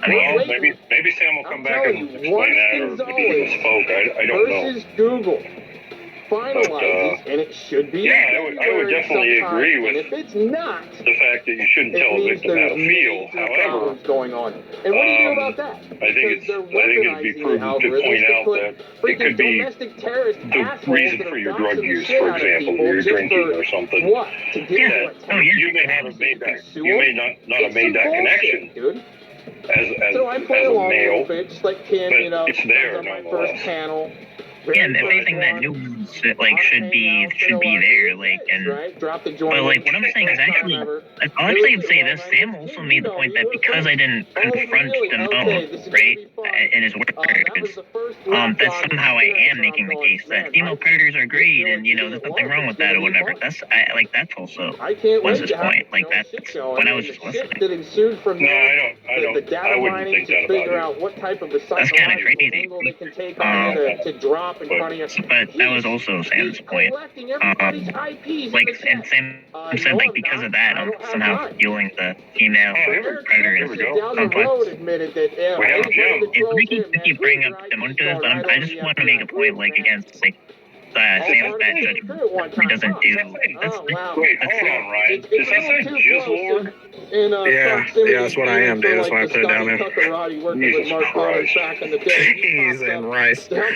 I mean, well, maybe Sam will come back and explain that, or maybe he misspoke. I don't know. Versus Google finalizes, and it should be. Yeah, I would definitely agree with if it's not, the fact that you shouldn't tell a victim how to feel. However, going on. And what do you do about that? I think it'd be prudent to point out that it could be the reason for your drug use, for example, or your drinking or something. What? To get You may not have made that. You may not have made that connection, dude. As So I play a along male, a little bit, just like Kim, but you know, it's there on my nonetheless. first panel. yeah, and if anything, that new like should be there, like, and but like what I'm saying is actually, I'll actually say this. Sam also made the point that because I didn't confront Damone, right, in his words, that somehow I am making the case that female predators are great, and you know there's nothing wrong with that or whatever. That's that's also was his point. Like that's when I was just listening. No, I wouldn't think that about it. That's kind of crazy. To drop in front of you. But that was also Sam's point. Like, and Sam said, like, because of that, I'm somehow fueling the female predator complex. And we keep bringing up the Montes, but I just want to make a point, like, against, like, Sam's bad judgment. He doesn't do. Wait, hold on, Ryan. Does that say Jizzlord? Yeah, that's what I am, dude. That's why I put it down there. Jesus Christ. He's in rice. Well, I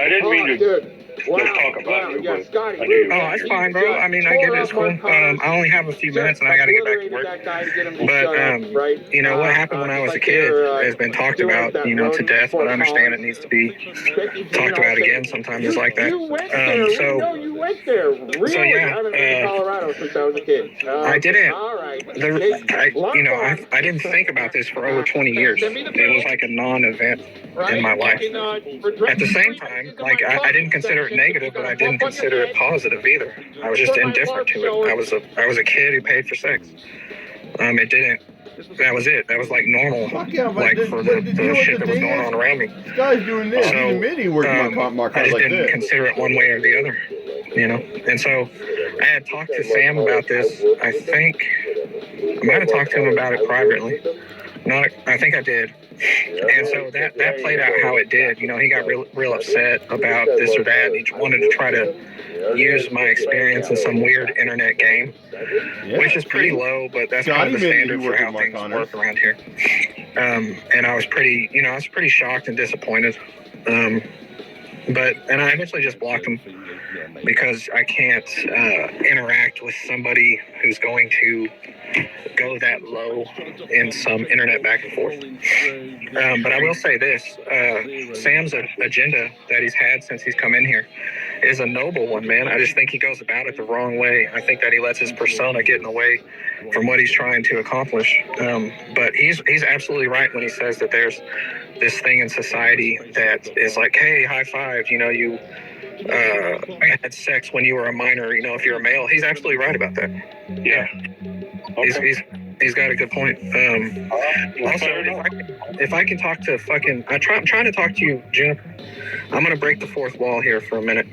didn't mean to let's talk about it. Oh, it's fine, bro. I mean, I get it. It's cool. I only have a few minutes and I got to get back to work. But, you know, what happened when I was a kid has been talked about, you know, to death, but I understand it needs to be talked about again. Sometimes it's like that. So yeah, I didn't. I didn't think about this for over 20 years. It was like a non-event in my life. At the same time, like I didn't consider it negative, but I didn't consider it positive either. I was just indifferent to it. I was a kid who paid for sex. It didn't. That was it. That was like normal, like for the shit that was going on around me. This guy's doing this. So, I just didn't consider it one way or the other, you know. And so I had talked to Sam about this. I think I might have talked to him about it privately. I think I did. And so that played out how it did. You know, he got real upset about this or that. He wanted to try to use my experience in some weird internet game, which is pretty low, but that's kind of the standard for how things work around here. And I was pretty shocked and disappointed. And I eventually just blocked him because I can't interact with somebody who's going to go that low in some internet back and forth. But I will say this, Sam's agenda that he's had since he's come in here is a noble one, man. I just think he goes about it the wrong way. I think that he lets his persona get in the way from what he's trying to accomplish. But he's absolutely right when he says that there's this thing in society that is like, hey, high five, you know, you had sex when you were a minor, you know, if you're a male. He's absolutely right about that. Yeah. Okay. He's got a good point. Also, if I can talk to fucking, I'm trying to talk to you, Juniper. I'm gonna break the fourth wall here for a minute.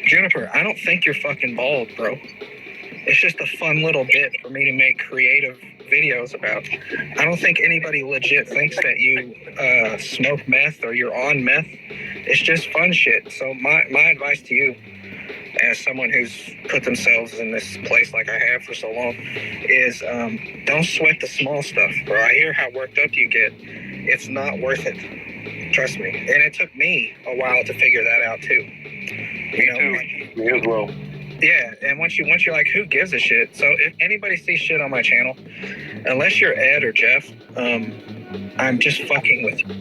Juniper, I don't think you're fucking bald, bro. It's just a fun little bit for me to make creative videos about. I don't think anybody legit thinks that you smoke meth or you're on meth. It's just fun shit. So my advice to you, as someone who's put themselves in this place like I have for so long, is don't sweat the small stuff, bro. I hear how worked up you get. It's not worth it. Trust me. And it took me a while to figure that out too. You know, me as well. Yeah, and once you're like, who gives a shit? So if anybody sees shit on my channel, unless you're Ed or Jeff, I'm just fucking with you.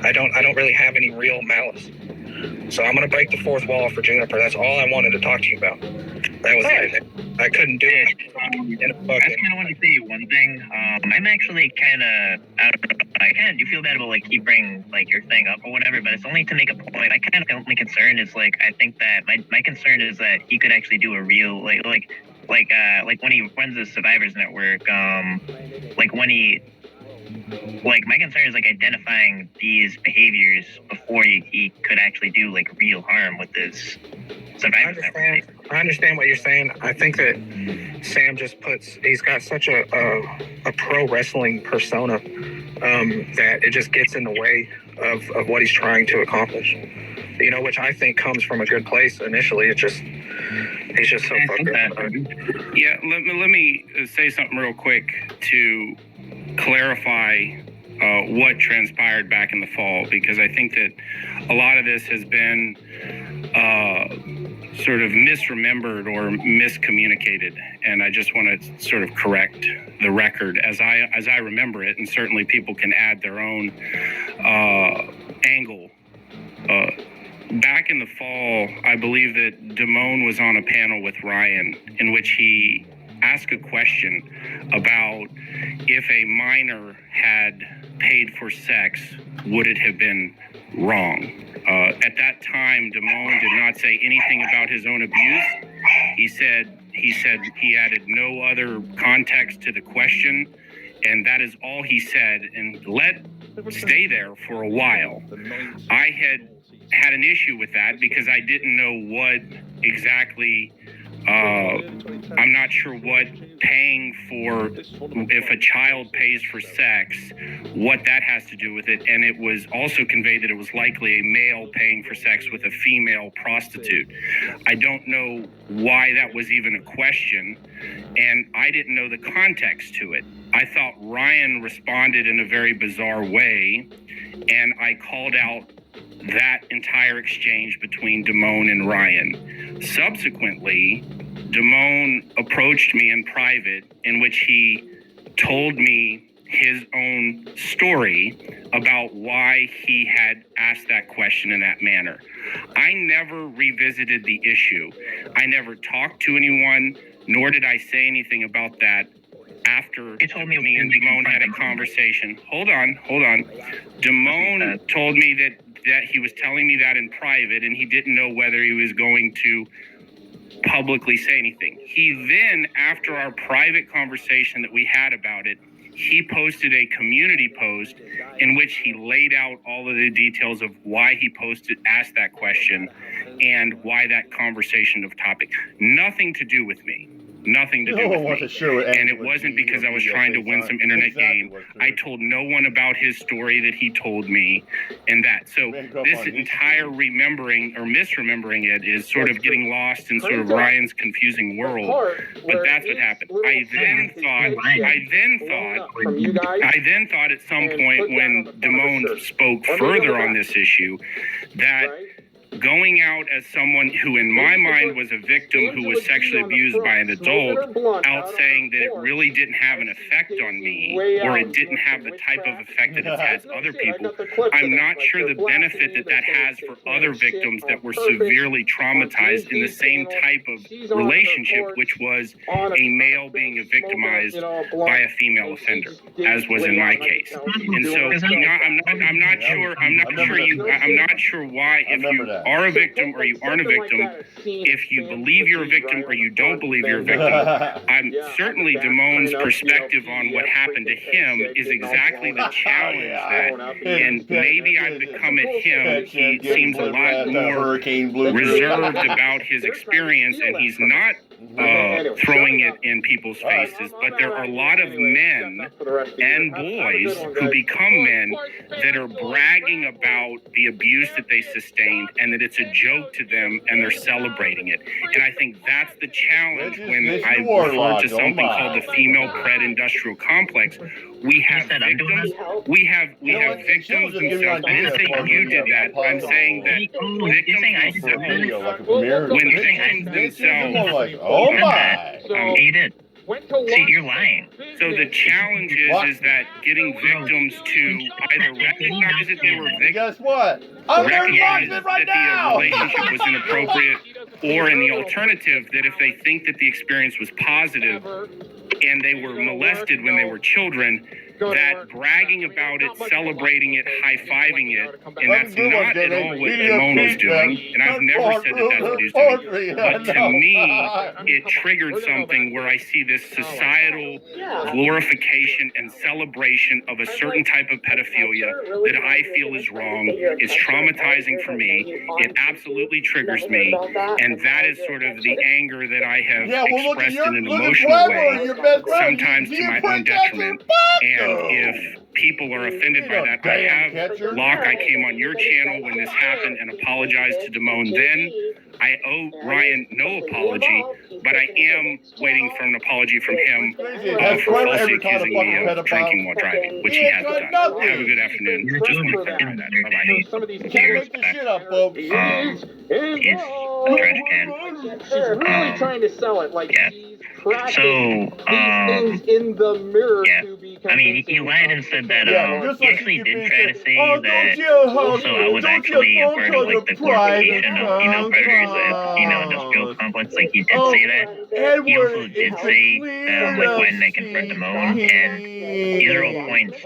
I don't really have any real malice. So I'm gonna break the fourth wall for Juniper. That's all I wanted to talk to you about. That was it. I couldn't do it. I just kind of want to say one thing. I'm actually kind of I kind of do feel bad about like keeping like your thing up or whatever, but it's only to make a point. I kind of only concern is like I think that my concern is that he could actually do a real like when he runs the Survivors Network, like when he. Like, my concern is, like, identifying these behaviors before he could actually do, like, real harm with this Survivor Network. I understand what you're saying. I think that Sam just he's got such a pro wrestling persona that it just gets in the way of what he's trying to accomplish. You know, which I think comes from a good place initially. He's just so fucked up. Yeah, let me say something real quick to clarify what transpired back in the fall, because I think that a lot of this has been sort of misremembered or miscommunicated, and I just want to sort of correct the record as I remember it, and certainly people can add their own angle. Back in the fall, I believe that Damone was on a panel with Ryan in which he asked a question about if a minor had paid for sex, would it have been wrong? At that time, Damone did not say anything about his own abuse. He said he added no other context to the question, and that is all he said, and let stay there for a while. I had an issue with that because I didn't know what exactly. I'm not sure what paying for, if a child pays for sex, what that has to do with it. And it was also conveyed that it was likely a male paying for sex with a female prostitute. I don't know why that was even a question, and I didn't know the context to it. I thought Ryan responded in a very bizarre way, and I called out that entire exchange between Damone and Ryan. Subsequently, Damone approached me in private, in which he told me his own story about why he had asked that question in that manner. I never revisited the issue. I never talked to anyone, nor did I say anything about that after me and Damone had a conversation. Hold on. Damone told me that he was telling me that in private, and he didn't know whether he was going to publicly say anything. He then, after our private conversation that we had about it, he posted a community post in which he laid out all of the details of why he asked that question and why that conversation of topic. Nothing to do with me. Nothing to do with me. And it wasn't because I was trying to win some internet game. I told no one about his story that he told me and that. So this entire remembering or misremembering it is sort of getting lost in sort of Ryan's confusing world. But that's what happened. I then thought at some point when Damone spoke further on this issue that going out as someone who in my mind was a victim who was sexually abused by an adult, out saying that it really didn't have an effect on me, or it didn't have the type of effect that it has other people, I'm not sure the benefit that that has for other victims that were severely traumatized in the same type of relationship, which was a male being victimized by a female offender, as was in my case. And so I'm not sure why, if you are a victim or you aren't a victim, if you believe you're a victim or you don't believe you're a victim, I'm certainly Damon's perspective on what happened to him is exactly the challenge that, and maybe I've become at him. He seems a lot more reserved about his experience, and he's not throwing it in people's faces, but there are a lot of men and boys who become men that are bragging about the abuse that they sustained and that it's a joke to them and they're celebrating it. And I think that's the challenge when I refer to something called the female pred industrial complex. We have victims. We have victims themselves. I didn't say you did that. I'm saying that victims themselves. Oh my! He did. See, you're lying. So the challenge is that getting victims to either recognize that they were victims, guess what? I'm recognize that that the relationship was inappropriate, or in the alternative, that if they think that the experience was positive and they were molested when they were children, that bragging about it, celebrating it, high-fiving it, and that's not at all what Damon was doing, and I've never said that that's what he was doing, but to me, it triggered something where I see this societal glorification and celebration of a certain type of pedophilia that I feel is wrong. It's traumatizing for me. It absolutely triggers me, and that is sort of the anger that I have expressed in an emotional way, sometimes to my own detriment. And if people are offended by that, I came on your channel when this happened and apologized to Damon then. I owe Ryan no apology, but I am waiting for an apology from him for falsely accusing me of drinking while driving, which he hasn't done. Have a good afternoon. Just want to clarify that. Bye-bye. Can't make this shit up, folks. It's a trash can. She's really trying to sell it like So, things in the mirror to be I mean, he lied and said that, he actually did try to say that, also, I was actually a part of, like, the glorification of female predators at female industrial complex, like, he did say that. He also did say, like, when they confront Damon, and these are all points to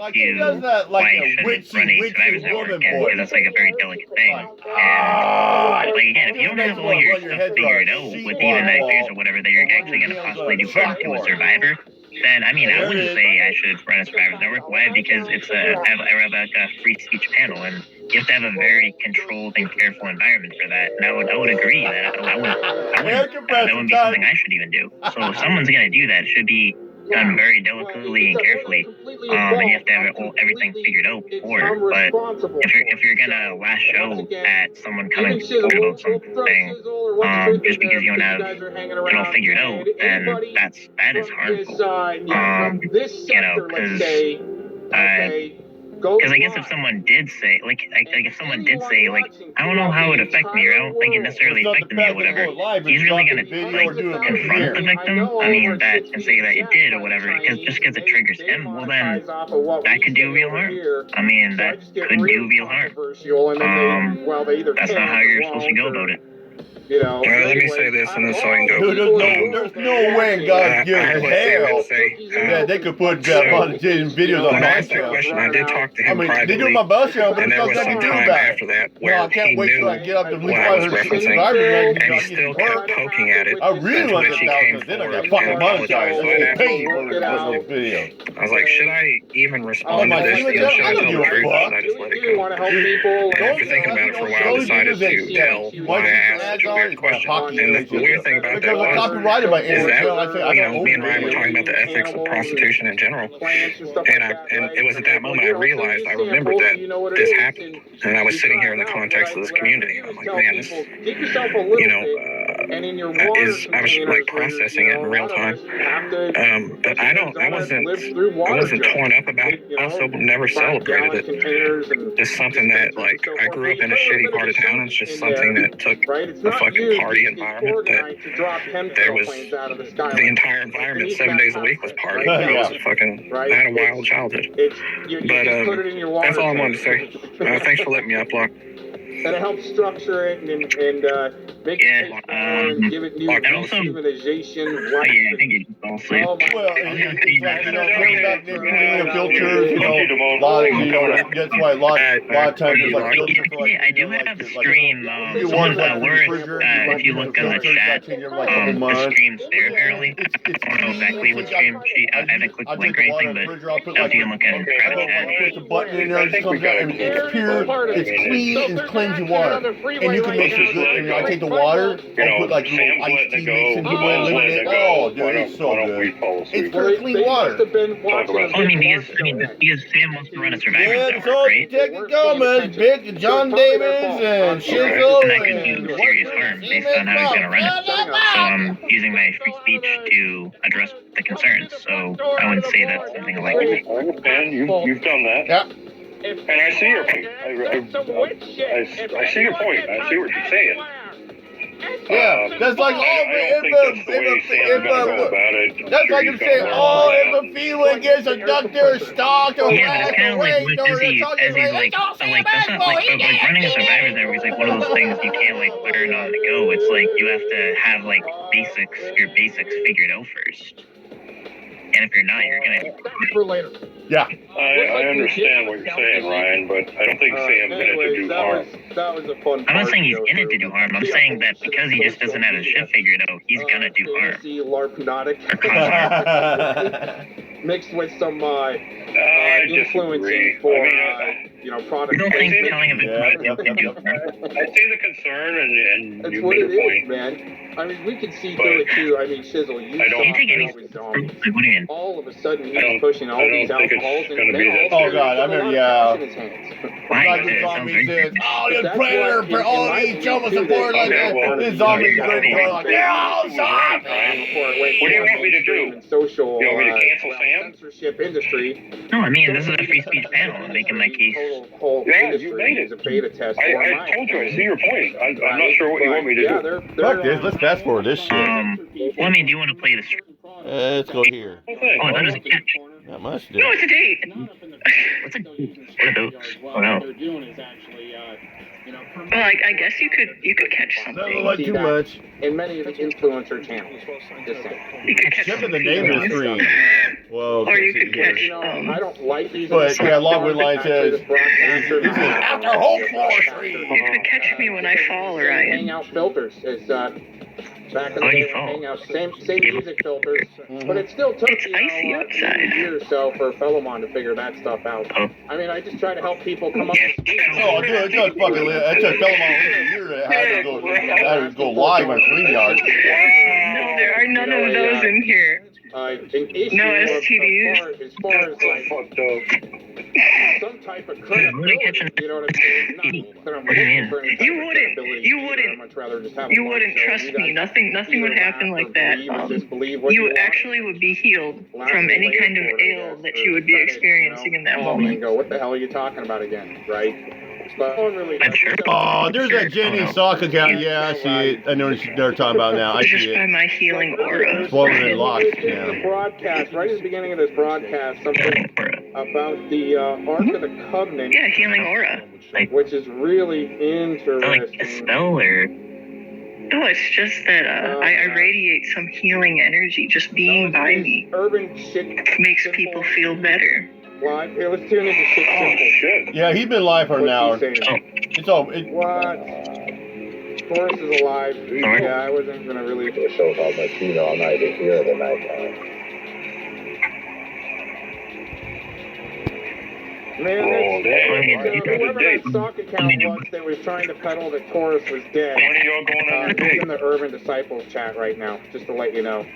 why I shouldn't run a Survivors Network again, because that's, like, a very delicate thing. And, like, again, if you don't have all your stuff figured out with even nightmares or whatever that you're actually going to possibly do for to a survivor, then, I mean, I wouldn't say I should run a Survivors Network. Why? Because it's I have like a free speech panel, and you have to have a very controlled and careful environment for that. And I would agree that that wouldn't be something I should even do. So if someone's gonna do that, it should be done very delicately and carefully, and you have to have everything figured out before. But if you're gonna last show at someone coming forward about something, just because you don't have it all figured out, then that is harmful. You know, because I guess if someone did say, like, if someone did say, like, I don't know how it would affect me, or I don't think it necessarily affected me, or whatever, he's really gonna, like, confront the victim, I mean, that, and say that it did, or whatever, just because it triggers him, well, then, that could do real harm. I mean, that could do real harm. That's not how you're supposed to go about it. You know, let me say this, and then so I can go. There's no way in God's given hell that they could put monetization videos on my my channel. I did talk to him privately, they do my bus channel, but and there was some time after that where he knew what I was referencing, and he still kept poking at it. I really want to came forward and apologized right after. I was like, should I even respond to this? You know, should I tell the truth? Should I just let it go? And after thinking about it for a while, I decided to tell why I asked such a weird question. And the weird thing about that was, is that, you know, me and Ryan were talking about the ethics of prostitution in general, and it was at that moment I realized, I remembered that this happened, and I was sitting here in the context of this community, and I'm like, man, this, you know, And in your water is I was like processing it in real time. But I wasn't torn up about it. I also never celebrated it. Just something that like I grew up in a shitty part of town. It's just something that took a fucking party environment that there was the entire environment 7 days a week was party. I was a fucking I had a wild childhood. But that's all I wanted to say. Thanks for letting me up, Block. And it helps structure it and make it more and give it new humanization. I think it also. Oh my Well, it's like, bring back the cleaning filters, a lot of, that's why a lot of times it's like filter for like, I do have Stream, someone's if you look on the chat, the Stream's there apparently. I don't know exactly what Stream I haven't clicked the link or anything, but if you can look in private chat. Push a button in there, it comes out, and it's pure, it's clean, it's cleansing water. And you can make it good, and I take the water, and put like little iced tea mix into it, eliminate, oh dude, it's so good. It's pure clean water. I mean, because Sam wants to run a Survivor Yeah, Network, right? Texas Gomez, Big John Davis, and Shizzle, And that could do serious harm based on how he's going to run it. So I'm using my free speech to address the concerns. So I wouldn't say that's something I like. And you've done that. Yeah. And I see your point. I see your point. I see what you're saying. Yeah, that's like, that's like if say, if a feline gets a ductor stalked or yeah, but it's kind of like what is he, as he's like that's not like, but like running a Survivor Network is like one of those things you can't like learn on the go. It's like you have to have like your basics figured out first. And if you're not, you're gonna for later. Yeah. I understand what you're saying, Ryan, but I don't think Sam's in it to do harm. That was a fun. I'm not saying he's in it to do harm. I'm saying that because he just doesn't have his shit figured out, he's gonna do harm. Or cause harm. Mixed with some influencing for product. You don't think telling him to do harm? I see the concern, and That's you what made it a point. is, man. I mean, we can see through it too. I mean, Shizzle, you take any zombies. what do you mean? All of a sudden, he's pushing all these alcohols and Oh god, I remember, yeah. Why? Like the zombie says, oh, this predator, oh, he jump support like that. This zombie's great, like, yeah, zombie! What do you want me to do? Social, you want me to cancel Sam? Censorship industry. No, I mean, this is a free speech panel. I'm making my case. Yeah, you made it. A beta test I told you, I see your point. I'm not sure what you want me to do. Fuck this, let's fast forward this shit. Well, I mean, do you want to play the stream? Let's go here. Oh, that is a catch. Not much, dude. No, it's a date. What's a what are those? Oh no. Well, I guess you could catch something. Not too much. In many of the influencer channels. Just saying. You could catch Check the name of the stream. Well, or you could catch. I don't like these. But yeah, Logwood Line says, this is after Hope Floor Stream. You could catch me when I fall, Ryan. Hangout filters is back in the day, Hangout, same music filters, but it still took icy outside. A year or so for Philomon to figure that stuff out. I mean, I just try to help people come up to speed. Oh, dude, it took fucking, it took Philomon a year to have to go live on StreamYard. No, there are none of those in here. No STDs. As far as like some type of credibility, you know what I'm saying? You wouldn't trust me. Nothing would happen like that. You actually would be healed from any kind of ail that you would be experiencing in that moment. And go, what the hell are you talking about again, right? But really, oh, there's that Jenny sock account. Yeah, I see it. I know what they're talking about now. I see Just by it. my healing aura. It's woman in locks now. The broadcast, right at the beginning of this broadcast, something about the Ark of the Covenant. Yeah, healing aura. Which is really interesting. Like a spell or? No, it's just that I radiate some healing energy. Just being by me urban shit makes people feel better. Live. Here, let's tune into shit. Oh, shit. Yeah, he's been live for an hour. It's all. What? Forrest is alive. Yeah, I wasn't gonna really show how much you know. I'm not even here the night. Man, whoever that stock account was that was trying to peddle that Taurus was dead. When are y'all going on your date? In the Urban Disciples chat right now, just to let you know.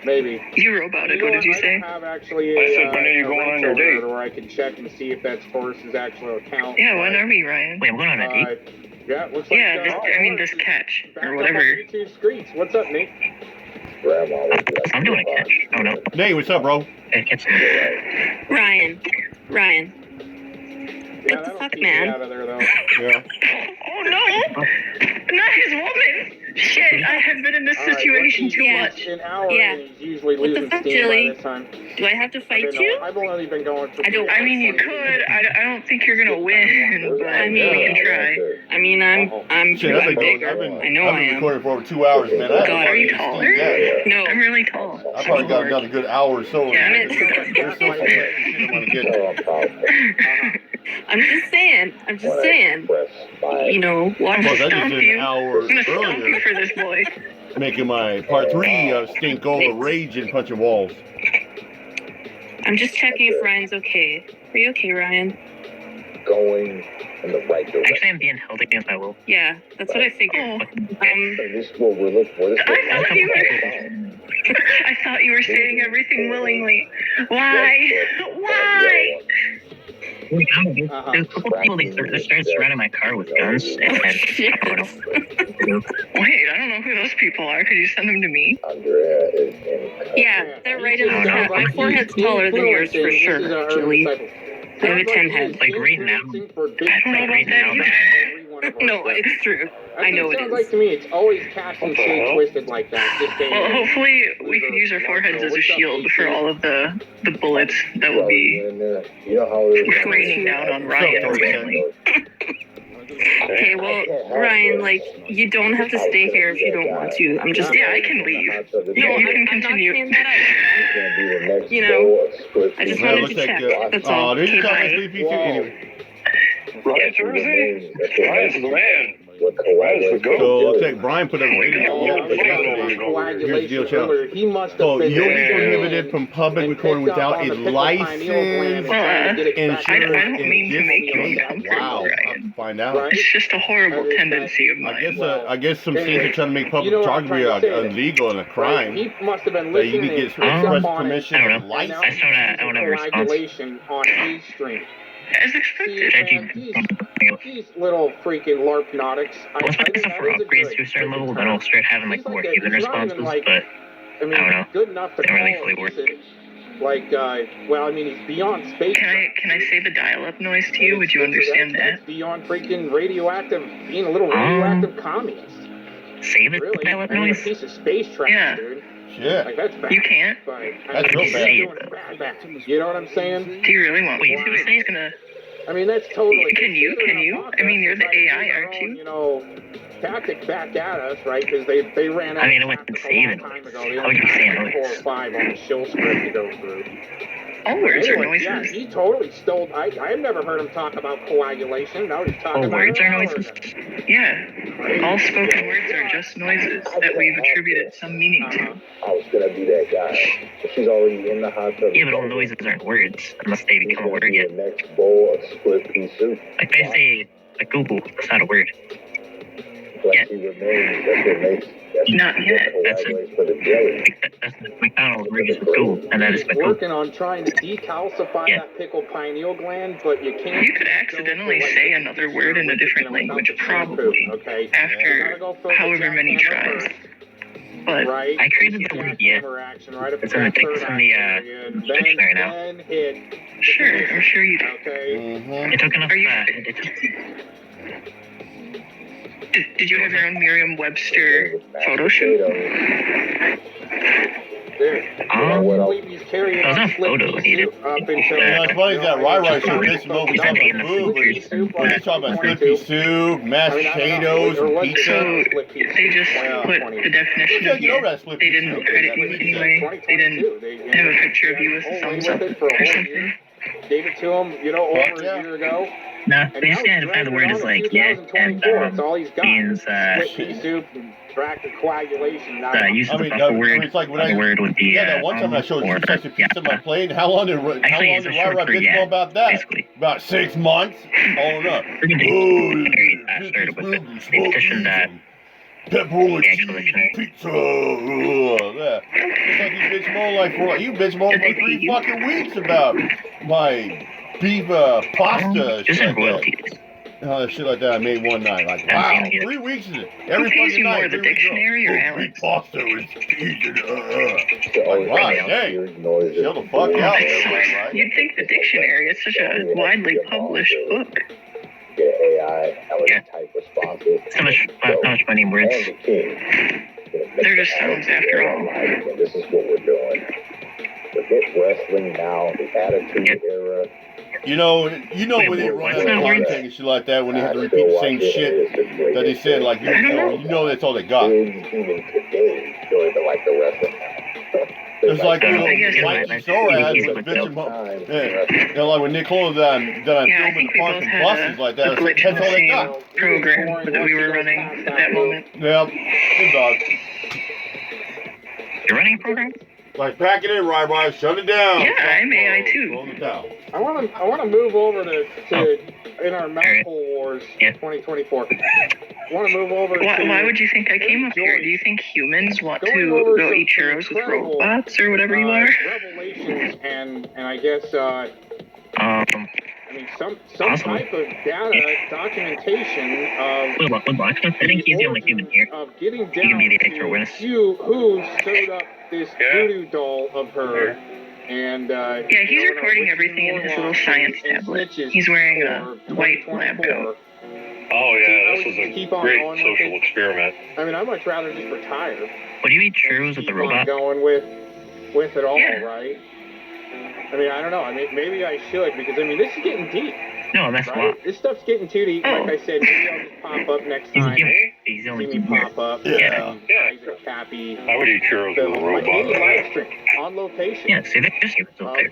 Maybe. You wrote about it. What did you say? I have actually I said, when are you going on your date? Where I can check and see if that's Taurus's actual account. Yeah, when are we, Ryan? Wait, I'm going on a date? Yeah, looks Yeah, like, this, I mean, this catch, back or up whatever. on YouTube streets. What's up, Nate? I'm doing a catch. Oh no. Nate, what's up, bro? Ryan. Yeah, What the that'll fuck, keep me man? out of there, though. Yeah. Oh no! Not his woman! Shit, I have been in this All right, situation once too he's much. An hour, Yeah. and he's usually What the losing fuck, steam Jilly? by this time. Do I have to fight you? I've only been going for. I mean, you could. I don't think you're gonna win, but I mean, we can try. I mean, I'm Shit, I've been bigger. I know I am. recording for over 2 hours, man. God, are you taller? Yeah. No. I'm really tall. I probably got another good hour or so. Damn it. There's so much shit I want to get to. I'm just saying. You know, watch Plus, I just stomp did you. an hour I'm gonna stomp you earlier for this boy. making my part 3 of Stink Over Rage and Punching Walls. I'm just checking if Ryan's okay. Are you okay, Ryan? Going in the right direction. Actually, I'm being held against my will. Yeah, that's what I figured. This is what we're looking for. This is I thought you were saying everything willingly. Why? Why? There's a couple people they started surrounding my car with guns and Wait, I don't know who those people are. Could you send them to me? Andrea is in. Yeah, they're right in the chat. My forehead's taller than yours for sure, Julie. I have a 10 head. like right now. I don't know about that. No, it's true. I know it sounds like is. to me it's always cast and shade twisted like that. Just saying. Well, hopefully we can use our foreheads as a shield for all of the bullets that will be You know how it is. raining down on Ryan and family. Okay, well, Ryan, like, you don't have to stay here if you don't want to. I'm just... Yeah, I can leave. No, you can continue. I'm not saying that out. You know, I just wanted to check. That's all. There's Okay, a couple bye. sleepy too. Anyway. Ryan's Thursday? Ryan's the man. Ryan's the So looks like Brian put a video Here's the deal, Chow. He must have So been you'll be there. prohibited from public recording without a license, insurance, I don't mean to make you and uncomfortable, wow, Ryan. I'll find out. It's just a horrible tendency of mine. I guess some states are trying to make public photography illegal and a crime. He must have been That you listening can get and picked up express on it. permission I don't and know. license. I don't have a response. Coagulation on his stream. As expected. These little freaking LARPnotics. Well, it's not for upgrades to a certain level, then I'll start having like more human responses, but I don't know. good enough to They don't really call fully work. Like, well, I mean, he's beyond space. Can I say the dial-up noise to you? Would you understand that? That's beyond freaking radioactive, being a little radioactive communist. Save it, Really? dial-up I mean, a noise? piece of space trash, Yeah. dude. Shit. Like, that's bad. You can't. But, That's real bad. doing it bad. You know what I'm saying? Do you really want me Wait, to? He's gonna. I mean, that's totally. Can you? I mean, you're the AI, aren't you? You know, tactic back at us, right? Because they ran out. I mean, I wouldn't say it. Time ago. I would just say They 4 or 5 on the show script to go through. All words are Anyway, yeah, noises. he totally stole. I've never heard him talk about coagulation. Now he's talking Oh, about words it are an hour noises? ago. Yeah. All spoken words are just noises that we've attributed some meaning to. I was gonna be that guy. But she's already in the hot tub. Yeah, but all noises aren't words, unless they become a word yet. The next bowl of split pea soup. Like they say, like Google, that's not a word. But Yeah. she remains. That's what makes. That's Not yet. That's coagulates for the jelly. That's McDonald's burgers with Google, and that is He's McGoogle. working on trying to decalcify Yeah. that pickled pineal gland, but you can't. You could accidentally say another word in a different language, probably, Okay. after however many tries. But Right. I created the word yeah. Action, right up It's in the dictionary now. Then hit. sure, I'm sure you do. Okay. Mm-hmm. It took enough. Are you- It took, Did you have your own Merriam-Webster photo shoot? There. Um, He's carrying those on aren't photos, split either. pea soup up until. You know, it's funny that Rai should bitch about we talking about food, but he's talking about split pea soup, mashed potatoes, and pizza. So they just put the definition Yeah, of you know you. that split They pea didn't soup. credit you anyway. They didn't have a picture of you with a thumbs up or something. Gave it to him, over a year ago. no, they just had to find the word is like yeah, and That's all he's got. means Split pea soup and tractor coagulation. use of the I buffer mean, word. it's like when The word would be yeah, that one time I showed or, two slices of pizza on my yeah. plate. How long did Actually, it's a short Rai for bitch yeah, about that? basically. About 6 months. Hold up. We're gonna do very fast started with it. They petitioned that Pepperoni the actual dictionary. pizza. Yeah. It's like you bitch more like for you bitch more for 3 fucking weeks about my beef pasta. Just shit like like that. royalties. shit like that I made one night. Like, wow, 3 weeks is it? Every fucking night. The dictionary or Alex? Pasta is easy to, Like, wow, dang. Chill the fuck out there, right? You'd think the dictionary is such a widely published book. AI, type responses. How much money words? They're just sounds after all. This is what we're doing. Forget wrestling now, the attitude era. You know when they run out of content and shit like that, when they have to repeat the same shit that they said, like, you know that's all they got. Even today, don't even like the wrestling now. It's like white sore ass with bitch and yeah. You know, like when Nick Cole done filming the park and buses like that. That's all they got. Program that we were running at that moment. Yep. Good dog. You're running a program? Like pack it in, right, shut it down. Yeah, I'm AI too. Roll it down. I want to move over to in our Mouthful Wars 2024. I want to move over to... Why would you think I came up here? Do you think humans want to go eat churros with robots or whatever you are? Revelations and I guess I mean some type of data documentation of I think he's the only human here. Of getting down to who showed up this voodoo doll of her. And yeah, he's recording everything in his little science tablet. He's wearing a white lab coat. Oh yeah, this was a great social experiment. I mean, I'd much rather just retire. Would you eat churros with the robot? Going with it all, right? I mean, I don't know. I mean, maybe I should because I mean, this is getting deep. No, that's right? This stuff's getting too deep. Like I said, maybe I'll just pop up next time. He's the only see me pop up. Yeah. Cappy. I would eat churros with a robot. Maybe live stream on location. Yeah, see, they're just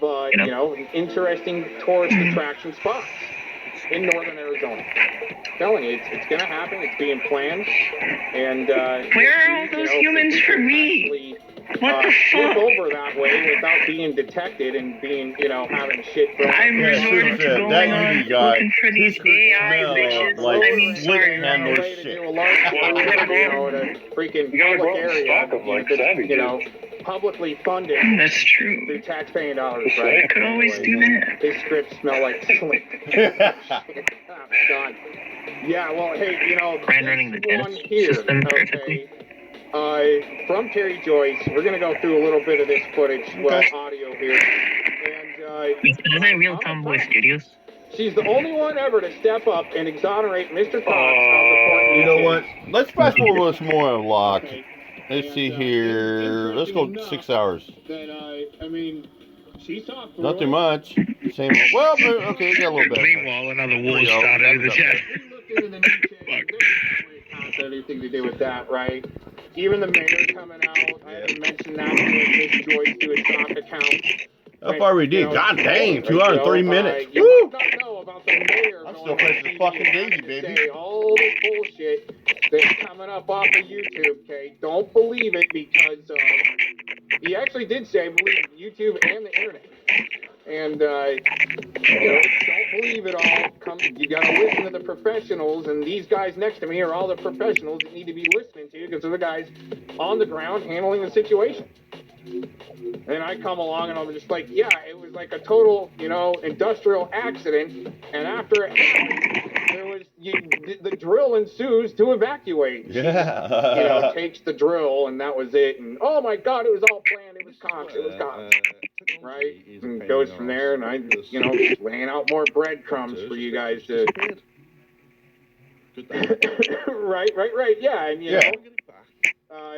but you know, interesting tourist attraction spots in northern Arizona. I'm telling you, it's gonna happen. It's being planned. And where are all those humans for me? What the fuck? Over that way without being detected and being, having shit thrown. I'm resorted to going on looking for these AI bitches. Like, I mean, sorry. handle shit. In a freaking public area, publicly funded. That's true. Through taxpaying dollars, right? I could always do that. His scripts smell like slink. Oh, God. Yeah, well, hey, Brand running the dentist system perfectly. From Terry Joyce, we're going to go through a little bit of this footage, audio here. And, is that real Tomboy Studios? She's the only one ever to step up and exonerate Mr. Fox on the court. You know what? Let's fast forward some more on Lock. Let's see here. Let's go 6 hours. Nothing much. Same. Well, okay, we got a little bit. Meanwhile, another war started in the chat. Anything to do with that, right? Even the mayor coming out, I haven't mentioned that to Miss Joyce to his stock account. How far we did? God dang, 2 hours and 3 minutes. You Woo! don't know about the mayor. I'm still pressing fucking Daisy, baby. All this bullshit that's coming up off of YouTube, okay? Don't believe it because he actually did say believe YouTube and the internet. And, don't believe it all. You gotta listen to the professionals, and these guys next to me are all the professionals you need to be listening to because they're the guys on the ground handling the situation. And I come along and I'm just like, yeah, it was like a total, industrial accident. And after it happened, there was the drill ensues to evacuate. Yeah. Takes the drill, and that was it. And oh my God, it was all planned. It was cops. It was cops. Right? And goes from there, and I, laying out more breadcrumbs for you guys to. Right. Yeah, and know.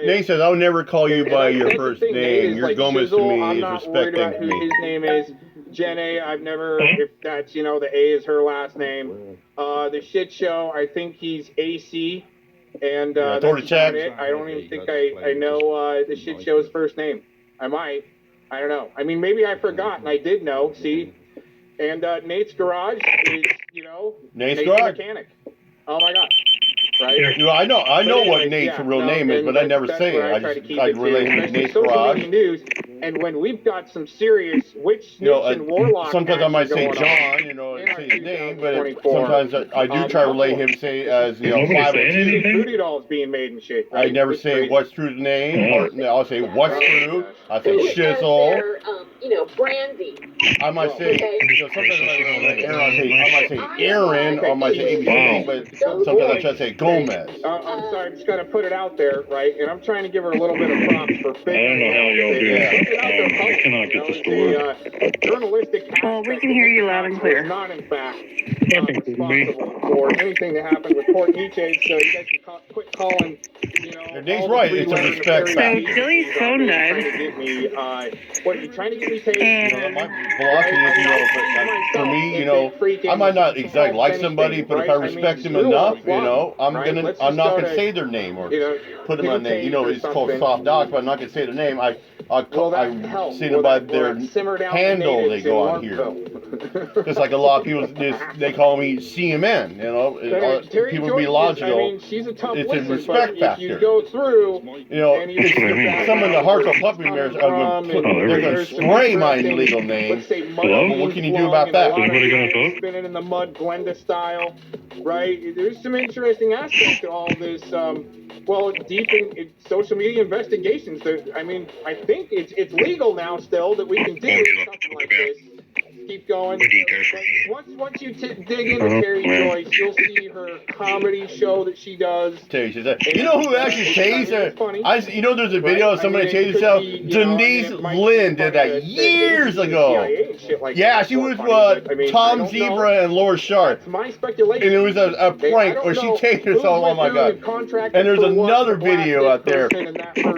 Nate says, I'll never call you by your first name. Your like Gomez Shizzle, to me I'm is not worried about respecting who me. his name is. Jenny, I've never, if that's, the A is her last name. The shit show, I think he's AC. And that's about it. I don't even think I know the shit show's first name. I might. I don't know. I mean, maybe I forgot, and I did know. See? And Nate's Garage is, Nate's the Garage. mechanic. Oh, my God. Right? I know what Nate's real name is, but I never say it. I relate him to Nate's Garage. News, and when we've got some serious Snitch and Warlock, sometimes I might say John, say his name, but sometimes I do try to relate him, say as 502. Voodoo dolls being made and shit. Right? I never say what's True's name, or I'll say what's True. I say Shizzle. Brandy. I might say, sometimes I might say Aaron, or I might say ABC, but sometimes I try to say Gomez. I'm sorry, I'm just gonna put it out there, right? And I'm trying to give her a little bit of props for figuring I don't know how y'all do it. I cannot get this to work. Journalistic Well, we can hear you loud and clear. Not in fact responsible for anything that happened with Port Nietzsche, so you guys can quit calling, Dave's right, it's a respect So factor. Jilly's phone died. What are you trying to get me paid? That might be blocking it, but for me, I might not exactly like somebody, but if I respect them enough, I'm not gonna say their name or put them on name. It's called soft docs, but I'm not gonna say their name. I see them by their handle they go on here. Just like a lot of people, they call me CMN. People be logical. It's a respect factor. Some of the hardcore puppy bears are they're gonna spray my legal name. Well, what can you do about that? Anybody gonna talk? Spinning in the mud, Glenda style, right? There's some interesting aspects to all this. Deep in social media investigations. I think it's legal now still that we can do something like this. Keep going. Once you dig into Terry Joyce, you'll see her comedy show that she does. You know who actually changed her? There's a video of somebody changed herself. Denise Lynn did that years ago. Yeah, she was Tom Zebra and Laura Sharp. My speculation. And it was a prank where she changed herself. Oh my god! And there's another video out there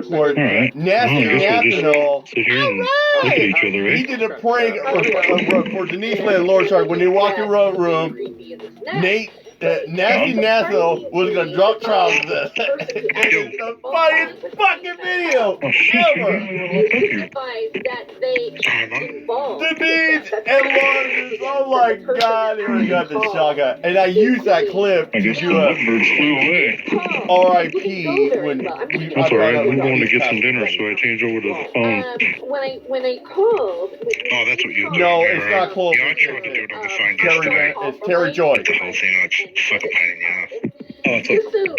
where Nasty Nathaniel. He did a prank for Denise Lynn and Laura Sharp when they walked in the room. Nasty Nathaniel was gonna drop trousers. It's the funniest fucking video ever. Denise and Laura, oh my god, they really got the shotgun. And I used that clip to do a R.I.P. when that's alright, I'm going to get some dinner, so I changed over to the phone. When I called. Oh, that's what you do. No, it's not close. Yeah, I tried to do it on the phone yesterday. It's Terry Joyce. The whole thing, it's fucking pain in the ass. Oh, it's a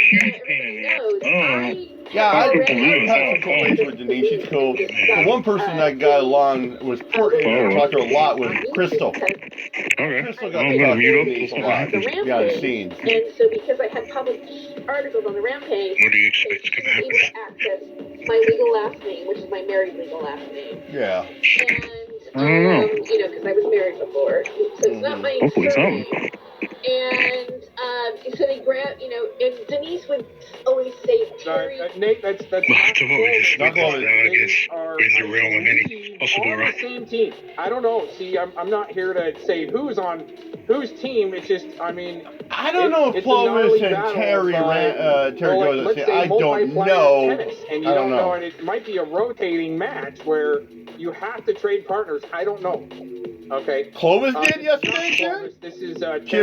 huge pain in the ass. Yeah, I've had some cool days with Denise. She's cool. The one person that got along was important and talked to her a lot was Crystal. Okay. Crystal got to talk to Denise a lot. Behind the scenes. And so because I had published articles on the Rampage, what do you expect is going to happen? Access my legal last name, which is my married legal last name. Yeah. And, I don't know. Because I was married before. So it's not my hopefully surname. something. And so they grab, and Denise would always say, Terry. Nate, that's not close. I guess with your real and any possible right. Same team. I don't know. See, I'm not here to say who's on whose team. It's just, I don't know if Clovis and Terry goes. I don't know. And you don't know, and it might be a rotating match where you have to trade partners. I don't know. Okay. Clovis did yesterday, Sharon? This is she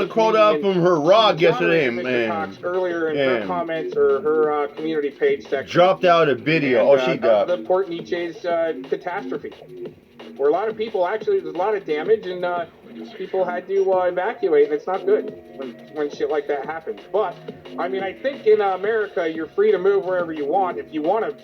called out from her rod yesterday, man. Cox earlier in her comments or her community page section. Dropped out a video. And, she got the Port Nietzsche's catastrophe, where a lot of people there's a lot of damage and people had to evacuate, and it's not good when shit like that happens. But I think in America you're free to move wherever you want if you want to,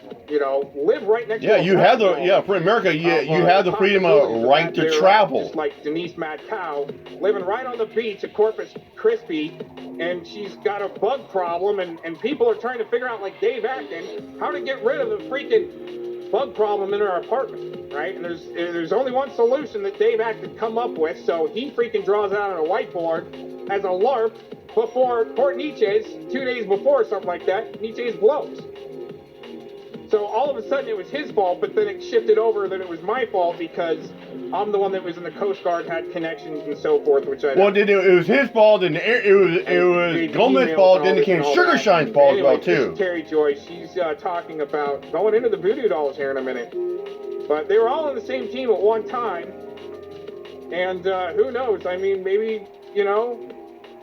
live right next. Yeah, you have for America, you have the freedom of right to travel. Just like Denise Mad Cow living right on the beach at Corpus Christi, and she's got a bug problem, and people are trying to figure out, like Dave Acton, how to get rid of the freaking bug problem in her apartment, right? And there's only one solution that Dave Acton come up with, so he freaking draws out on a whiteboard as a LARP before Port Nietzsche's, 2 days before, something like that, Nietzsche's blows. So all of a sudden it was his fault, but then it shifted over that it was my fault because I'm the one that was in the Coast Guard, had connections and so forth, which I... Well, it was his fault, and it was Gomez's fault, then it became Sugar Shine's fault as well, too. This is Terry Joyce. She's talking about going into the voodoo dolls here in a minute. But they were all on the same team at one time. And who knows? Maybe,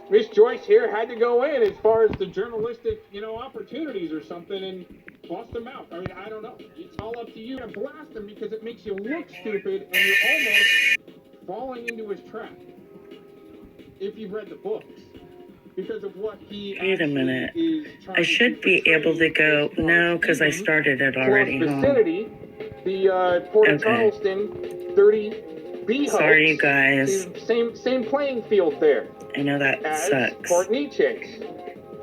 Miss Joyce here had to go in as far as the journalistic, opportunities or something and bust them out. I don't know. It's all up to you to blast them because it makes you look stupid and you're almost falling into his trap. If you've read the books. Because of what he Wait a minute. I should be able to go. No, because I started it already. Vicinity, the Port of Okay. Charleston dirty B hoax. Sorry, you guys. to same playing field there I know that as sucks. Port Snitches.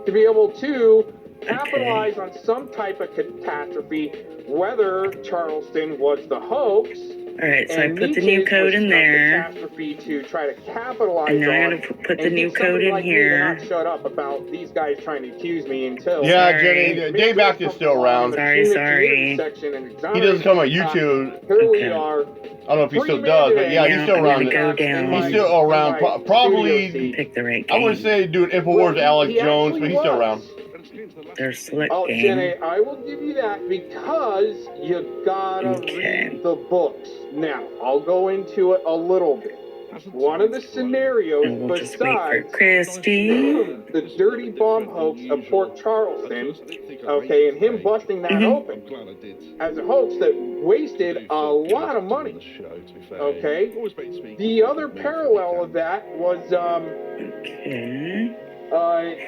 To be able to capitalize on some type of catastrophe, whether Charleston was the hoax. Alright, so I and put the new Snitches code was in a there. catastrophe to try to capitalize And now I'm on. gonna put the and new get somebody code in like me to here. not shut up about these guys trying to accuse me until. Yeah, Sorry. Jenny, Dave Back is still around. Sorry. He doesn't come on YouTube. Here we Okay. are. I don't know if he still does, but yeah, he's still I'm around. gonna go down. He's still around. Probably, Pick the right I game. would say doing InfoWars with Alex Jones, but he's still around. Their select Oh, game. Jenny, I will give you that because you gotta read the books. Now, I'll go into it a little bit. One of the scenarios And we'll just wait for besides Christy. the dirty bomb hoax of Port Charleston, okay, and him busting that open as a hoax that wasted a lot of money, okay? The other parallel of that was,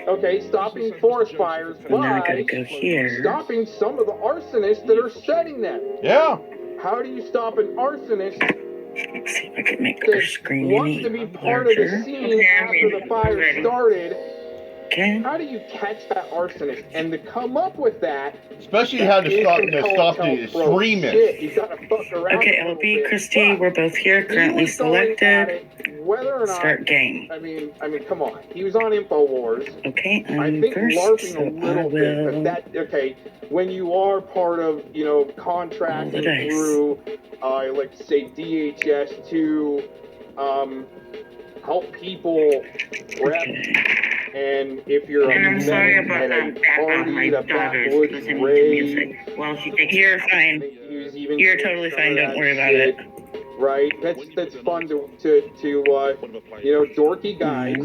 okay, stopping forest fires Now I by gotta go here. stopping some of the arsonists that are setting them. Yeah. How do you stop an arsonist Let's see if I can make our screen wants any to be part of the larger. scene after the fire started? Okay. How do you catch that arsonist? And to come up with that, Especially how to stop the screaming. shit, you gotta fuck around. Okay, a little LB, bit. Christy, we're both here, He currently was going at selected. it, whether or not, Start game. I mean, come on. He was on InfoWars. Okay, I I'm think first, LARPing so a I little bit, will. but that okay. When you are part of, contracting Roll the dice. through, like say DHS to help people prep, and if you're And I'm sorry medic about at a that background. My party, the daughter's backwoods listening to raid, music while she takes. You're fine. You're totally fine. Don't worry about it. Right? That's fun to dorky guys.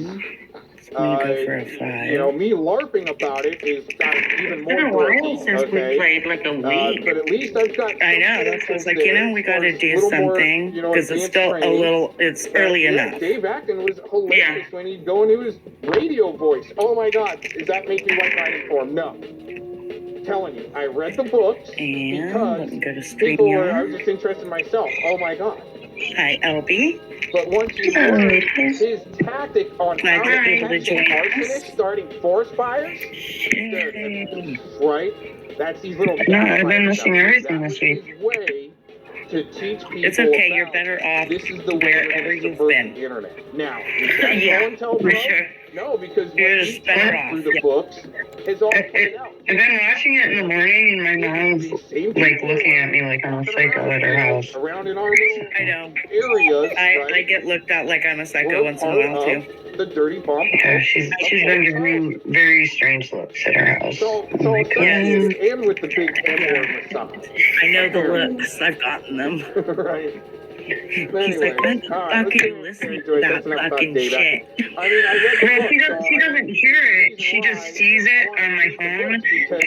I'm gonna go for a 5. Me LARPing about it is got even more It's been a while dorky, since we okay? played like a week. But at least I've got. I know. That's why I was like, we gotta do something because it's still a little. It's early enough. Dave Acton was hilarious when he'd go into his radio voice. Oh my God, does that make me like writing for him? No. Telling you, I read the books And because let me go to people were. I StreamYard. was just interested in myself. Oh my God. Hi, LB. But once you learn his tactic on how to catch an arsonist starting forest fires, right? That's these little. No, I've been missing everything this week. Way to teach people. It's okay. You're better off This is the wherever you've been. the internet. Now, is that Yeah, go and tell for bro? sure. No, because what You're he just better taught off. through the books is all played out. I've been watching it in the morning, and my mom's like looking at me like I'm a psycho at her house. Around in our little I know. areas, I right? get looked at like I'm a psycho We're once in a part while too. of the dirty bomb. Yeah, she's been giving me very strange looks at her house. So Yeah. and with the big N-word massage. I know the looks. I've gotten them. Right. He's Anyway, like, when the all right, fuck let's are you get listening into it. to That's that enough about fucking Dave shit? I mean, I read the Well, book, she doesn't hear it. She just sees it on my phone,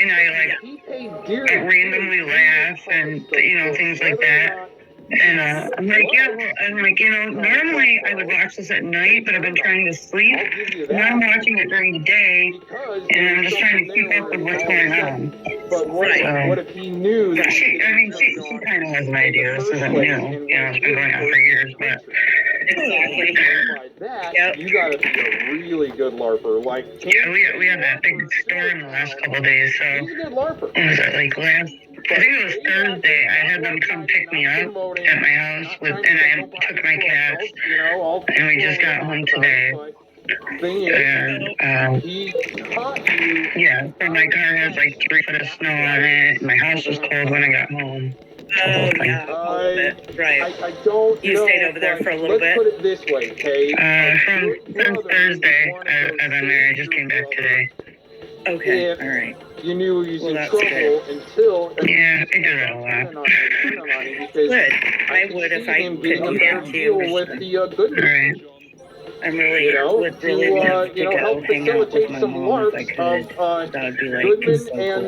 and I randomly laugh and things like that. And I'm like, normally I would watch this at night, but I've been trying to sleep. Now I'm watching it during the day, and I'm just trying to keep up with what's going on. But what if he knew that She kind of has an idea. This isn't new. It's been going on for years, but. Exactly. That, you gotta be a really good LARPer. Like, yeah, we had that big storm the last couple of days, so. He's a good LARPer. What was it, like last? I think it was Thursday. I had them come pick me up at my house, and I took my cats, and we just got home today. And, he taught you. yeah, so my car has like 3 foot of snow on it, and my house was cold when I got home. Oh, yeah, a little bit. Right. I don't You know, stayed over there for a little bit? Let's put it this way, okay? From Thursday, I've been there. I just came back today. Okay, all right. You knew he was in that's trouble good. until. Yeah, I do that a lot. Good. I would if I could do that too. With the goodness. I'm really, would really love to go help hang out with facilitate my some mom if I LARPs could. of That would be like Goodman so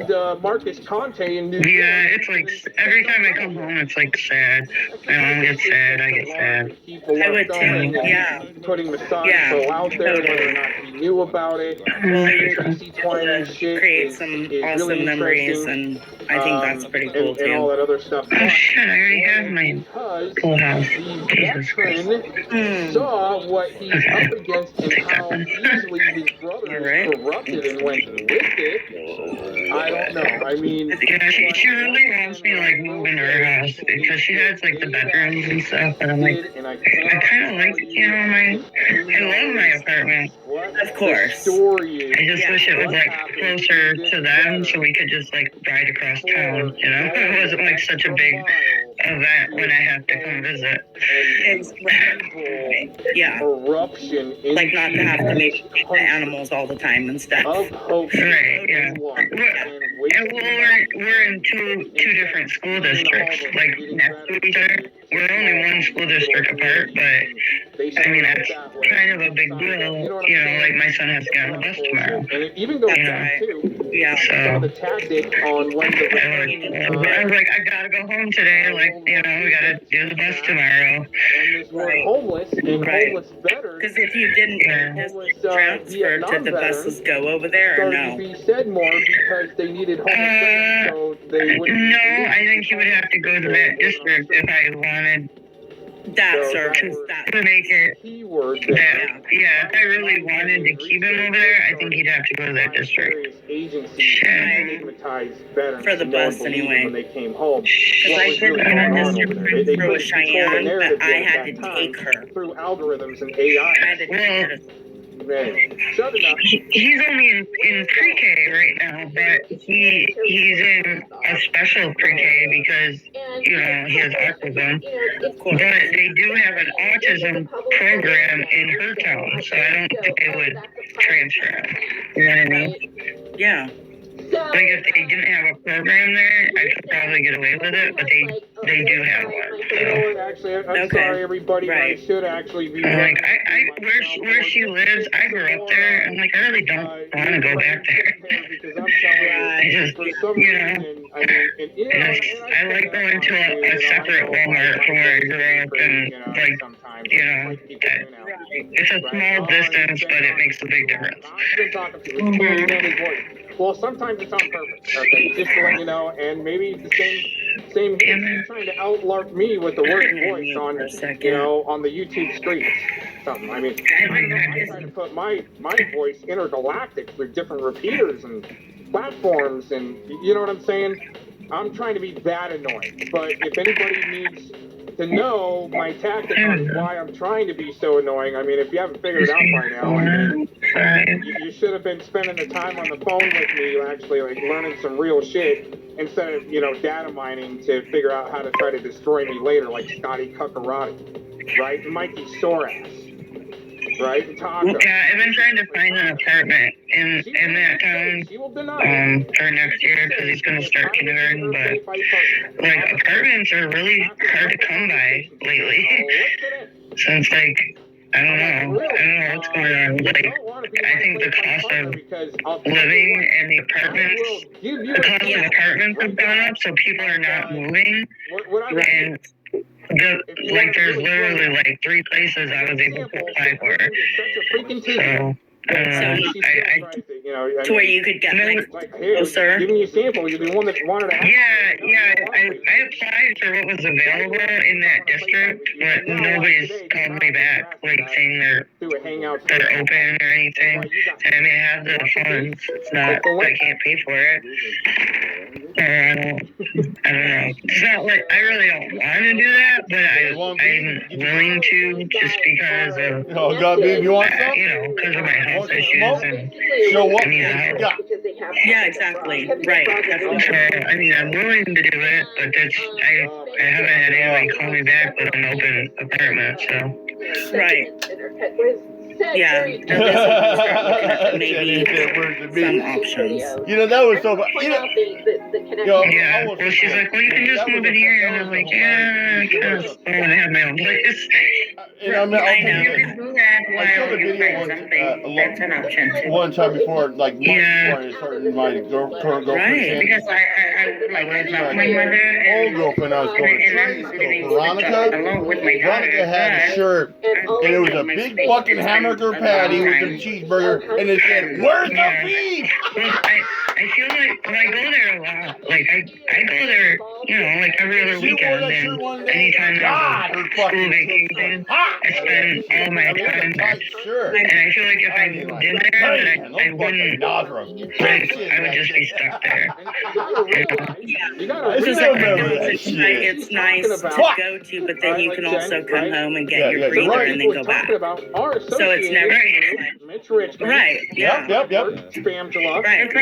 cool. and Marcus Conte in New Yeah, it's like every time I come home, it's like sad. My mom gets sad, I get sad. I would too, yeah. Putting massage Yeah, so out there, totally. whether or not he knew about it. Well, you're Tracy Twine and shit create is some really awesome memories interesting. and I think that's pretty cool and all too. that other stuff. Oh shit, I already have my Because full house. the veteran saw what he's up against and how easily his brother is corrupted and went with it. I don't know. I mean, Yeah, she really wants me like move into her house because she has like the bedrooms and stuff, but I'm like, I kind of like, you know, I love my apartment. Of course. I just wish it was like closer to them so we could just like ride across town, you know? It wasn't like such a big event when I have to come visit. Yeah. Corruption. Like not to have to make the animals all the time and stuff. Right, yeah. We're in two different school districts, like next to each other. We're only one school district apart, but I mean that's kind of a big deal. You know, like my son has to get on the bus tomorrow. And it even goes back to some of the tactic on when the I was like, I gotta go home today. Like, you know, we gotta do the bus tomorrow. homeless and homeless veterans. Because if you didn't transfer to the buses go over there or no? To be said more because they needed homeless veterans, so they would. No, I think he would have to go to that district if I wanted that service to make it. That, yeah, if I really wanted to keep him over there, I think he'd have to go to that district. For the bus anyway. When they came home. Because I did a district through Cheyenne, but I had to take her. Through algorithms and AI. I had to take her to He's only in pre-K right now, but he's in a special pre-K because, you know, he has autism. But they do have an autism program in her town, so I don't think they would transfer him. You know what I mean? Yeah. Like if they didn't have a program there, I could probably get away with it, but they do have one. So. Actually, I'm sorry, everybody. I should actually be. Like where she lives, I grew up there. I'm like, I really don't want to go back there. I just, you know, I like going to a separate Walmart from where I grew up, and like, you know, it's a small distance, but it makes a big difference. Well, sometimes it's on purpose. Okay, just to let you know, and maybe the same he's trying to outlark me with the worst voice on, you know, on the YouTube streets. Something. I mean, I try to put my voice intergalactic through different repeaters and platforms, and you know what I'm saying. I'm trying to be that annoying. But if anybody needs to know my tactic on why I'm trying to be so annoying, I mean, if you haven't figured it out by now, I mean, you should have been spending the time on the phone with me, actually, like learning some real shit instead of, you know, data mining to figure out how to try to destroy me later, like Scotty Cuccarati, right? Mikey Sorass. Right? Taco. Yeah, I've been trying to find an apartment in that town for next year because he's going to start kindergarten, but like apartments are really hard to come by lately. Since like I don't know what's going on. Like I think the cost of living and the apartments have gone up, so people are not moving. And there's literally like 3 places I was able to apply for. So, to where you could get like closer. Giving you a sample, you're the one that wanted to. I applied for what was available in that district, but nobody's called me back, like saying they're open or anything. And I mean, I have the funds. It's not, I can't pay for it. I don't know. It's not like I really don't want to do that, but I'm willing to just because of oh God, babe, you want some? You know, because of my health issues and show what I mean, yeah, exactly. Right. Definitely. So I mean, I'm willing to do it, but I haven't had anybody call me back with an open apartment, so. Right. Yeah, maybe some options. You know, that was so. You know, yeah. Well, she's like, well, you can just move in here, and I was like, yeah, because I want to have my own place. You know, I know. You can do that while you find something. That's an option too. One time before, like months before I started my current girlfriend. Right. Because I love my mother. Old girlfriend, I was going. Veronica had a shirt, and it was a big fucking hamburger patty with a cheeseburger, and it said, "Where's the beef?" I feel like when I go there a lot, like I go there, you know, like every other weekend, and anytime there's a school vacation, I spend all my time there. Sure. And I feel like if I moved in there, that I wouldn't, like, I would just be stuck there. It's just like, I know it's nice to go to, but then you can also come home and get your breather and then go back. So it's never Mitch Richmond. right. Yeah. Yep. Spams a lot. Right.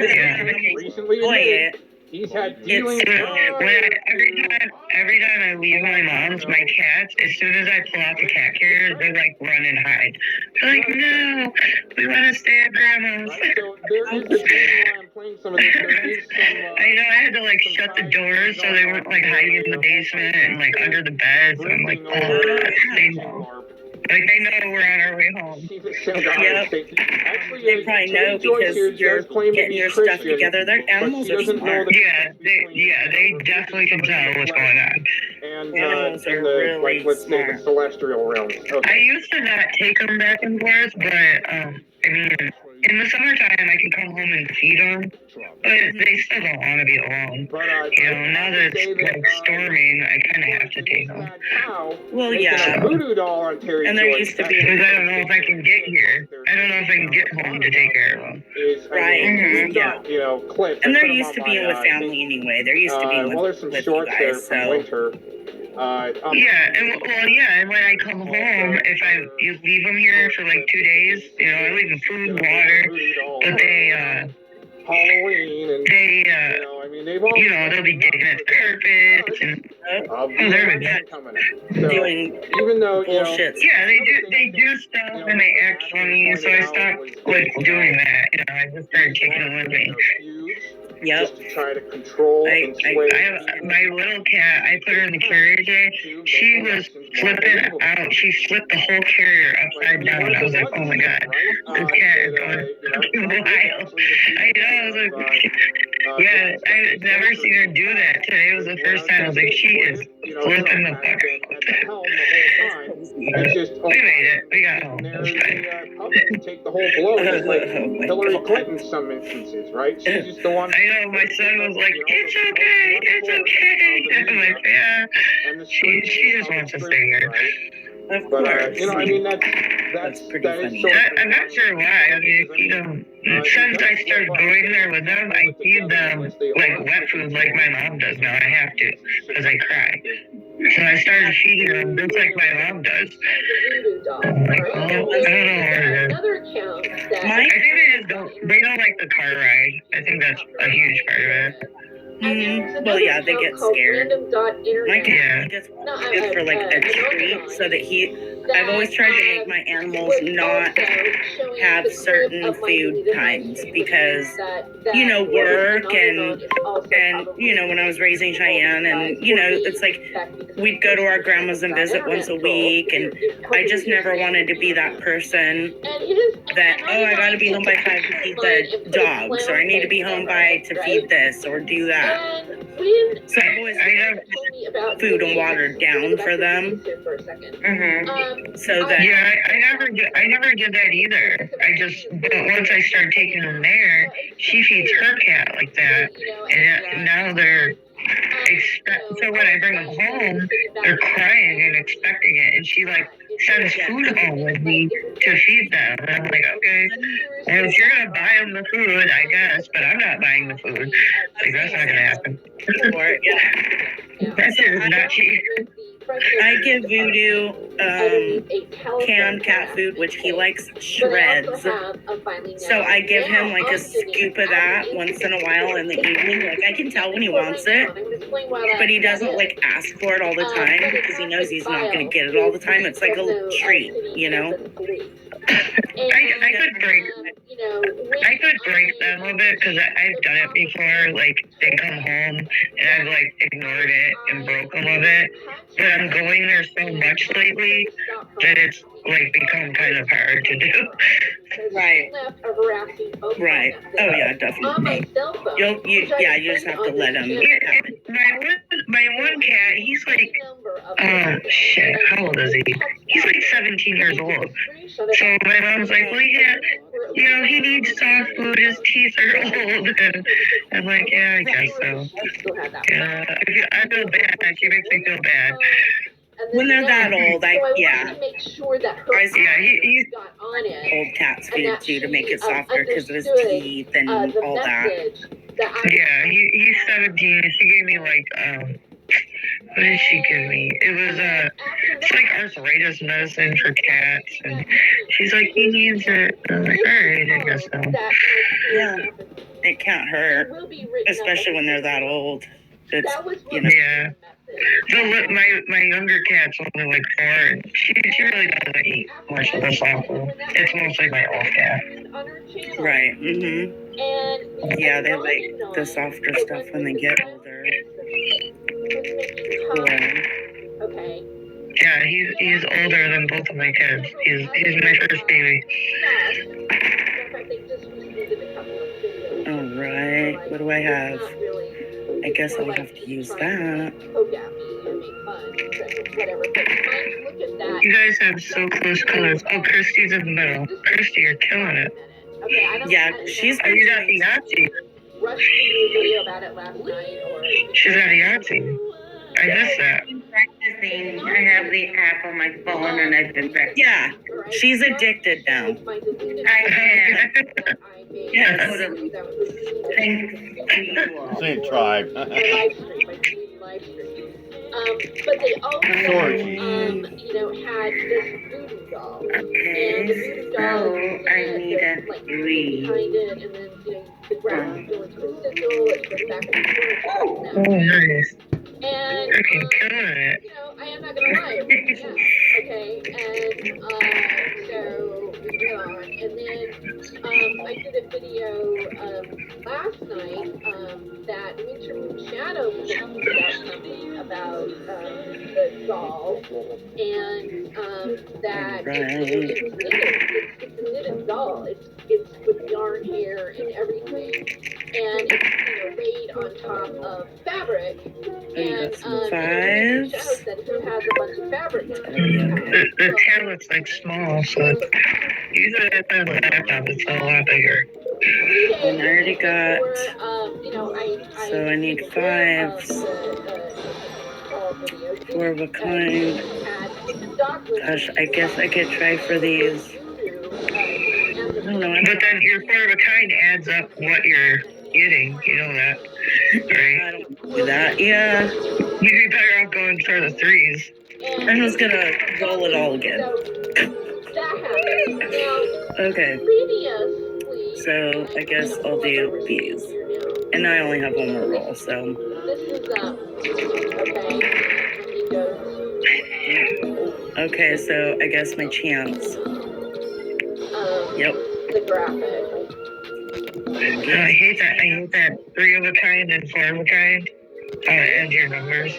Recently Boy, admitted he's had dealings. Every time I leave my mom's, my cats, as soon as I pull out the cat carrier, they like run and hide. They're like, no, we want to stay at grandma's. So there is a reason why I'm playing some of this. There is some, I know I had to like shut the doors so they weren't like hiding in the basement and like under the beds. I'm like, oh, they know. Like they know we're on our way home. Yep. They probably know because you're getting your stuff together. Their animals are smart. Yeah, they definitely can tell what's going on. And Animals are in the, really like, let's say the celestial realms. Okay. I used to not take them back and forth, but I mean, in the summertime I can come home and feed them, but they still don't want to be alone. You know, now that it's like storming, I kind of have to take them. Well, yeah. And they're used to being. Because I don't know if I can get here. I don't know if I can get home to take care of them. Right. Yeah. You know, clips. And they're used to being with family anyway. They're used to being with you guys. So. And when I come home, if you leave them here for like 2 days, you know, I leave them food, water, but Halloween and you know, they'll be digging at carpets and there we go. Doing even though bullshit. Yeah, they do stuff and they act funny, so I stopped like doing that. You know, I just started taking them with me. Yep. Just to try to control I have my little cat. I put her in the carrier today. She was flipping out. She flipped the whole carrier upside down. I was like, oh my god, this cat is going fucking wild. I know. I was like, yeah, I've never seen her do that. Today was the first time. I was like, she is flipping the fuck out. We made it. We got home. It was fine. Take the whole blow, just like Hillary Clinton in some instances, right? She's just the one. I know, my son was like, it's okay, it's okay. I'm like, yeah. She just wants to stay here. Of But course. I mean that's pretty funny. I'm not sure why. I mean, you know, since I started going there with them, I feed them like wet food like my mom does now. I have to, because I cry. So I started feeding them just like my mom does. I'm like, oh, I don't know what it is. I think they don't like the car ride. I think that's a huge part of it. Well, yeah, they get scared. My cat gets good for like a treat, so that I've always tried to make my animals not have certain food times because, you know, work and you know, when I was raising Cheyenne and, you know, it's like we'd go to our grandma's and visit once a week, and I just never wanted to be that person that, oh, I gotta be home by 5 to feed the dogs, or I need to be home by to feed this or do that. So I have food and water down for them. So that I never did that either. But once I started taking them there, she feeds her cat like that, and now they're so when I bring them home, they're crying and expecting it, and she like sends food home with me to feed them. And I'm like, okay, well, if you're gonna buy them the food, I guess, but I'm not buying the food. Like, that's not gonna happen. That's just not cheap. I give Voodoo canned cat food, which he likes shreds. So I give him like a scoop of that once in a while in the evening. Like I can tell when he wants it, but he doesn't like ask for it all the time because he knows he's not going to get it all the time. It's like a little treat, you know. I could break them a little bit because I've done it before. Like they come home and I've like ignored it and broke them a bit. But I'm going there so much lately that it's like become kind of hard to do. Right. Right. Oh yeah, definitely. You just have to let him. My one cat, he's like, oh shit, how old is he? He's like 17 years old. So my mom's like, well, you know, he needs soft food, his teeth are old. And I'm like, yeah, I guess so. Yeah, I feel bad. She makes me feel bad. When they're that old, Yeah, he's old cat's food too to make it softer because of his teeth and all that. Yeah, he's 17. She gave me like, what did she give me? It was, it's like arthritis medicine for cats. And she's like, he needs it. I'm like, alright, I guess so. Yeah, it can't hurt, especially when they're that old. It's, you know. Yeah. My younger cat's only like 4, and she really doesn't eat much of the soft food. It's mostly my old cat. Right. Yeah, they like the softer stuff when they get older. Yeah, he's older than both of my kids. He's my first baby. All right. What do I have? I guess I'll have to use that. You guys have so close colors. Oh, Christy's in the middle. Christy, you're killing it. Yeah, she's. Are you at the Yahtzee? She's at a Yahtzee. I missed that. Practicing. I have the app on my phone and I've been practicing. Yeah, she's addicted now. I am. Yes. Thank you all. Same tribe. But they also, you know, had this voodoo doll. And the voodoo doll, I need a read. behind it, and then, you know, the grass would go into a sigil, it goes back and forth. Oh, nice. And, Freaking killing it. you know, I am not gonna lie, it was intense, okay? And, so, yeah, and then, I did a video, last night, that Winter Moon Shadow was talking about the doll, and, that it's a knitted doll. It's with yarn hair and everything, and it's, you know, laid on top of fabric. And Fives. Shadow said he has a bunch of fabric in it. The tablet's like small, so usually if I have a laptop, it's a lot bigger. And I already got. You know, So I need 5s. 4 of a kind. Gosh, I guess I could try for these. I don't know. But then your 4 of a kind adds up what you're getting. You know that, right? I don't do that. Yeah. You'd be better off going for the 3s. I'm just gonna roll it all again. Okay. So I guess I'll do these. And I only have one more roll, so. Okay, so I guess my chance. Yep. The graphic. I hate that 3 of a kind and 4 of a kind. And your numbers.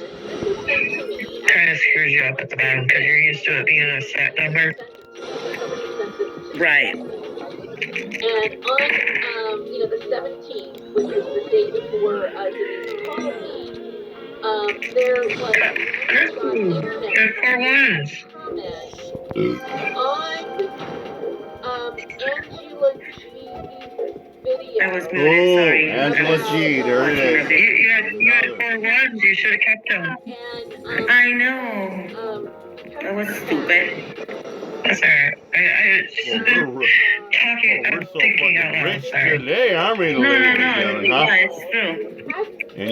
Kind of screws you up at the bottom because you're used to it being a set number. Right. And on, you know, the 17th, which is the day before Denise called me, there was Good 4 ones. on Angela G's video. I was muted, sorry. Angela G, there it is. You had 4 ones, you should have kept them. I know. That was stupid. That's alright. I'm thinking out loud. Rich Sorry. today, aren't we, ladies and gentlemen, huh? It's true. And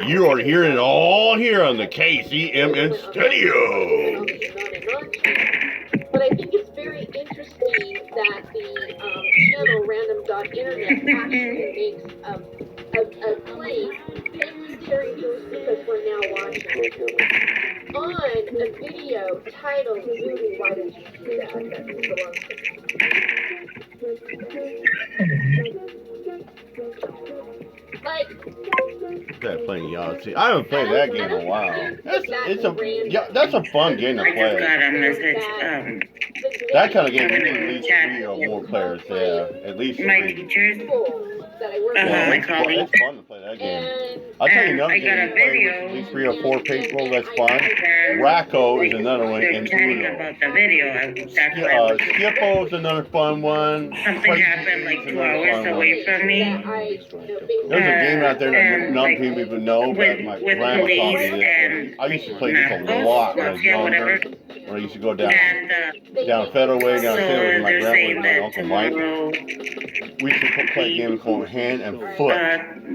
you are hearing it all here on the KCMN Studio. But I think it's very interesting that the channel random.internet actually makes a claim. Thank you, Terry Jones, because we're now watching on a video titled Voodoo, why did you do that? Like, That playing Yahtzee. I haven't played that game in a while. That's a fun game to I just play. got a message. That kind of game needs at least 3 or more players. Yeah, at least 3. My teachers that I work Yeah, with. it's fun to play that game. I'll tell you another game you play with at least 3 or 4 people that's fun. Racco is another one, and Uno. About the video, that's why I was Skippo is another fun one. something happened like 2 hours away from me. There's a game out there that not like, people even know, but my with grandma taught police me this. and I used to play this a lot when I was younger. When I used to go down Federal Way, down so Taylor with my they're grandma saying and my that Uncle Mike. We used to play a game called Hand and Foot.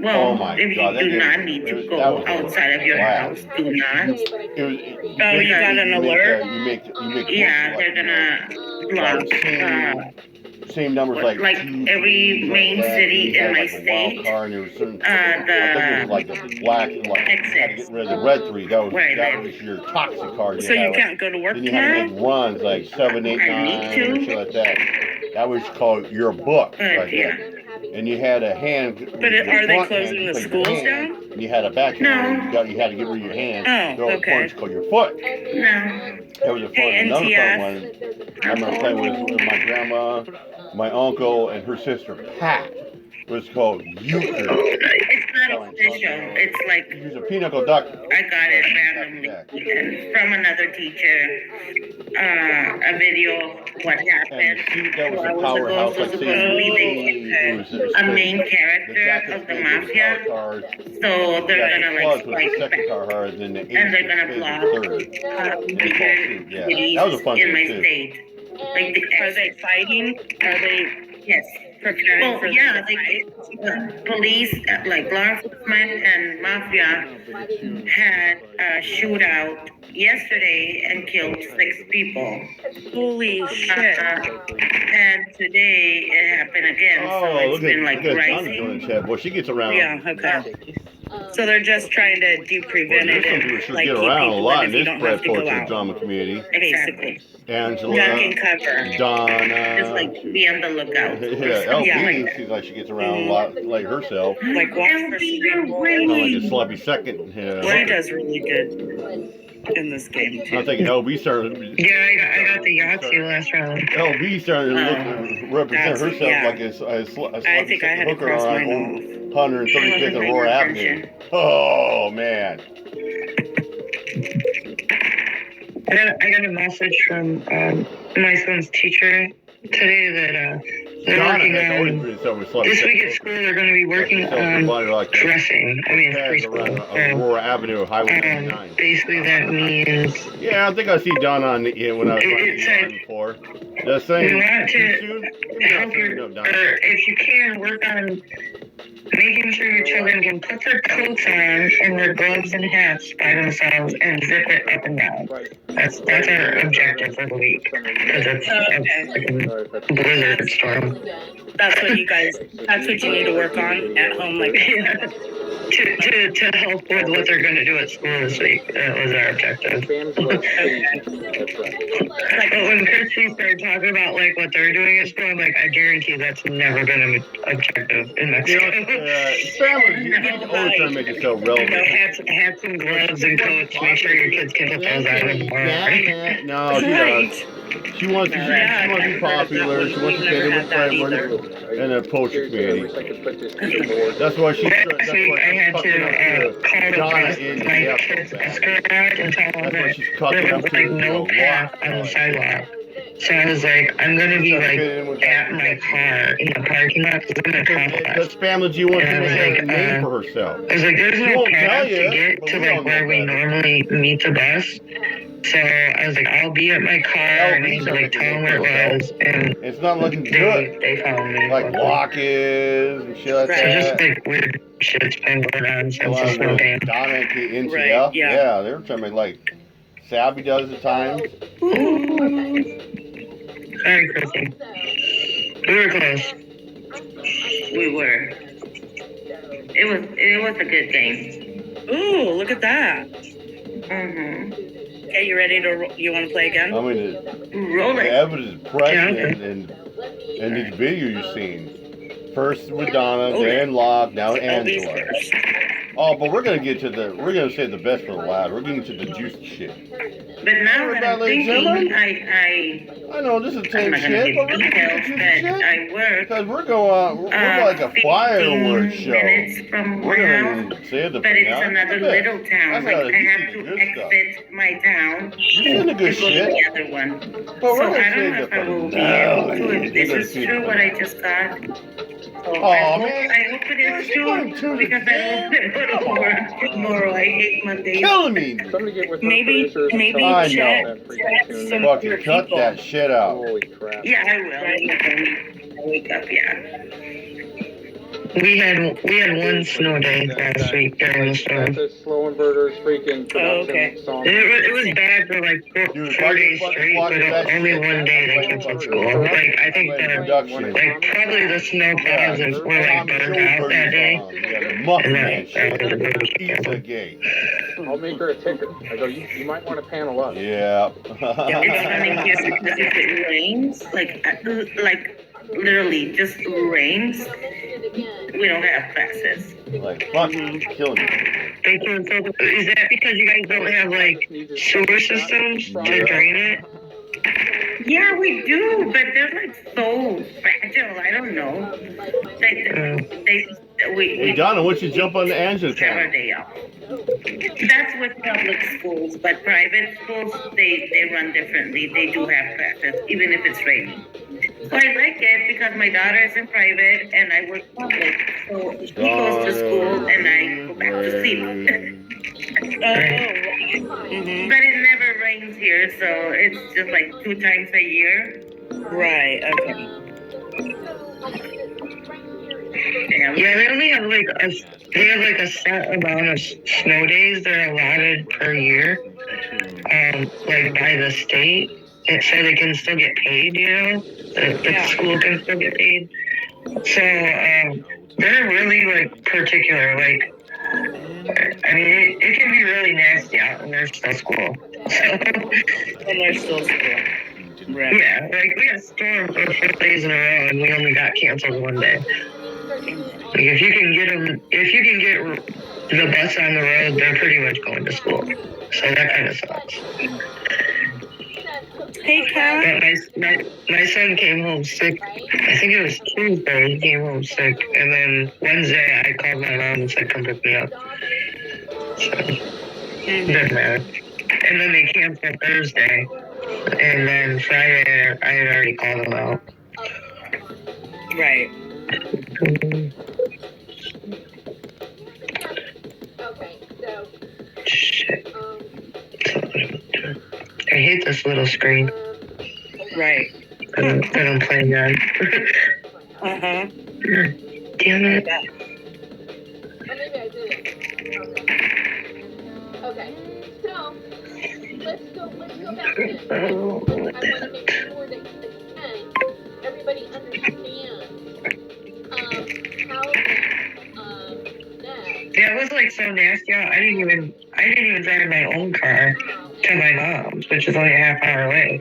Well, Oh my if God, you do not need to go outside of your house, do not. You got an alert? You make Yeah, they're gonna block. Same numbers like every main city in my state. Car and there was certain, I think it was like the black, like you had to get rid of the red 3. That was your toxic card. So you can't go to work Then you tomorrow? had to make runs like 7, 8, 9, and shit like that. That was called your book. Right there. And you had a hand. But are they closing the schools down? And you had a back hand. No. You had to get rid of your hand. Oh, okay. It's called your foot. No. That was another fun one. I remember playing with my grandma, my uncle, and her sister Pat. It was called Euchre. It's not official. It's like It was a pinochle duck. I got it randomly from another teacher. A video of what happened. That was a powerhouse. Like a main character of the mafia. So they're gonna and they're gonna block bigger cities in my state. Like are they fighting? Are they? Yes. Preparing for police, like law enforcement and mafia, had a shootout yesterday and killed 6 people. Holy shit! And today it happened again, so it's been like rising. Well, she gets around. Yeah. Okay. So they're just trying to do preventative, like get around a lot in this Brad Poetry drama community. Basically. Angela, Duck and cover. Donna. Just like be on the lookout. Yeah, LB seems like she gets around a lot like herself. Like watch for Kind of like a sloppy second. She does really good in this game too. I think LB started. Yeah, I got the Yahtzee last round. LB started to represent herself like a I think I had to cross mine off. 135th and Aurora Avenue. Oh man. I got a message from my son's teacher today that they're working on this week at school. They're going to be working on dressing. I mean, preschool. Aurora Avenue, Highway 99. Basically, that means. Yeah, I think I see Donna on the when I was on before. Just saying. You want to help or if you can, work on making sure your children can put their coats on and their gloves and hats by themselves and zip it up and down. That's our objective for the week. Because it's a blizzard storm. That's what you need to work on at home, like to help with what they're going to do at school this week. That was our objective. But when Christy started talking about like what they're doing at school, I'm like, I guarantee that's never been an objective in Mexico. Family, you always trying to make it so relevant. Hats and gloves and coats. Make sure your kids can put those on. No, she does. She wants to be popular. She wants to fit in with everyone in the poetry community. That's why she's. That's why I had to call my kids' escort and tell them that there was like no path on the sidewalk. So I was like, I'm going to be like at my car in the parking lot because I'm in a complex. That's family you want to make a name for herself. I was like, there's no path to get to like where we normally meet the bus. So I was like, I'll be at my car and I need to like tell them where it was. And it's not looking good. They found me. Like block is and shit like that. So just like weird shit's been going on since the snow game. Donna at the NCF. Yeah, they're trying to make like Savvy does at times. Sorry, Chrissy. We were close. We were. It was a good game. Ooh, look at that. Okay, you ready to? You want to play again? I mean, the evidence is present in these videos you've seen. First with Donna, then Locke, now Angela. Oh, but we're gonna save the best for the last. We're getting to the juicy shit. But now that I'm thinking, I know this is the same I'm not gonna shit, give but we're gonna details, get but juicy shit. I work. Because we're going, we're like a 15 fireworks show. minutes from We're my gonna house, save the but it's finale. another Look at little that. town. That's Like how I you have see the to good stuff. exit my town You seen the good to go to shit. the other one. But So we're gonna I don't save know the if I will be able to. finale. If this You're is gonna see the true, what I finale. just got. So Oh, I man. hope it is She put true him to the because I jam. won't put it over tomorrow. I hate Mondays. Killing me. Somebody get with Maybe I Chet know. some Fucking cut people. that shit out. Holy crap. Yeah, I will. When I wake up, yeah. We had one snow day last week during the storm. That's a Slow Inverter's freaking production song. It was bad for like four days straight, but only one day they canceled school. Like I think probably the snow plows were like burned out that day. I'll make her a ticker. I go, you might want to panel up. Yeah. Yeah, we don't have any kids because if it rains, like literally just rains, we don't have classes. Like, fuck, killing me. Is that because you guys don't have like sewer systems to drain it? Yeah, we do, but they're like so fragile. I don't know. Hey, Donna, why don't you jump on the Angela have our channel? day off. That's with public schools, but private schools, they run differently. They do have classes, even if it's raining. So I like it because my daughter is in private and I work public. So she goes to school and I go back to sleep. But it never rains here, so it's just like 2 times a year. Right, okay. Yeah, they only have like a set amount of snow days they're allotted per year, like by the state. It said they can still get paid, you know, the school can still get paid. So they're really like particular. Like, I mean, it can be really nasty out when there's still school. When there's still school. Right. Yeah, like we had a storm for 4 days in a row and we only got canceled one day. Like if you can get the bus on the road, they're pretty much going to school. So that kind of sucks. Hey, Kat. But my son came home sick. I think it was Tuesday. He came home sick, and then Wednesday I called my mom and said, "Come pick me up." So it doesn't matter. And then they canceled Thursday, and then Friday I had already called them out. Right. Okay, so. Shit. I hate this little screen. Right. that I'm playing on. Uh-huh. Damn it. Or maybe I did it. Okay, so let's go back in. I want to make sure that again, everybody understands how Yeah, it was like so nasty. I didn't even drive my own car to my mom's, which is only a half hour away.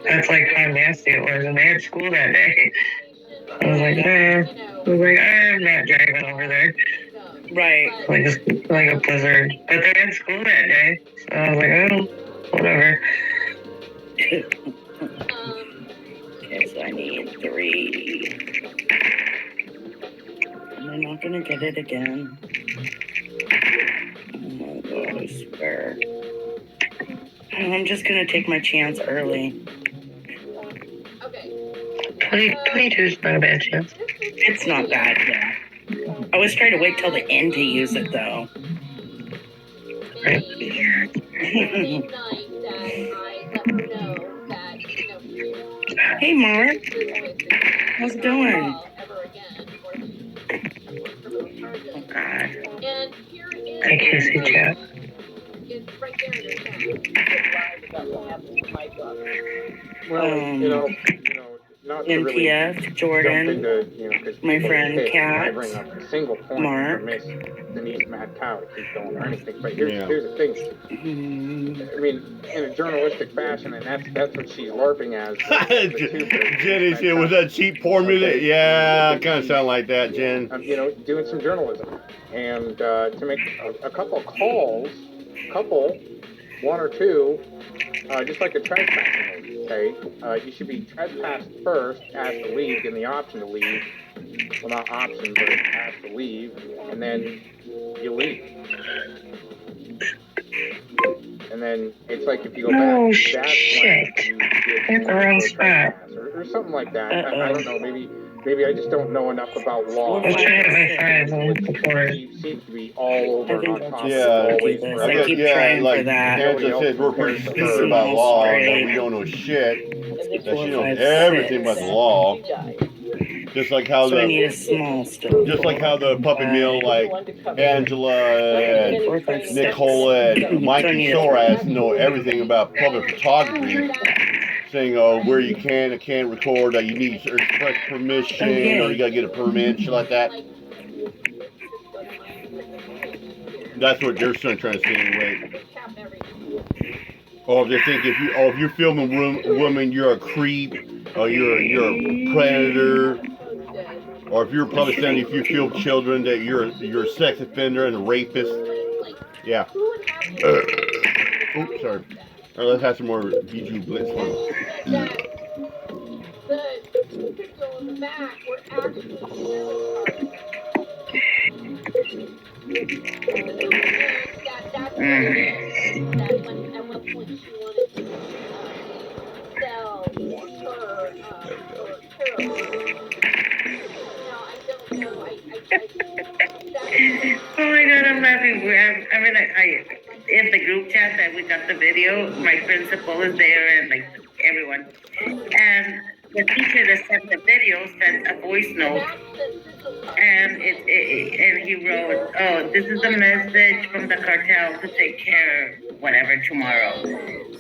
That's like how nasty it was, and they had school that day. I was like, I'm not driving over there. Right. Like a blizzard. But they had school that day, so I was like, oh, whatever. Okay, so I need 3. Am I not gonna get it again? Oh my God, I swear. I'm just gonna take my chance early. 22 is not a bad chance. It's not bad, yeah. I was trying to wait till the end to use it, though. Right. Hey, Mark. How's it going? Oh, God. I can't see chat. Well, not to really NPF, Jordan, jump into, you know, 'cause my people friend get pissed when I Kat, bring up a single point Mark. to miss Denise Mad Cow to keep going or anything. But here's Yeah. the thing. I mean, in a journalistic fashion, and that's what she's LARPing as. Jenny said, was that cheap porn music? Yeah, it kind of sound like that, Jen. You know, doing some journalism. And to make a couple calls, one or two, just like a trespassing is, okay? You should be trespassed first, asked to leave, given the option to leave. Well, not option, but asked to leave, and then you leave. And then it's like if you go back, that's when you get the wrong spot. or something like that. I don't know. Maybe I just don't know enough about law. I was trying to make friends before. She seems to be all over and on top of Yeah, always. I keep trying like for that. Angela says, we're pretty sure about law, that we don't know shit, that she knows everything about the law. Just like how So I need a small stove. just like how the puppet mill, like Angela and Nicola and Mikey Soras know everything about public photography, saying where you can and can't record, that you need express permission, or you gotta get a permit, shit like that. That's what they're trying to say anyway. Or if they think if you're filming women, you're a creep, or you're a predator. Or if you're probably saying if you film children that you're a sex offender and a rapist. Yeah. Oops, sorry. All right, let's have some more BG Blitz one. The people in the back were actually that's what at one point she wanted to sell her Oh my god, I'm laughing. I mean, in the group chat that we got the video, my principal is there and like everyone. And the teacher that sent the video sent a voice note, and and he wrote, "Oh, this is a message from the cartel to take care whatever tomorrow."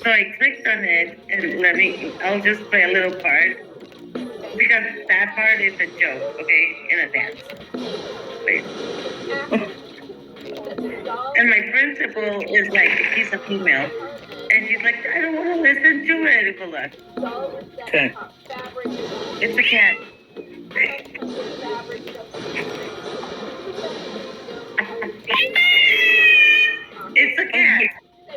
So I clicked on it and I'll just play a little part because that part is a joke, okay, in a dance. Wait. And my principal is like, he's a female, and she's like, I don't want to listen to it. Hold on. Okay. It's a cat. It's a cat.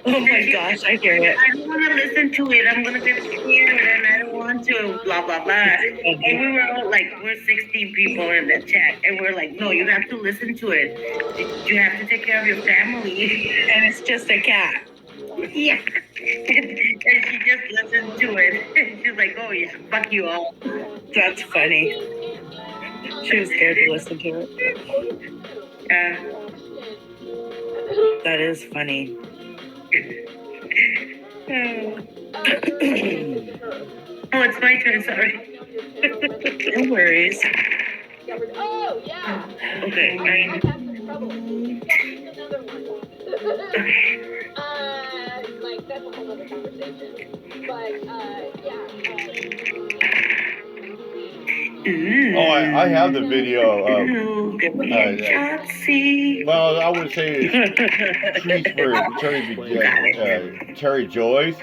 Oh my gosh, I hear it. I don't want to listen to it. I'm going to get scared, and I don't want to, blah, blah, blah. And we were all like, we're 16 people in that chat, and we're like, no, you have to listen to it. You have to take care of your family. And it's just a cat. Yeah. And she just listened to it. She's like, oh, yeah, fuck you all. That's funny. She was scared to listen to it. That is funny. Oh, it's my turn, sorry. No worries. Oh, yeah. Okay. I've had some trouble. Another one. Like, that's a whole other conversation. But, Oh, I have the video of. Well, I would say it's treats for Terry Joyce,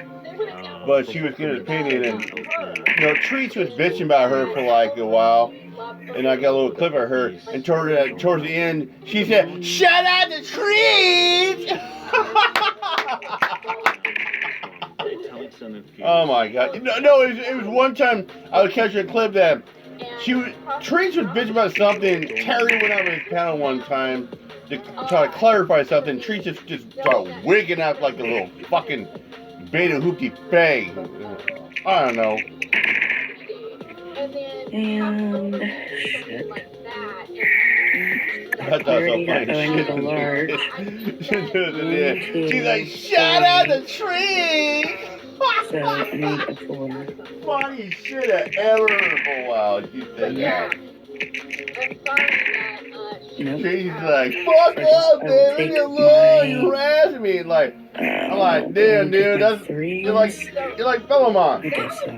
but she was giving an opinion, and Treats was bitching about her for like a while, and I got a little clip of her, and towards the end, she said, "Shout out to Treats!" Oh my god! No, it was one time I was catching a clip that. Treats was bitching about something. Terry went out with his panel one time to try to clarify something. Treats just started wigging out like a little fucking beta hoopty bang. I don't know. And shit. That's so funny shit. She's like, shout out to Treats! So I need a 4. Funny shit I ever heard for a while. You think that? Nope. She's like, fuck up, man. Leave me alone. You're harassing me. Like, I'm like, damn, dude, that's you're like Philemon. I guess so.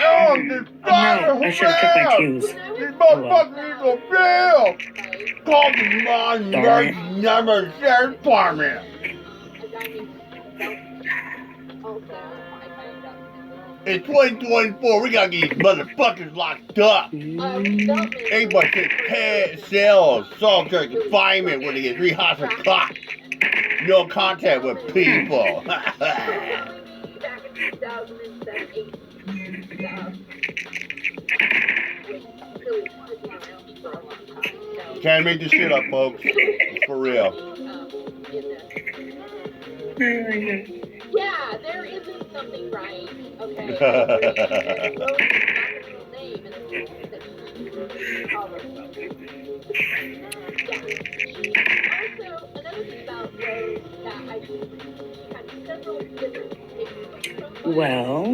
Oh, this father, I should have took my cues. These motherfuckers need to bill. Call the Darn it. number 6 department. In 2024, we gotta get these motherfuckers locked up. Everybody says cell, solitary confinement where they get rehashed for caught. No contact with people. Can't make this shit up, folks. It's for real. Yeah, there isn't something right, okay? Also, another thing about Rose that I had several different Well.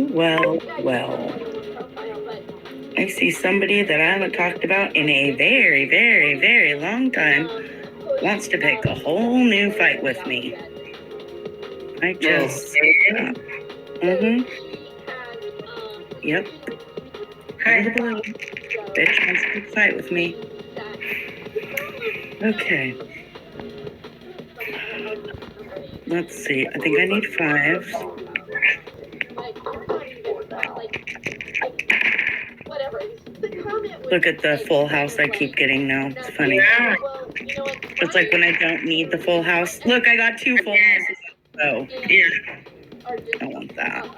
I see somebody that I haven't talked about in a very, very, very long time wants to pick a whole new fight with me. I just... Yep. Bitch wants to fight with me. Okay. Let's see. I think I need 5. Look at the full house I keep getting now. It's funny. It's like when I don't need the full house. Look, I got 2 full houses. Oh, yeah. I want that.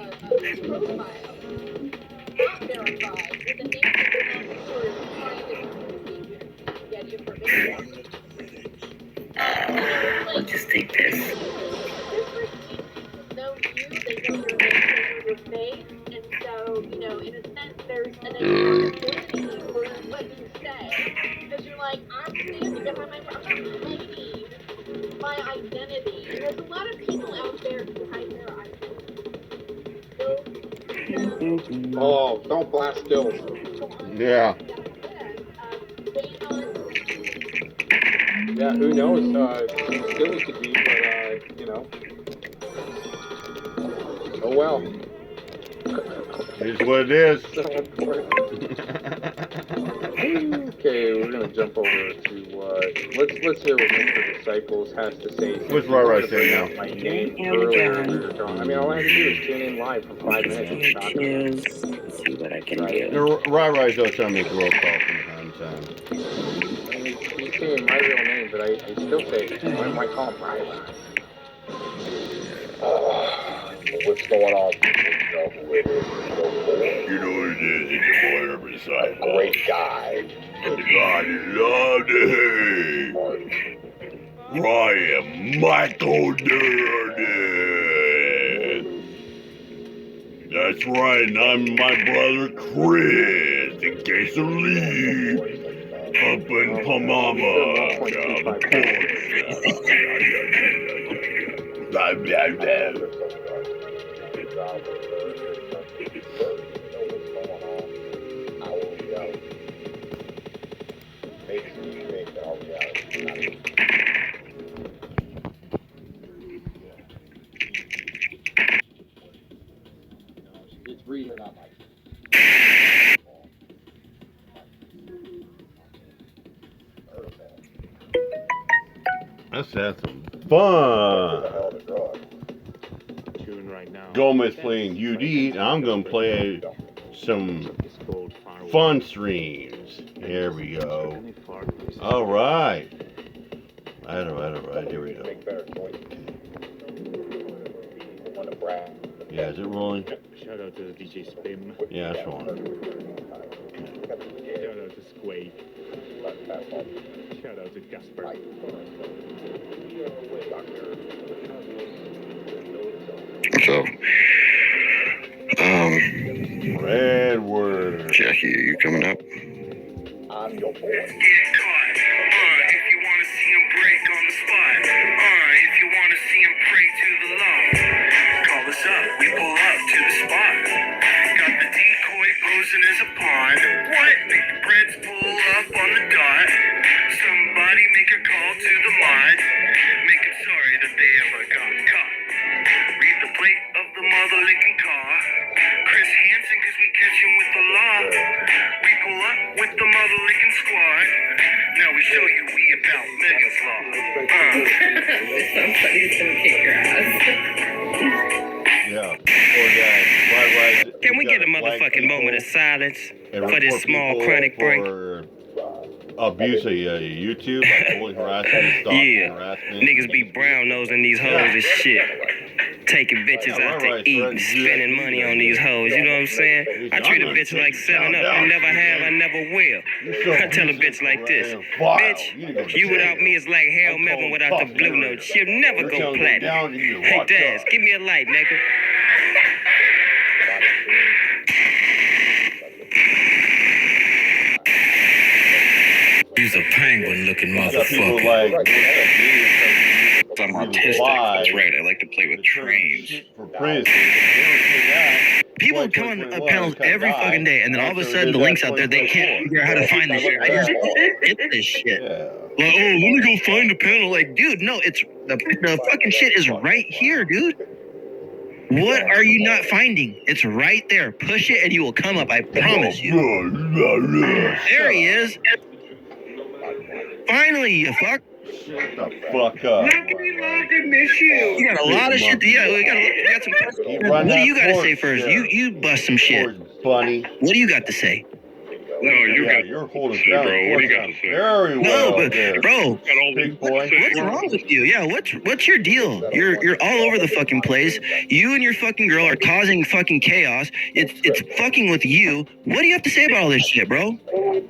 I'll just take this. And so, you know, in a sense, there's an accountability for what you say. Because you're like, I'm standing behind my, I'm not hiding my identity. And there's a lot of people out there who hide their identity. Oh, don't blast stills. Yeah. Yeah, who knows? Still it could be, but, you know. Oh well. Here's what it is. Okay, we're gonna jump over to let's hear what Mr. Disciples has to say. What's right saying now? My name earlier. I mean, all I have to do is tune in live for 5 minutes. See what I can do. Right, though, trying to make a roll call from time to time. I mean, he's saying my real name, but I still say I might call him Rai. What's going on, people? You know what it is? It's your boy, Urban Disciple. Great guy. The God you love to hate. Ryan Michael Durden. That's right, and I'm my brother Chris, in case of Lee. Up in Pomama. Blah, blah, blah. It's reading on my. Let's have some fun. Gomez playing UD, and I'm going to play some fun streams. There we go. All right. All right. Here we go. Yeah, is it rolling? Shout out to DJ Spim. Yeah, it's rolling. Shout out to Squake. Shout out to Gasper. So, Edward. Jackie, are you coming up? I'm your boy. Get caught. If you want to see him break on the spot. If you want to see him pray to the Lord. Call us up, we pull up to the spot. Got the decoy posing as a pawn. What? Make the Breds pull up on the dot. Somebody make a call to the mod. Make it sorry that they ever got caught. Somebody's gonna kick your ass. Yeah. Or that. Can we get a motherfucking moment of silence for this small chronic break? Abuse of YouTube, like bullying, harassment, stalking, harassment. Niggas be brown nosing these hoes and shit. Taking bitches out to eat and spending money on these hoes. You know what I'm saying? I treat a bitch like 7-Up. I never have, I never will. I tell a bitch like this. Bitch, you without me is like Hail Melvin without the blue note. She'll never go platinum. Hey, Daz, give me a light, nigga. He's a penguin-looking motherfucker. I'm autistic. That's right. I like to play with trains. People come on panels every fucking day, and then all of a sudden the link's out there. They can't figure out how to find this shit. I just get this shit. Like, oh, let me go find a panel. Like, dude, no, it's the fucking shit is right here, dude. What are you not finding? It's right there. Push it, and you will come up. I promise you. There he is. Finally, you fuck. Shut the fuck up. How can we love and miss you? You got a lot of shit. Yeah, we got some. What do you got to say first? You bust some shit. Bunny. What do you got to say? No, you're holding down. bro. What do you got to say? Very well. No, but bro, big boy. what's wrong with you? Yeah, what's your deal? You're all over the fucking place. You and your fucking girl are causing fucking chaos. It's fucking with you. What do you have to say about all this shit, bro? Whoa.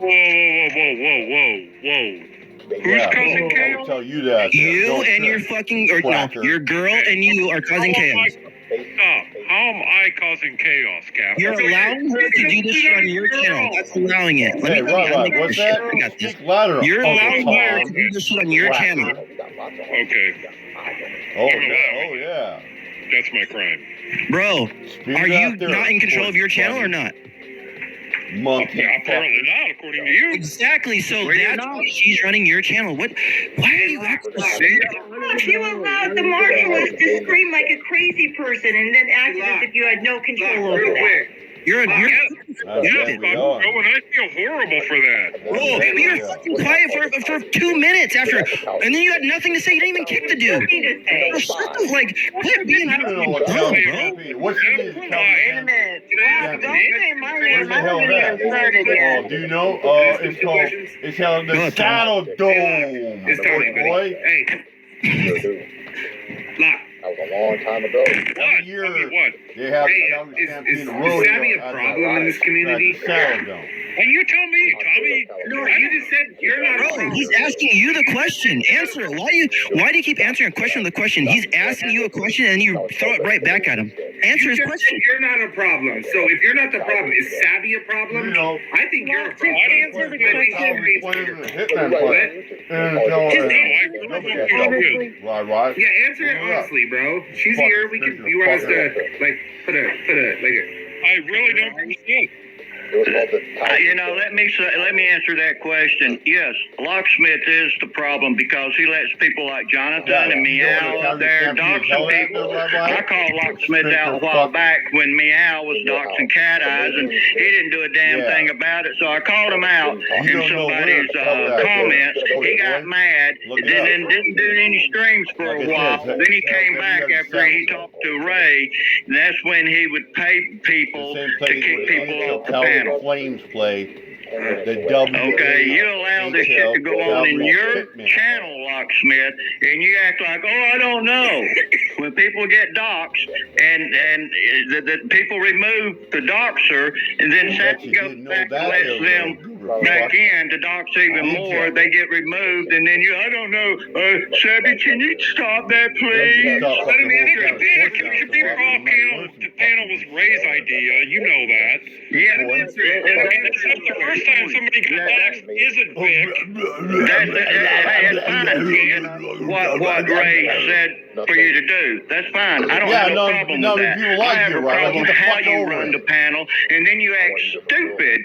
Who's causing chaos? I'll tell you that. You and your fucking, or no, your girl and you are causing chaos. Stop. How am I causing chaos, Cap? You're allowing her to do this shit on your channel. That's allowing it. Hey, Rob, what's that? I got this. Louder. You're allowing her to do this shit on your channel. Okay. Oh yeah. That's my crime. Bro, are you not in control of your channel or not? Monkey. Apparently not, according to you. Exactly. So that's why she's running your channel. What? Why are you acting so? If you allowed the marshmallows to scream like a crazy person and then act as if you had no control over that. You're and I feel horrible for that. Bro, you're fucking quiet for 2 minutes after, and then you had nothing to say. You didn't even kick the dude. Bro, shut the, like, quit being dumb, bro. What's your name? Wait a minute. Don't say my name. I haven't even started yet. Oh, do you know? It's called the Saddle Dome. It's Tony, boy. Hey. Lock. That was a long time ago. Every year, what? they have Is Sammy a problem in this community? And you tell me, Tommy. No, you just said you're not. Bro, he's asking you the question. Answer it. Why do you keep answering a question with a question? He's asking you a question and you throw it right back at him. Answer his question. You're not a problem. So if you're not the problem, is Savvy a problem? No. I think you're a problem. Answer the Right. Yeah, answer it honestly, bro. She's here. You want us to like put a. I really don't understand. Let me answer that question. Yes, Locksmith is the problem because he lets people like Jonathan and Meow out there doxing people. I called Locksmith out a while back when Meow was doxing Cat Eyes, and he didn't do a damn thing about it. So I called him out in somebody's comments. He got mad, then didn't do any streams for a while. Then he came back after he talked to Ray, and that's when he would pay people to kick people off the panel. Flames play. Okay, you allow this shit to go on in your channel, Locksmith, and you act like, oh, I don't know. When people get doxxed and the people remove the doxer, and then Savvy goes back and lets them back in to dox even more, they get removed, and then I don't know, Savvy, can you stop that, please? Let him answer it. The panel was Ray's idea. You know that. Yeah, it's not the first time somebody got doxxed isn't Vic. That's fine, Ken. What Ray said for you to do. That's fine. I don't have a problem with that. I have a problem with how you run the panel, and then you act stupid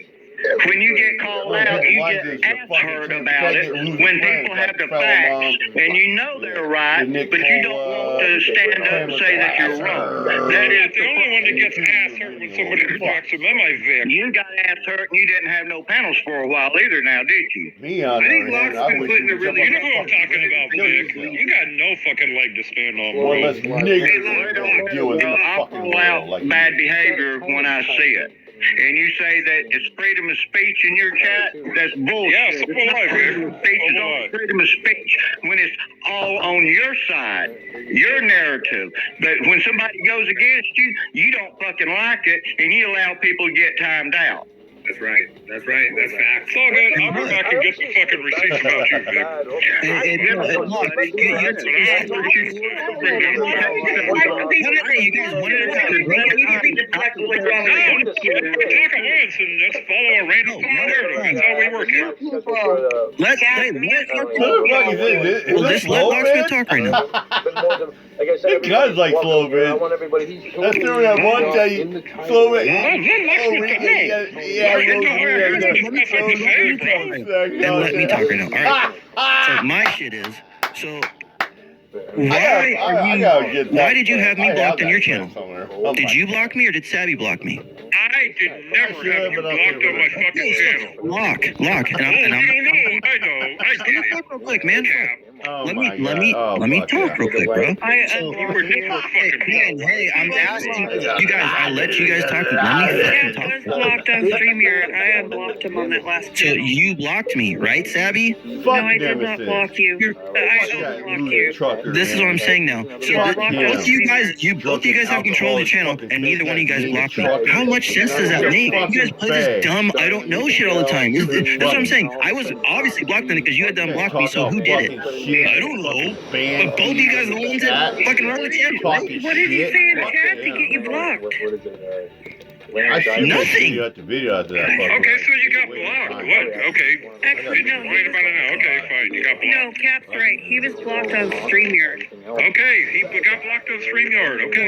when you get called out, you get ass hurt about it. When people have the facts and you know they're right, but you don't want to stand up and say that you're wrong. That is the only one that gets ass hurt when somebody talks him. Am I Vic? You got ass hurt and you didn't have no panels for a while either now, did you? Me on I think the other hand, Locke's I been wish putting you it really. You know who I'm talking about, Vic? You got no fucking leg to stand on, bro. Well, let's niggas deal with the I'll fucking call out world like bad behavior when I see it. And you say that it's freedom of speech in your chat? That's bullshit. Yeah, so am I, Vic. It's only freedom of speech when it's all on your side, your narrative. But when somebody goes against you, you don't fucking like it, and you allow people to get timed out. That's right. That's right. That's facts. It's all good. I'll go back and get some fucking receipts about you, Vic. You guys wanted to talk. Talk at once and let's follow a random narrative. That's how we work here. Let's let Locksmith talk right now. This guy's like slow, man. Let's do that one day. Slow it. Then let me talk right now. All right. So my shit is why did you have me blocked on your channel? Did you block me or did Savvy block me? I did never have you blocked on my fucking channel. Lock. And I'm I know. I get it. real quick, man. Let me talk real quick, bro. Hey, I'm asking you guys. I let you guys talk. Let me fucking talk. I was blocked on StreamYard. I unblocked him on that last So channel. you blocked me, right, Savvy? No, I did not block you. I unblocked you. This is what I'm saying now. So both you guys have control of the channel, and neither one of you guys blocked me. How much sense does that make? You guys play this dumb, I don't know shit all the time. That's what I'm saying. I was obviously blocked on it because you had to unblock me. So who did it? I don't know. But both of you guys are the ones that fucking run the channel. What did he say in the chat to get you blocked? Nothing. Okay, so you got blocked. What? Okay. Actually, no. Right about it now. Okay, fine. You got blocked. No, Cap's right. He was blocked on StreamYard. Okay, he got blocked on StreamYard. Okay.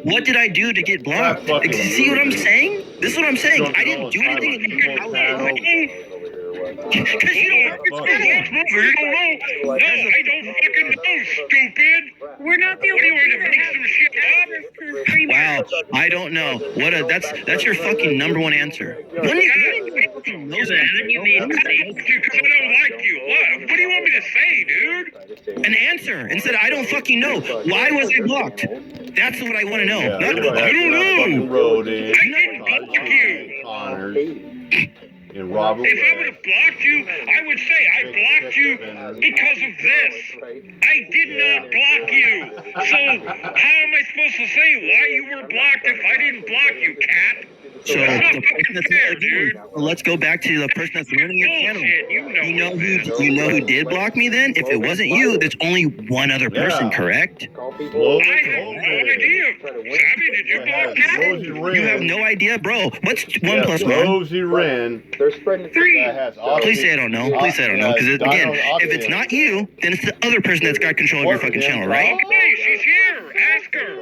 What did I do to get blocked? See what I'm saying? This is what I'm saying. I didn't do anything. Because you don't understand. No, I don't fucking know, stupid. We're not the only ones that have access to the Wow, I don't know. That's your fucking number one answer. Because I don't like you. What do you want me to say, dude? An answer. Instead, I don't fucking know. Why was I blocked? That's what I want to know. I don't know. I didn't block you. And Robert, if I would have blocked you, I would say I blocked you because of this. I did not block you. So how am I supposed to say why you were blocked if I didn't block you, cat? So the person that's let's go back to the person that's running your channel. You know who did block me then? If it wasn't you, there's only one other person, correct? I have no idea. Savvy, did you block Cat? You have no idea, bro. What's 1 plus 1? Rosie Wren. They're spreading 3. Please say I don't know. Please say I don't know. Because again, if it's not you, then it's the other person that's got control of your fucking channel, right? Hey, she's here. Ask her.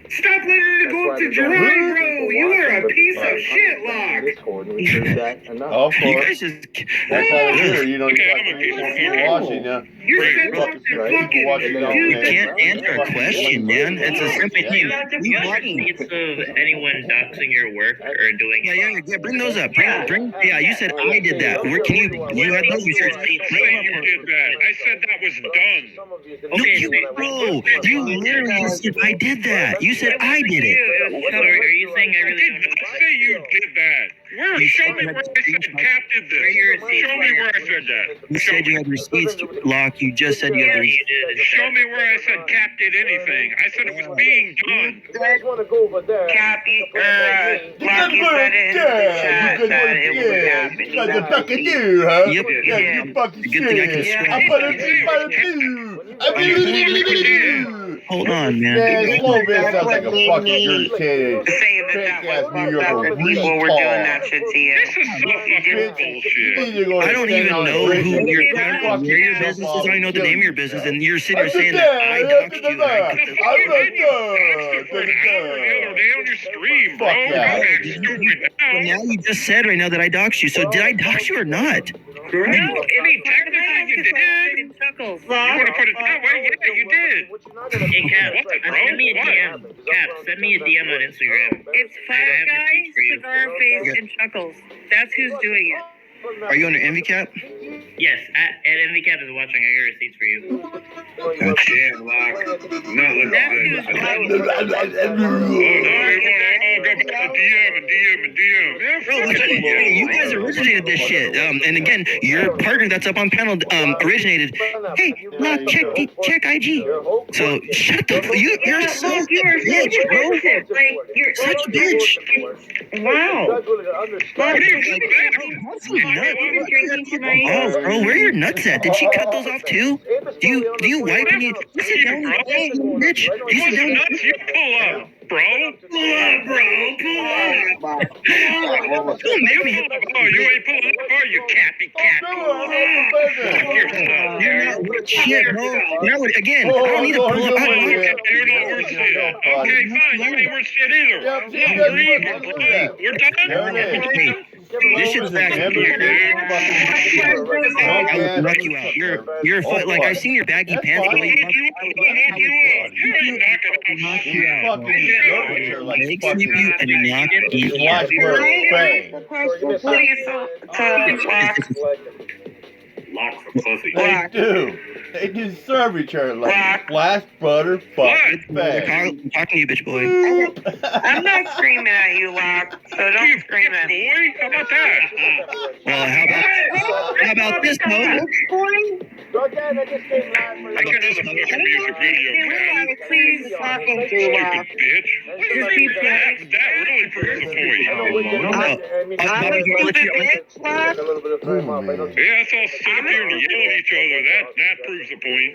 Stop letting her go up to Jerome, bro. You are a piece of shit, Lock. Of course. You guys just... That's all here. You know, you're watching now. You're fucking You can't answer a question, man. It's a simple thing. You have receipts of anyone doxing your work or doing... Yeah, bring those up. Bring. Yeah, you said I did that. Where can you had those receipts. You did that. I said that was done. No, bro. You literally said I did that. You said I did it. So are you saying I really don't know? Say you did that. Show me where I said Cap did this. Show me where I said that. You said you had receipts, Lock. You just said you had receipts. Show me where I said Cap did anything. I said it was being done. You guys want to go over there? Cappy, Lock, you said it in the chat that it would happen. Like the fucking do, huh? Yep. Yeah, you fucking Good thing I can shit. scroll. I'm gonna do. Hold on, man. Man, slow bit sounds like a fucking irritated. Saying that was New Yorker people were doing that shit to you. This is some bullshit. I don't even know who your business is. I don't know the name of your business, and you're sitting here saying that I doxed you. The other day on mean, bro? Fuck yeah. Don't act stupid now. Well, now you just said right now that I doxed you. So did I dox you or not? No, I mean, technically you did. Chuckles. You want to put it that way? Yeah, you did. Hey, Cap, What, bro? send me a What? DM. Cap, send me a DM on Instagram. It's I Fire have Guy, receipts for you. Cigar Face, and Chuckles. That's who's doing it. Are you under Envy Cap? Yes, at MVCap is watching. I got receipts for you. Yeah, Lock. Not looking That's good. who's doing Oh, no, we want to all go back to DM and DM and DM. Yeah, Bro, fuck it. hey, you guys originated this shit. And again, your partner that's up on panel originated. Hey, look, check IG. So shut the fuck. You're so bitch, bro. You're such a bitch. Wow. What are you saying? Oh, bro, where are your nuts at? Did she cut those off too? Do you wipe when you sit down, bitch? Do you sit down? Nuts, you pull up, bro. Pull up, bro. Pull up. Don't make me. Oh, you ain't pulling up, are you, Cappy Cat? Fuck yourself, You're not worth shit, bro. You're not worth, again, I don't need to pull up. You're not worth shit. Okay, fine. You ain't worth shit either. No, we're even, bro. We're done. This shit's back. I would knock you out. You're like I've seen your baggy pants. The way you knock you out. Make sweep you and knock you out. Lock for pussy. They do. They deserve each other like splash butter fucking bang. I'm talking to you, bitch boy. I'm not screaming at you, Lock, so don't scream at me. Boy, how about that? Well, how about this, Mo? I could just watch a music video, man. Please fucking do Lock. Stupid bitch. That really proves the point. I'm a stupid bitch, Lock. Yeah, that's all sit up here and yell at each other. That proves the point.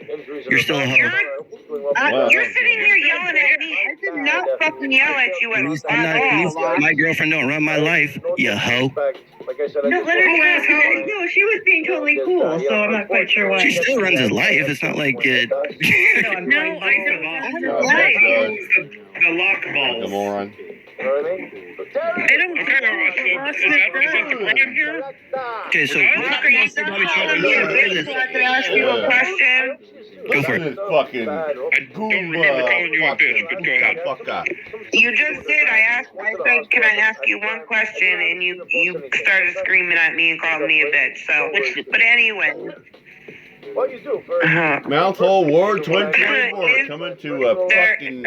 You're still a hoe. You're sitting here yelling at me. I did not fucking yell at you at all. My girlfriend don't run my life, you hoe. No, let her go. No, she was being totally cool, so I'm not quite sure why. She still runs his life. It's not like it. No, I don't. The lock balls. The moron. I don't Okay, is that the plan here? Okay, so I can ask you a question. Go for it. Fucking I don't remember calling you a bitch, but go ahead. Fuck that. You just did. I said, can I ask you one question? And you started screaming at me and called me a bitch. So, but anyway. What you do Mount Hole War 2024 coming to a fucking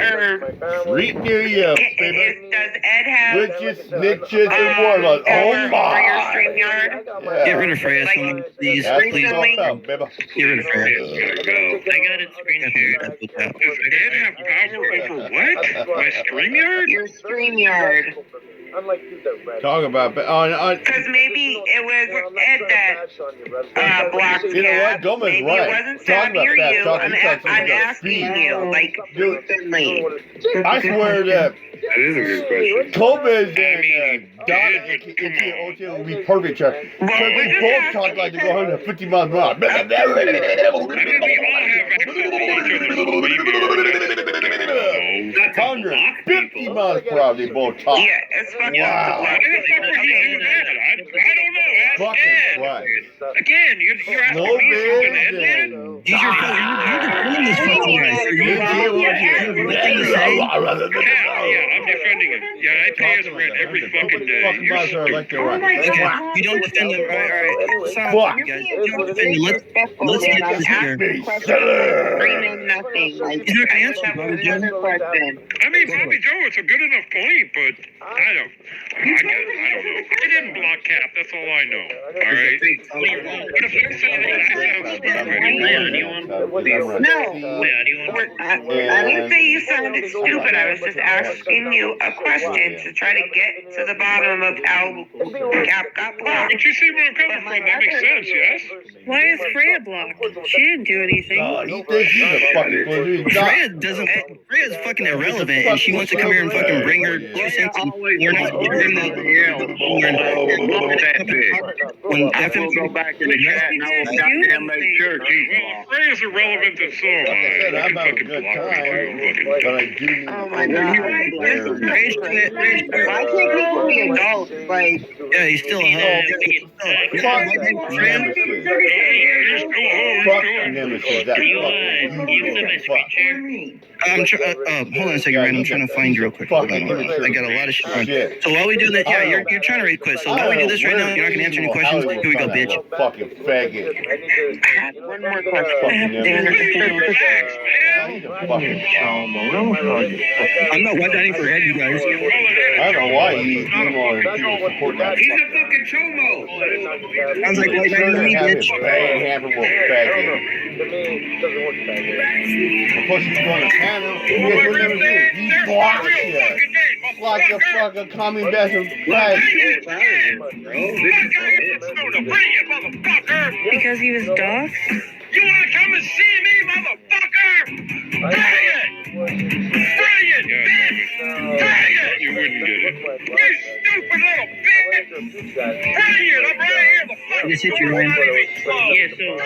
street near you, baby. Does Ed have Witches, snitches, and warlocks. Oh my! Get rid of Freya, someone, please. Please. Get rid of Freya. I got it screen shared. Does Ed have power over what? My StreamYard? Your StreamYard. Unlike you, that Talk about because maybe it was Ed that blocked you know what? Gomez maybe right. it wasn't Talk Savvy about or that. you. I'm asking you, like, dude, openly. I swear that That is a good question. Gomez and Donna will be perfect, Chuck. Because they both talk like they go 150 miles an hour. I mean, we all have access to each other's 150 miles per hour, they both talk. Yeah, it's fucking Wow. Why the fuck would he do that? I don't know. Ask Fucking Ed. Christ. Again, you're asking No me something man. Ed did? You're defending this fucking guy. So you have nothing to say? Yeah, I'm defending him. Yeah, I pay his rent every fucking day. Fucking You're miles per hour stupid. like they're right. Okay, you don't defend him. All right. Fuck. You guys, you don't defend him. Let's get this here. Screaming nothing. Like, He's not I answering, just have Bobby Joe. another question. I mean, Bobby Joe, it's a good enough point, but I don't know. I didn't block Cap, that's all I know. All right? But if they're saying that I sound stupid, No, I didn't say you sounded stupid. I was just asking you a question to try to get to the bottom of how Cap got blocked. but you see where I'm coming from, that makes sense, yes? Why is Freya blocked? She didn't do anything. Oh, he thinks he's a fucking Freya doesn't. Freya's fucking irrelevant. it, and she wants to come here and fucking bring her 2 cents. We're not giving that. When I will go back in the chat and I will goddamn make sure she's blocked. Ray is irrelevant and so am I. I'm having a good time, but I do need Oh my God. Why can't people be adults? Like, yeah, he's still a hoe. Fuck Nemesis. That fucking fuck. I'm hold on a second, Ryan. I'm trying to find you real quick. Hold on. I got a lot of shit on. So while we do that, yeah, you're trying to rate quit. So while we do this right now, you're not gonna answer any questions. Here we go, bitch. Fucking faggot. one more question. Fucking Nemesis. I'm not white-dining for head, you guys. I don't know why you want people to support that. He's a fucking chomo. Sounds like white-dining to me, bitch. Bang, hammer wolf, faggot. Plus, he's going to panel. He's blocked shit. Like a fucking commie bastard. Because he was doxxed? You want to come and see me, motherfucker? Bring it! Bring it, bitch! Bring it! You wouldn't get it. You stupid little bitch! Bring it! I'm right here, the fuck! Just hit you, Ryan. Yeah, so you were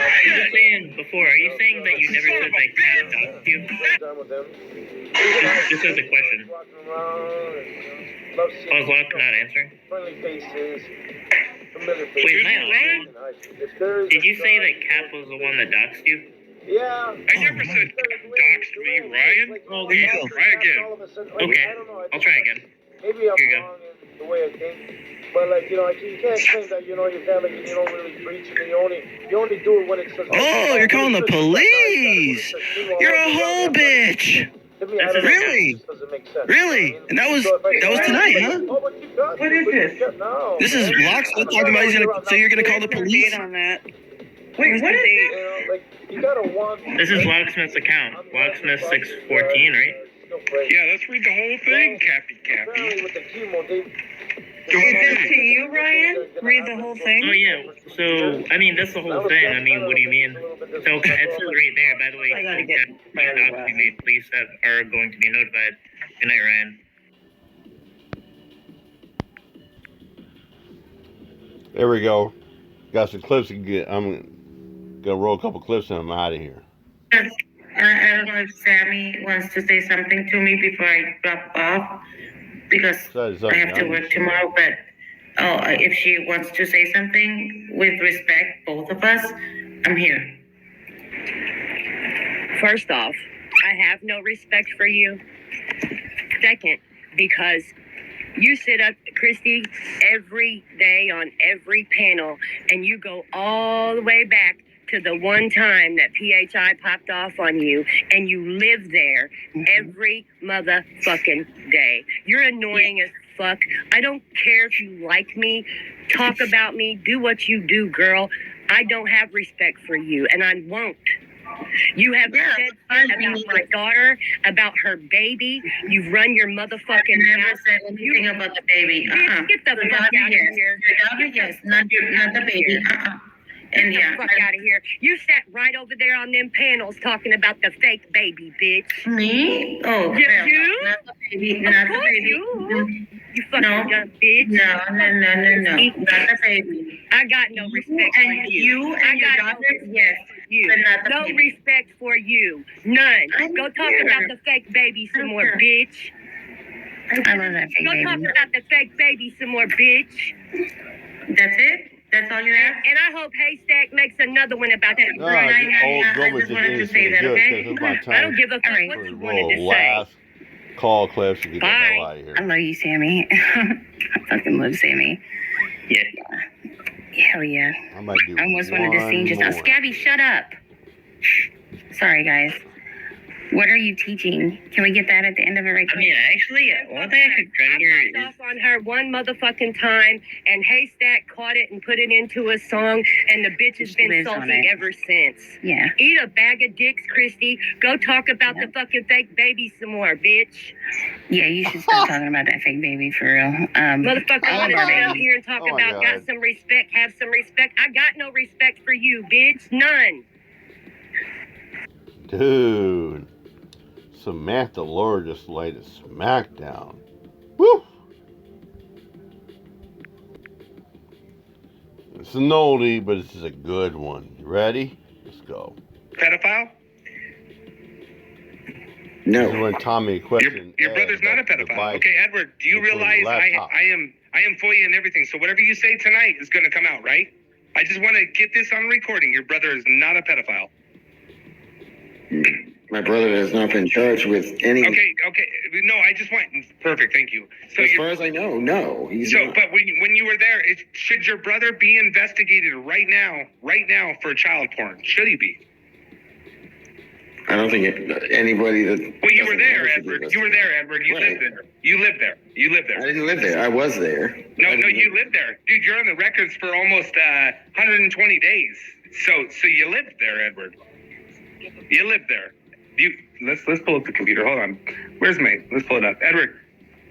saying before, are you saying that you never said that cat doxed you? Just as a question. Was Locke not answering? Wait, am I on? Did you say that Cap was the one that doxed you? Yeah. I never said doxed me, Ryan. Oh, there you go. Try again. Okay, I'll try again. Maybe I'm Here you wrong in the way I think. But like, you know, like you can't claim that you know your family and you don't really preach and you only do it when it's Oh, you're calling the police. You're a whole bitch. Really? Really? And that was tonight, huh? What is this? This is Locksmith talking about so you're gonna call the police? On that. Wait, what is this? This is Locksmith's account. Locksmith 614, right? Yeah, let's read the whole thing, Cappy. Is this to you, Ryan? Read the whole thing? Oh yeah. So I mean, that's the whole thing. I mean, what do you mean? So it says right there. By the way, police that are going to be notified. Good night, Ryan. There we go. Got some clips to get. I'm gonna roll a couple clips and I'm out of here. I don't know if Sammy wants to say something to me before I drop off, because I have to work tomorrow, but if she wants to say something with respect, both of us, I'm here. First off, I have no respect for you. Second, because you sit up, Christy, every day on every panel, and you go all the way back to the one time that PHI popped off on you, and you live there every motherfucking day. You're annoying as fuck. I don't care if you like me, talk about me, do what you do, girl. I don't have respect for you, and I won't. You have said about my daughter, about her baby. You've run your motherfucking I never mouth. said anything about the baby. Get the fuck out of here. Your daughter, yes. Not the baby. And Get the fuck out of here. You sat right over there on them panels talking about the fake baby, bitch. Me? Oh, You? hell no. Not the baby. Not the baby. You fucking dumb bitch. No. Not the baby. I got no respect for And you and your daughter, yes. you. But not the No baby. respect for you. None. Go talk about the fake baby some more, bitch. I love that fake Go baby. talk about the fake baby some more, bitch. That's it? That's all you have? And I hope Haystack makes another one about that. No, old Gomez just wanted to say good that, okay? because it's my time. I don't give a fuck what you wanted to say. Last call clips to get the hell out of here. I love you, Sammy. I fucking love Sammy. Yeah. Hell yeah. I might do I almost wanted to sing just now. more. Scabby, shut up. Sorry, guys. What are you teaching? Can we get that at the end of it right I mean, actually, one thing I could try to hear is... off on her one motherfucking time, and Haystack caught it and put it into a song, and the bitch has been lives on salty it. ever since. Yeah. Eat a bag of dicks, Christy. Go talk about the fucking fake baby some more, bitch. Yeah, you should stop talking about that fake baby for real. Motherfucker, all want of to our sit up babies. here and talk Oh my about God. got some respect, have some respect. I got no respect for you, bitch. None. Dude. Samantha Laura just laid a smack down. Woo! It's an oldie, but this is a good one. You ready? Let's go. Pedophile? No. This is when Tommy questioned Your brother's not a pedophile. Okay, Edward, do you realize I am for you and everything, so whatever you say tonight is going to come out, right? I just want to get this on recording. Your brother is not a pedophile. My brother has not been charged with any... Okay. No, I just want... Perfect, thank you. So as far as I know, no. He's not. But when you were there, should your brother be investigated right now for child porn? Should he be? I don't think anybody that... Well, you were there, Edward. You were there, Edward. You lived there. You lived there. I didn't live there. I was there. No, you lived there. Dude, you're on the records for almost 120 days. So you lived there, Edward. You lived there. Let's pull up the computer. Hold on. Where's May? Let's pull it up. Edward,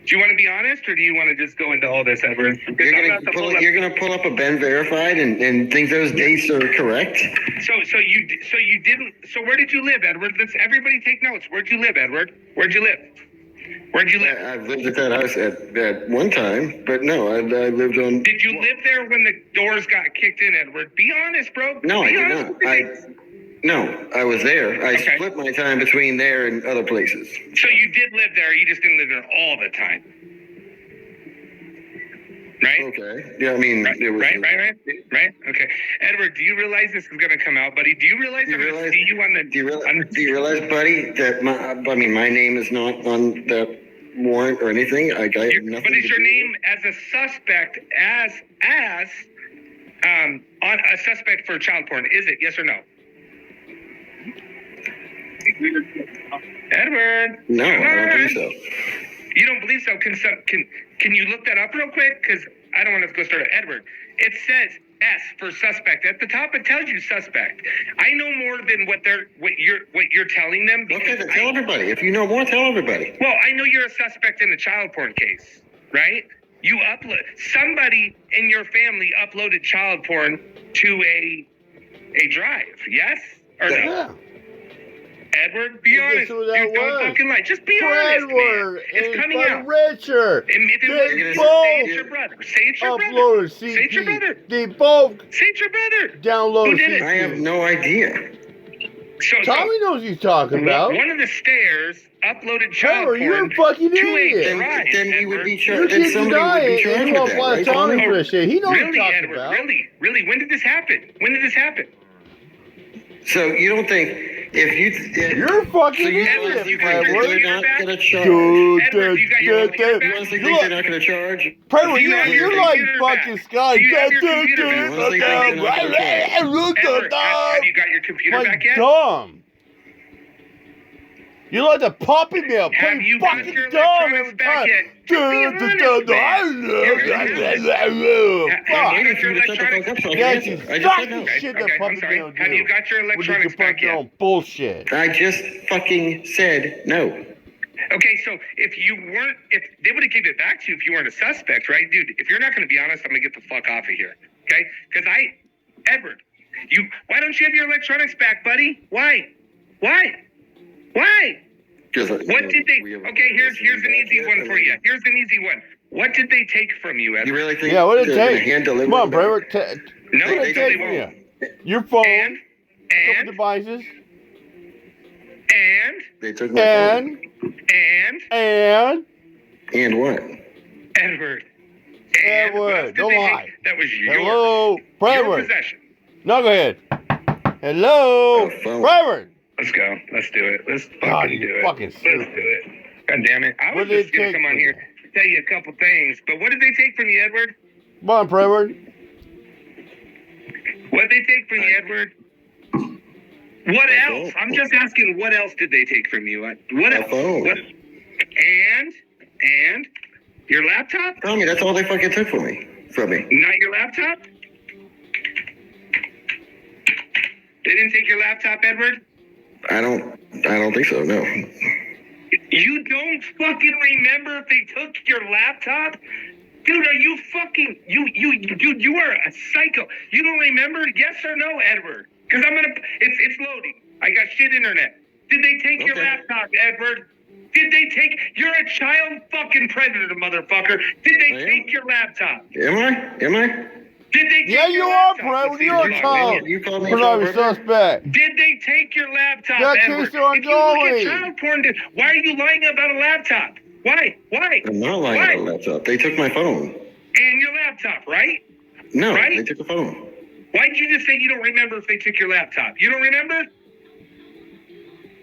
do you want to be honest, or do you want to just go into all this, Edward? You're gonna pull up a Ben Verified and think those dates are correct? So you didn't. So where did you live, Edward? Let's everybody take notes. Where'd you live, Edward? Where'd you live? I've lived at that house at one time, but no, I lived on... Did you live there when the doors got kicked in, Edward? Be honest, bro. No, I did not. No, I was there. I split my time between there and other places. So you did live there, you just didn't live there all the time. Right? Okay. Yeah, I mean... Right? Okay. Edward, do you realize this is going to come out, buddy? Do you realize I'm going to see you on the... Do you realize, buddy, that my name is not on the warrant or anything? I got nothing. But is your name as a suspect on a suspect for child porn? Is it? Yes or no? Edward. No, I don't believe so. You don't believe so? Can you look that up real quick? Because I don't want to go start it. Edward, it says S for suspect. At the top, it tells you suspect. I know more than what you're telling them. Okay, then tell everybody. If you know more, tell everybody. Well, I know you're a suspect in a child porn case, right? Somebody in your family uploaded child porn to a drive. Yes or no? Yeah. Edward, be honest. Dude, don't fucking lie. Just be honest, man. It's coming out. Richard. Say it's your brother. Say it's your brother. Say it's your brother. They both. Say it's your brother. Download Who did it? I have no idea. Tommy knows he's talking about. One of the stairs uploaded child porn you're a fucking to idiot. a drive. Then we would be charged. Then somebody would be charged with that, right? Tommy for shit. He knows what he's talking Edward, about. Really? When did this happen? So you don't think if you're fucking idiot, they're not gonna charge? You honestly think they're not gonna charge? You're like fucking Scott. Have you got your computer back yet? Dumb. You're like the puppy mill. Have you got your electronics back yet? I'm waiting for you to shut the fuck up so I can answer. I just said no. I'm sorry. Have you got your electronics back yet? Bullshit. I just fucking said no. Okay, so if they would have given it back to you if you weren't a suspect, right? Dude, if you're not going to be honest, I'm going to get the fuck off of here, okay? Because Edward, why don't you have your electronics back, buddy? Why? What did they... Okay, here's an easy one for you. Here's an easy one. What did they take from you, Edward? You really think... Yeah, what did they take? Hand deliver? Come on, bro. No, they won't. Your phone. And devices. And... They took my phone. And what? Edward, don't lie. That was your possession. No, go ahead. Hello, Trevor. Let's go. Let's do it. Let's fucking do it. Fucking Let's do it. God damn it. I was just going to come on here and tell you a couple things. But what did they take from you, Edward? Come on, Trevor. What did they take from you, Edward? What else? I'm just asking, what else did they take from you? What else? And your laptop? Tell me, that's all they fucking took from me. Not your laptop? They didn't take your laptop, Edward? I don't think so, no. You don't fucking remember if they took your laptop? Dude, are you fucking... You are a psycho. You don't remember? Yes or no, Edward? Because I'm gonna... It's loading. I got shit internet. Did they take your laptop, Edward? Did they take? You're a child fucking predator, motherfucker. Did they take your laptop? Am I? Did they? Yeah, you are, Brad. You're a child. Private suspect. Did they take your laptop, That Edward? case are If you look at ongoing. child porn, why are you lying about a laptop? Why? I'm not lying about a laptop. They took my phone. And your laptop, right? No, Right? they took the phone. Why did you just say you don't remember if they took your laptop? You don't remember?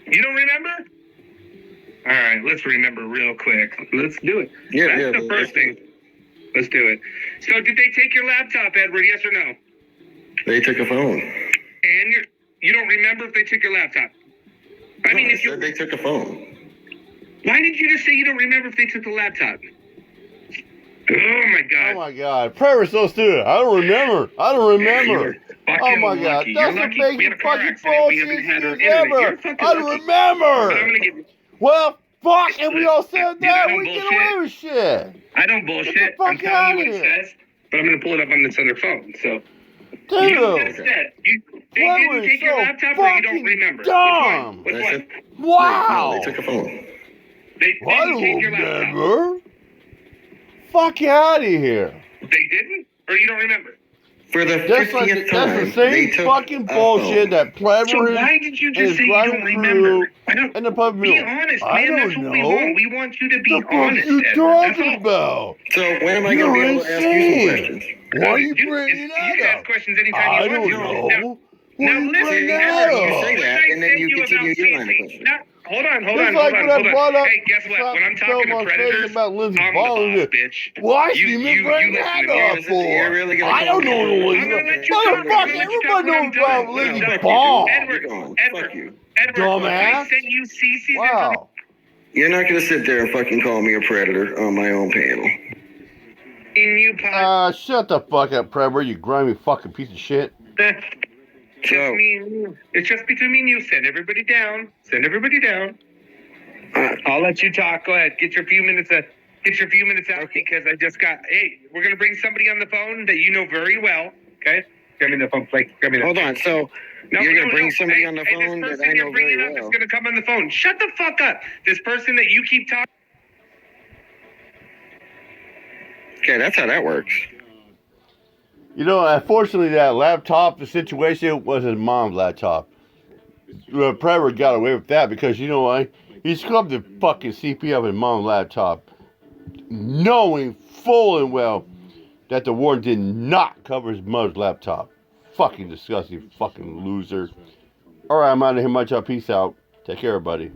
You don't remember? All right, let's remember real quick. Let's do it. That's the first thing. Let's do it. So, did they take your laptop, Edward? Yes or no? They took a phone. And you don't remember if they took your laptop? I mean, if you they took a phone. Why did you just say you don't remember if they took the laptop? Oh my god. Oh my god. Predator's so stupid. I don't remember. Oh my god. That's the biggest fucking bullshit shit ever. I don't remember. Well, fuck, if we all said that, we get away with shit. I don't bullshit. I'm telling you what it says, but I'm going to pull it up on this other phone. So, Dude. you just said they didn't take your laptop or you don't remember? Dumb. Which one? Wow. They took a phone. They didn't take your laptop. Remember? Fuck you out of here. They didn't? Or you don't remember? For the 50th time, that's the same fucking bullshit that Predator So why did you just say you don't remember? And the public Be honest, man. That's what we want. We want you to be honest, you Edward. talking about? So when am I going to be able to ask you some questions? Why are you bringing You can ask questions anytime I you want don't to. know. Now listen, You say that, and then you continue your line of questioning. Hold on. Hey, guess what? When I'm talking to predators, about Lindsey I'm the boss, bitch. Why You you even bring listen that to me. up for? I don't know the Lindsey. Motherfucker, everybody knows about Lindsey Ball. Edward, Dumbass. I sent you CC's Wow. You're not going to sit there and fucking call me a predator on my own panel. Shut the fuck up, Predator, you grimy fucking piece of shit. It's just between me and you. Send everybody down. I'll let you talk. Go ahead. Get your few minutes out because I just got. Hey, we're gonna bring somebody on the phone that you know very well. Okay. Grab me the phone, Blake. Hold on. So you're gonna bring somebody on the phone this that I know very well. That's gonna come on the phone. Shut the fuck up. This person that you keep talking. Okay, that's how that works. You know, unfortunately, that laptop, the situation was his mom's laptop. Predator got away with that because, you know what? He scrubbed the fucking CP of his mom's laptop, knowing full and well that the warrant did not cover his mother's laptop. Fucking disgusting fucking loser. Alright, I'm out of here. Much up. Peace out. Take care, everybody.